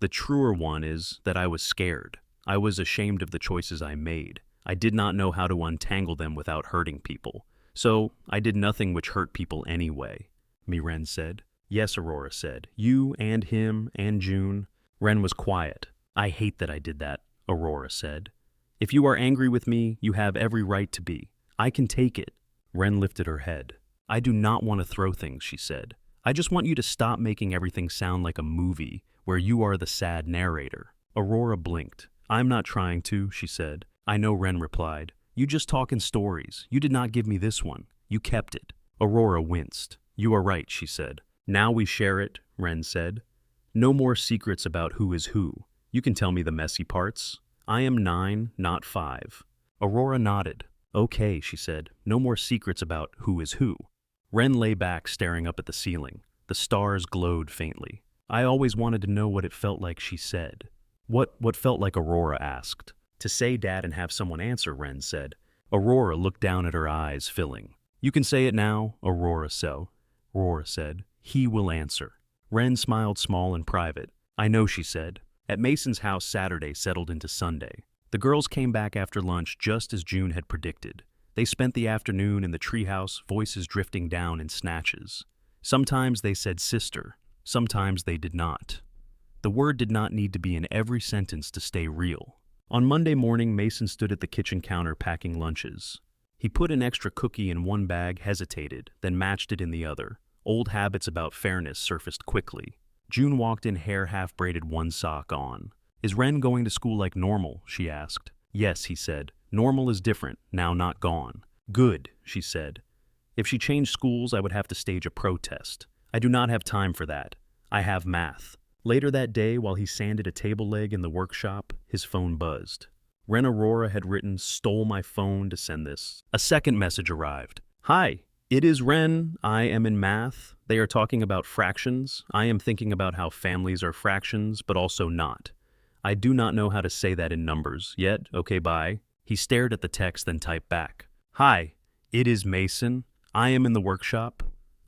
The truer one is that I was scared. I was ashamed of the choices I made. I did not know how to untangle them without hurting people. So I did nothing which hurt people anyway, Wren said. "Yes," Aurora said. "You and him and June." Wren was quiet. "I hate that I did that," Aurora said. "If you are angry with me, you have every right to be. I can take it." Wren lifted her head. "I do not want to throw things," she said. "I just want you to stop making everything sound like a movie where you are the sad narrator." Aurora blinked. "I'm not trying to," she said. "I know," Wren replied. "You just talk in stories. You did not give me this one. You kept it." Aurora winced. "You are right," she said. "Now we share it," Wren said. "No more secrets about who is who. You can tell me the messy parts. I am 9, not 5. Aurora nodded. "Okay," she said. "No more secrets about who is who." Wren lay back, staring up at the ceiling. The stars glowed faintly. "I always wanted to know what it felt like," she said. What felt like?" Aurora asked. "To say, Dad, and have someone answer," Wren said. Aurora looked down at her eyes, filling. "You can say it now," Aurora said. "He will answer." Wren smiled small and private. "I know," she said. At Mason's house, Saturday settled into Sunday. The girls came back after lunch just as June had predicted. They spent the afternoon in the treehouse, voices drifting down in snatches. Sometimes they said sister, sometimes they did not. The word did not need to be in every sentence to stay real. On Monday morning, Mason stood at the kitchen counter packing lunches. He put an extra cookie in one bag, hesitated, then matched it in the other. Old habits about fairness surfaced quickly. June walked in, hair half-braided, one sock on. "Is Wren going to school like normal?" she asked. "Yes," he said. "Normal is different, now not gone." "Good," she said. "If she changed schools, I would have to stage a protest. I do not have time for that. I have math." Later that day, while he sanded a table leg in the workshop, his phone buzzed. Wren Aurora had written, "Stole my phone to send this." A second message arrived. "Hi, it is Wren. I am in math. They are talking about fractions. I am thinking about how families are fractions, but also not. I do not know how to say that in numbers yet. Okay, bye." He stared at the text, then typed back. "Hi, it is Mason. I am in the workshop.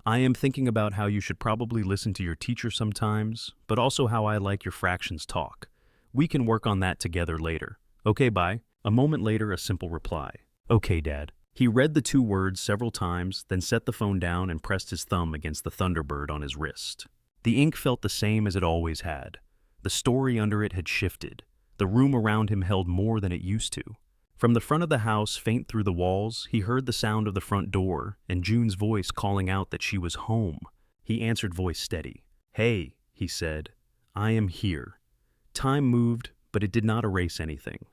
I am thinking about how you should probably listen to your teacher sometimes, but also how I like your fractions talk. We can work on that together later. Okay, bye." A moment later, a simple reply. "Okay, Dad." He read the 2 words several times, then set the phone down and pressed his thumb against the Thunderbird on his wrist. The ink felt the same as it always had. The story under it had shifted. The room around him held more than it used to. From the front of the house, faint through the walls, he heard the sound of the front door and June's voice calling out that she was home. He answered, voice steady. "Hey," he said, "I am here." Time moved, but it did not erase anything.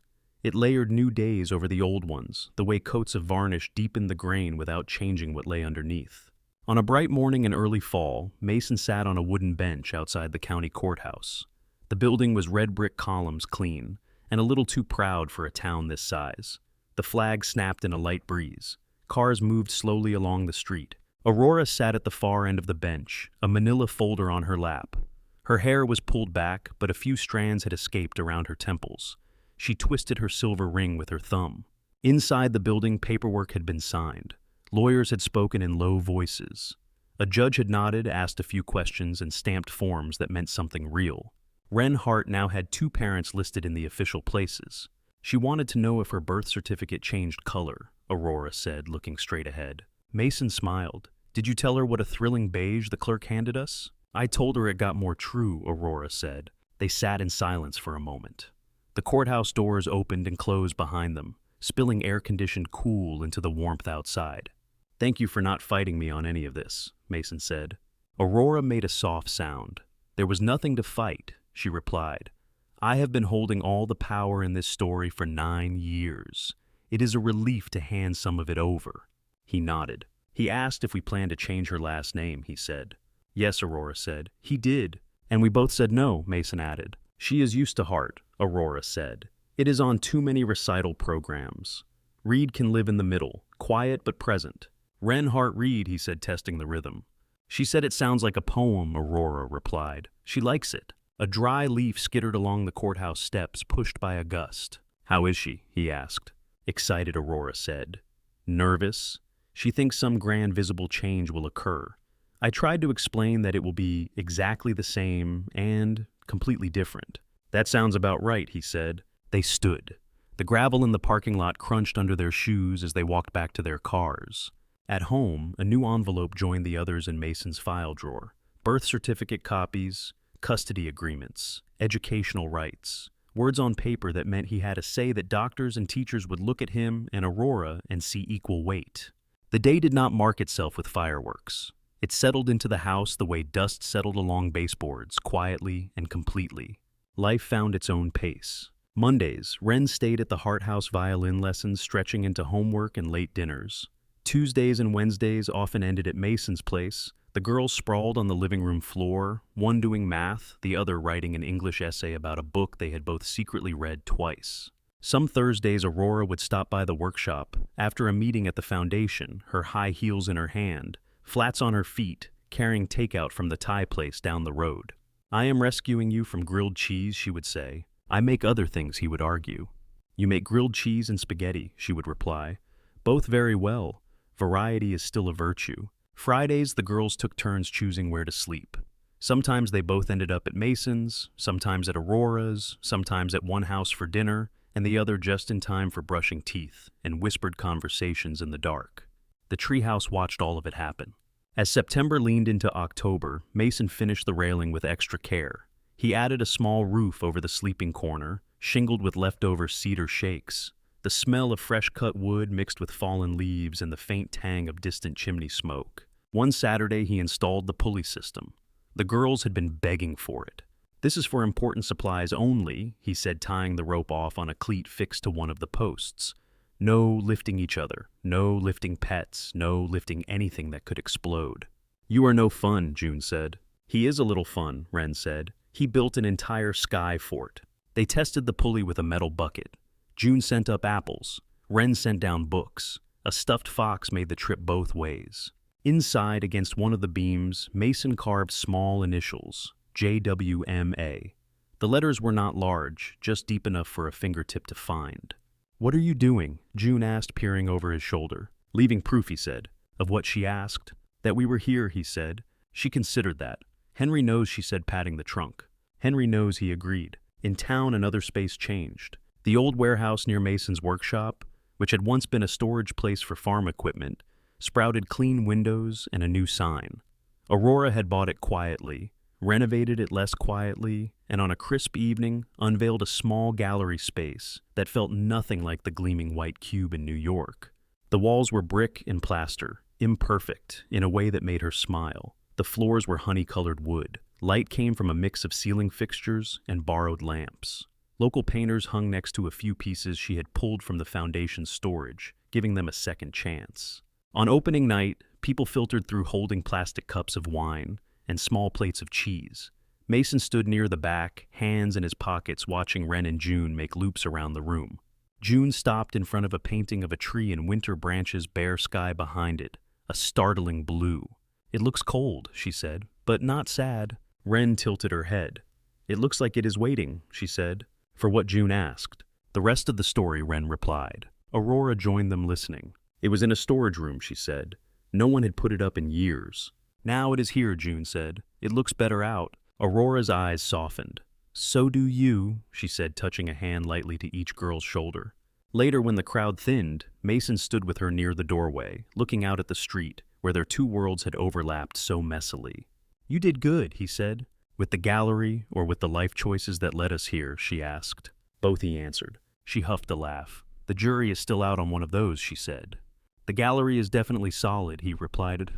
It layered new days over the old ones, the way coats of varnish deepened the grain without changing what lay underneath. On a bright morning in early fall, Mason sat on a wooden bench outside the county courthouse. The building was red brick columns clean, and a little too proud for a town this size. The flag snapped in a light breeze. Cars moved slowly along the street. Aurora sat at the far end of the bench, a manila folder on her lap. Her hair was pulled back, but a few strands had escaped around her temples. She twisted her silver ring with her thumb. Inside the building, paperwork had been signed. Lawyers had spoken in low voices. A judge had nodded, asked a few questions, and stamped forms that meant something real. Wren Hart now had 2 parents listed in the official places. She wanted to know if her birth certificate changed color, Aurora said, looking straight ahead. Mason smiled. "Did you tell her what a thrilling beige the clerk handed us?" "I told her it got more true," Aurora said. They sat in silence for a moment. The courthouse doors opened and closed behind them, spilling air-conditioned cool into the warmth outside. "Thank you for not fighting me on any of this," Mason said. Aurora made a soft sound. "There was nothing to fight," she replied. "I have been holding all the power in this story for 9 years. It is a relief to hand some of it over." He nodded. "He asked if we planned to change her last name," he said. "Yes," Aurora said. "He did." "And we both said no," Mason added. "She is used to Hart," Aurora said. "It is on too many recital programs. Reed can live in the middle, quiet but present." "Wren Hart Reed," he said, testing the rhythm. "She said it sounds like a poem," Aurora replied. "She likes it." A dry leaf skittered along the courthouse steps, pushed by a gust. "How is she?" he asked. Excited, Aurora said. "Nervous? She thinks some grand visible change will occur. I tried to explain that it will be exactly the same and completely different." "That sounds about right," he said. They stood. The gravel in the parking lot crunched under their shoes as they walked back to their cars. At home, a new envelope joined the others in Mason's file drawer. Birth certificate copies, custody agreements, educational rights, words on paper that meant he had a say that doctors and teachers would look at him and Aurora and see equal weight. The day did not mark itself with fireworks. It settled into the house the way dust settled along baseboards, quietly and completely. Life found its own pace. Mondays, Wren stayed at the Hart House violin lessons, stretching into homework and late dinners. Tuesdays and Wednesdays often ended at Mason's place. The girls sprawled on the living room floor, one doing math, the other writing an English essay about a book they had both secretly read twice. Some Thursdays, Aurora would stop by the workshop, after a meeting at the foundation, her high heels in her hand, flats on her feet, carrying takeout from the Thai place down the road. "I am rescuing you from grilled cheese," she would say. "I make other things," he would argue. "You make grilled cheese and spaghetti," she would reply. "Both very well. Variety is still a virtue." Fridays, the girls took turns choosing where to sleep. Sometimes they both ended up at Mason's, sometimes at Aurora's, sometimes at one house for dinner, and the other just in time for brushing teeth and whispered conversations in the dark. The treehouse watched all of it happen. As September leaned into October, Mason finished the railing with extra care. He added a small roof over the sleeping corner, shingled with leftover cedar shakes. The smell of fresh-cut wood mixed with fallen leaves and the faint tang of distant chimney smoke. One Saturday, he installed the pulley system. The girls had been begging for it. "This is for important supplies only," he said, tying the rope off on a cleat fixed to one of the posts. "No lifting each other, no lifting pets, no lifting anything that could explode." "You are no fun," June said. "He is a little fun," Wren said. "He built an entire sky fort." They tested the pulley with a metal bucket. June sent up apples. Wren sent down books. A stuffed fox made the trip both ways. Inside, against one of the beams, Mason carved small initials, JWMA. The letters were not large, just deep enough for a fingertip to find. "What are you doing?" June asked, peering over his shoulder. "Leaving proof," he said. "Of what?" she asked. "That we were here," he said. She considered that. "Henry knows," she said, patting the trunk. "Henry knows," he agreed. In town, another space changed. The old warehouse near Mason's workshop, which had once been a storage place for farm equipment, sprouted clean windows and a new sign. Aurora had bought it quietly. renovated it less quietly, and on a crisp evening unveiled a small gallery space that felt nothing like the gleaming white cube in New York. The walls were brick and plaster, imperfect in a way that made her smile. The floors were honey-colored wood. Light came from a mix of ceiling fixtures and borrowed lamps. Local painters hung next to a few pieces she had pulled from the foundation's storage, giving them a second chance. On opening night, people filtered through holding plastic cups of wine and small plates of cheese. Mason stood near the back, hands in his pockets, watching Ren and June make loops around the room. June stopped in front of a painting of a tree in winter branches, bare sky behind it, a startling blue. "It looks cold," she said, "but not sad." Ren tilted her head. "It looks like it is waiting," she said, for what June asked. The rest of the story, Ren replied. Aurora joined them, listening. "It was in a storage room," she said. "No one had put it up in years." "Now it is here," June said. "It looks better out." Aurora's eyes softened. "So do you," she said, touching a hand lightly to each girl's shoulder. Later, when the crowd thinned, Mason stood with her near the doorway, looking out at the street, where their two worlds had overlapped so messily. "You did good," he said. "With the gallery, or with the life choices that led us here?" she asked. "Both," he answered. She huffed a laugh. "The jury is still out on one of those," she said. "The gallery is definitely solid," he replied.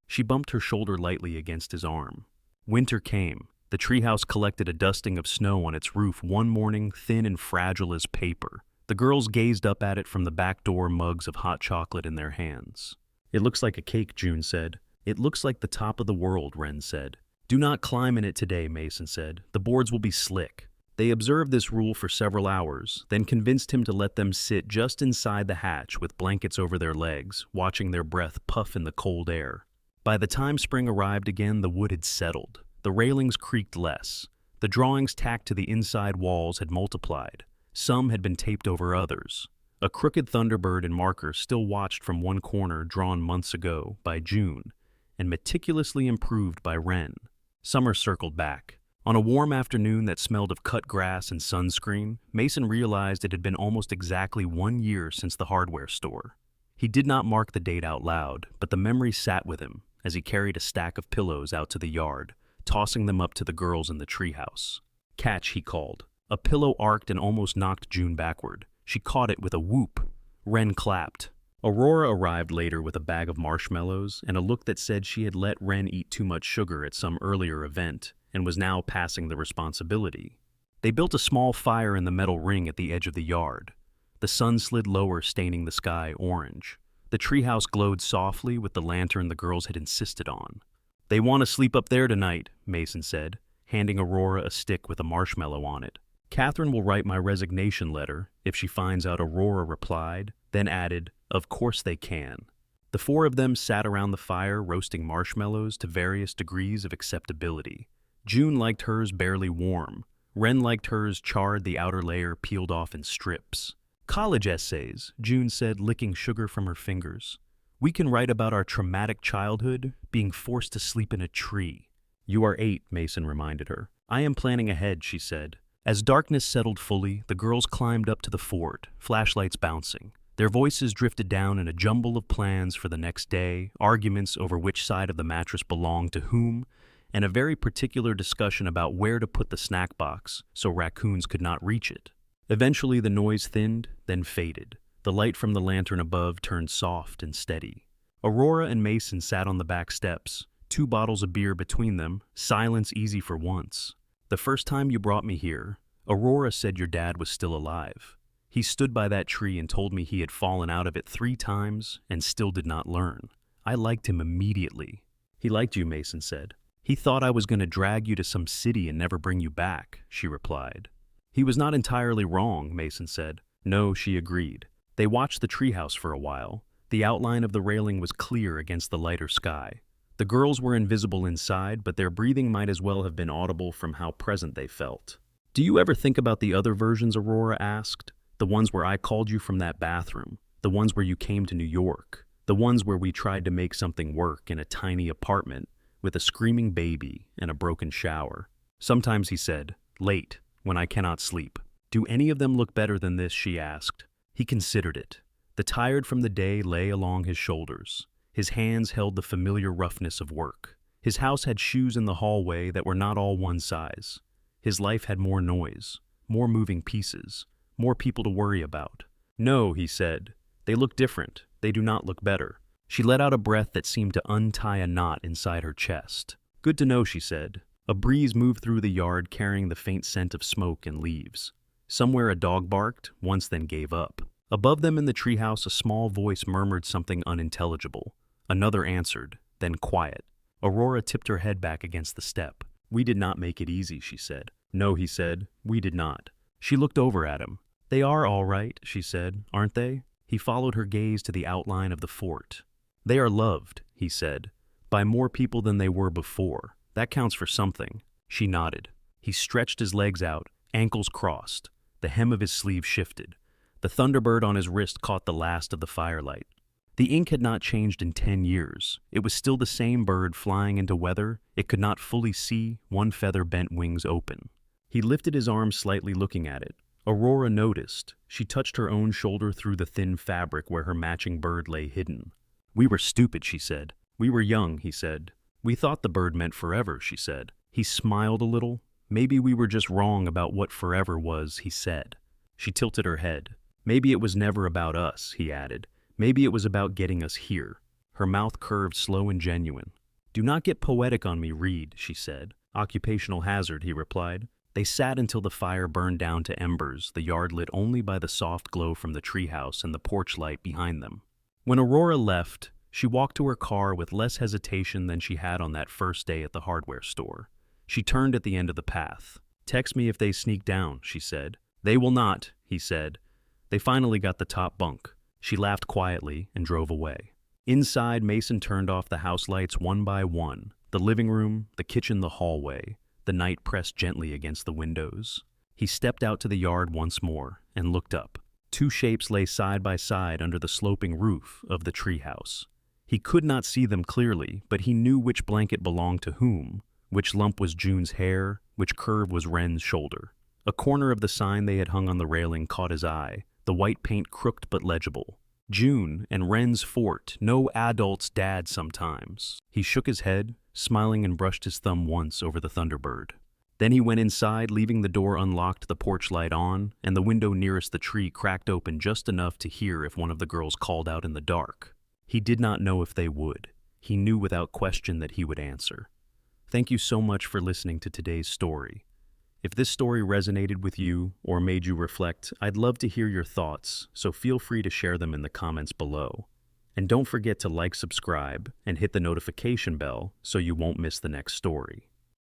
She bumped her shoulder lightly against his arm. Winter came. The treehouse collected a dusting of snow on its roof one morning, thin and fragile as paper. The girls gazed up at it from the back door, mugs of hot chocolate in their hands. "It looks like a cake," June said. "It looks like the top of the world," Ren said. "Do not climb in it today," Mason said. "The boards will be slick." They observed this rule for several hours, then convinced him to let them sit just inside the hatch with blankets over their legs, watching their breath puff in the cold air. By the time spring arrived again, the wood had settled. The railings creaked less. The drawings tacked to the inside walls had multiplied. Some had been taped over others. A crooked Thunderbird and marker still watched from one corner, drawn months ago by June, and meticulously improved by Ren. Summer circled back. On a warm afternoon that smelled of cut grass and sunscreen, Mason realized it had been almost exactly 1 year since the hardware store. He did not mark the date out loud, but the memory sat with him as he carried a stack of pillows out to the yard, tossing them up to the girls in the treehouse. "Catch," he called. A pillow arced and almost knocked June backward. She caught it with a whoop. Ren clapped. Aurora arrived later with a bag of marshmallows and a look that said she had let Ren eat too much sugar at some earlier event and was now passing the responsibility. They built a small fire in the metal ring at the edge of the yard. The sun slid lower, staining the sky orange. The treehouse glowed softly with the lantern the girls had insisted on. "They want to sleep up there tonight," Mason said, handing Aurora a stick with a marshmallow on it. "Catherine will write my resignation letter if she finds out," Aurora replied, then added, "Of course they can." The four of them sat around the fire, roasting marshmallows to various degrees of acceptability. June liked hers barely warm. Ren liked hers charred, the outer layer peeled off in strips. "College essays," June said, licking sugar from her fingers. "We can write about our traumatic childhood, being forced to sleep in a tree." "You are 8, Mason reminded her. "I am planning ahead," she said. As darkness settled fully, the girls climbed up to the fort, flashlights bouncing. Their voices drifted down in a jumble of plans for the next day, arguments over which side of the mattress belonged to whom, and a very particular discussion about where to put the snack box so raccoons could not reach it. Eventually the noise thinned, then faded. The light from the lantern above turned soft and steady. Aurora and Mason sat on the back steps, 2 bottles of beer between them, silence easy for once. "The first time you brought me here, Aurora said your dad was still alive. He stood by that tree and told me he had fallen out of it 3 times and still did not learn. I liked him immediately." "He liked you," Mason said. "He thought I was going to drag you to some city and never bring you back," she replied. "He was not entirely wrong," Mason said. "No," she agreed. They watched the treehouse for a while. The outline of the railing was clear against the lighter sky. The girls were invisible inside, but their breathing might as well have been audible from how present they felt. "Do you ever think about the other versions?" Aurora asked. "The ones where I called you from that bathroom, the ones where you came to New York, the ones where we tried to make something work in a tiny apartment with a screaming baby and a broken shower." "Sometimes," he said, "late, when I cannot sleep." "Do any of them look better than this?" she asked. He considered it. The tired from the day lay along his shoulders. His hands held the familiar roughness of work. His house had shoes in the hallway that were not all one size. His life had more noise, more moving pieces, more people to worry about. "No," he said. "They look different. They do not look better." She let out a breath that seemed to untie a knot inside her chest. "Good to know," she said. A breeze moved through the yard carrying the faint scent of smoke and leaves. Somewhere a dog barked, once then gave up. Above them in the treehouse a small voice murmured something unintelligible. Another answered, then quiet. Aurora tipped her head back against the step. "We did not make it easy," she said. "No," he said, "we did not." She looked over at him. "They are all right," she said, "aren't they?" He followed her gaze to the outline of the fort. "They are loved," he said, "by more people than they were before. That counts for something." She nodded. He stretched his legs out, ankles crossed. The hem of his sleeve shifted. The Thunderbird on his wrist caught the last of the firelight. The ink had not changed in 10 years. It was still the same bird flying into weather it could not fully see, one feather bent, wings open. He lifted his arm slightly, looking at it. Aurora noticed. She touched her own shoulder through the thin fabric where her matching bird lay hidden. "We were stupid," she said. "We were young," he said. "We thought the bird meant forever," she said. He smiled a little. "Maybe we were just wrong about what forever was," he said. She tilted her head. "Maybe it was never about us," he added. "Maybe it was about getting us here." Her mouth curved, slow and genuine. "Do not get poetic on me, Reed," she said. "Occupational hazard," he replied. They sat until the fire burned down to embers, the yard lit only by the soft glow from the treehouse and the porch light behind them. When Aurora left, she walked to her car with less hesitation than she had on that first day at the hardware store. She turned at the end of the path. "Text me if they sneak down," she said. "They will not," he said. They finally got the top bunk. She laughed quietly and drove away. Inside, Mason turned off the house lights one by one. The living room, the kitchen, the hallway. The night pressed gently against the windows. He stepped out to the yard once more and looked up. Two shapes lay side by side under the sloping roof of the treehouse. He could not see them clearly, but he knew which blanket belonged to whom, which lump was June's hair, which curve was Wren's shoulder. A corner of the sign they had hung on the railing caught his eye, the white paint crooked but legible. "June and Wren's fort, no adult's dad sometimes." He shook his head, smiling, and brushed his thumb once over the Thunderbird. Then he went inside, leaving the door unlocked, the porch light on, and the window nearest the tree cracked open just enough to hear if one of the girls called out in the dark. He did not know if they would. He knew without question that he would answer. Thank you so much for listening to today's story. If this story resonated with you or made you reflect, I'd love to hear your thoughts, so feel free to share them in the comments below. And don't forget to like, subscribe, and hit the notification bell so you won't miss the next story.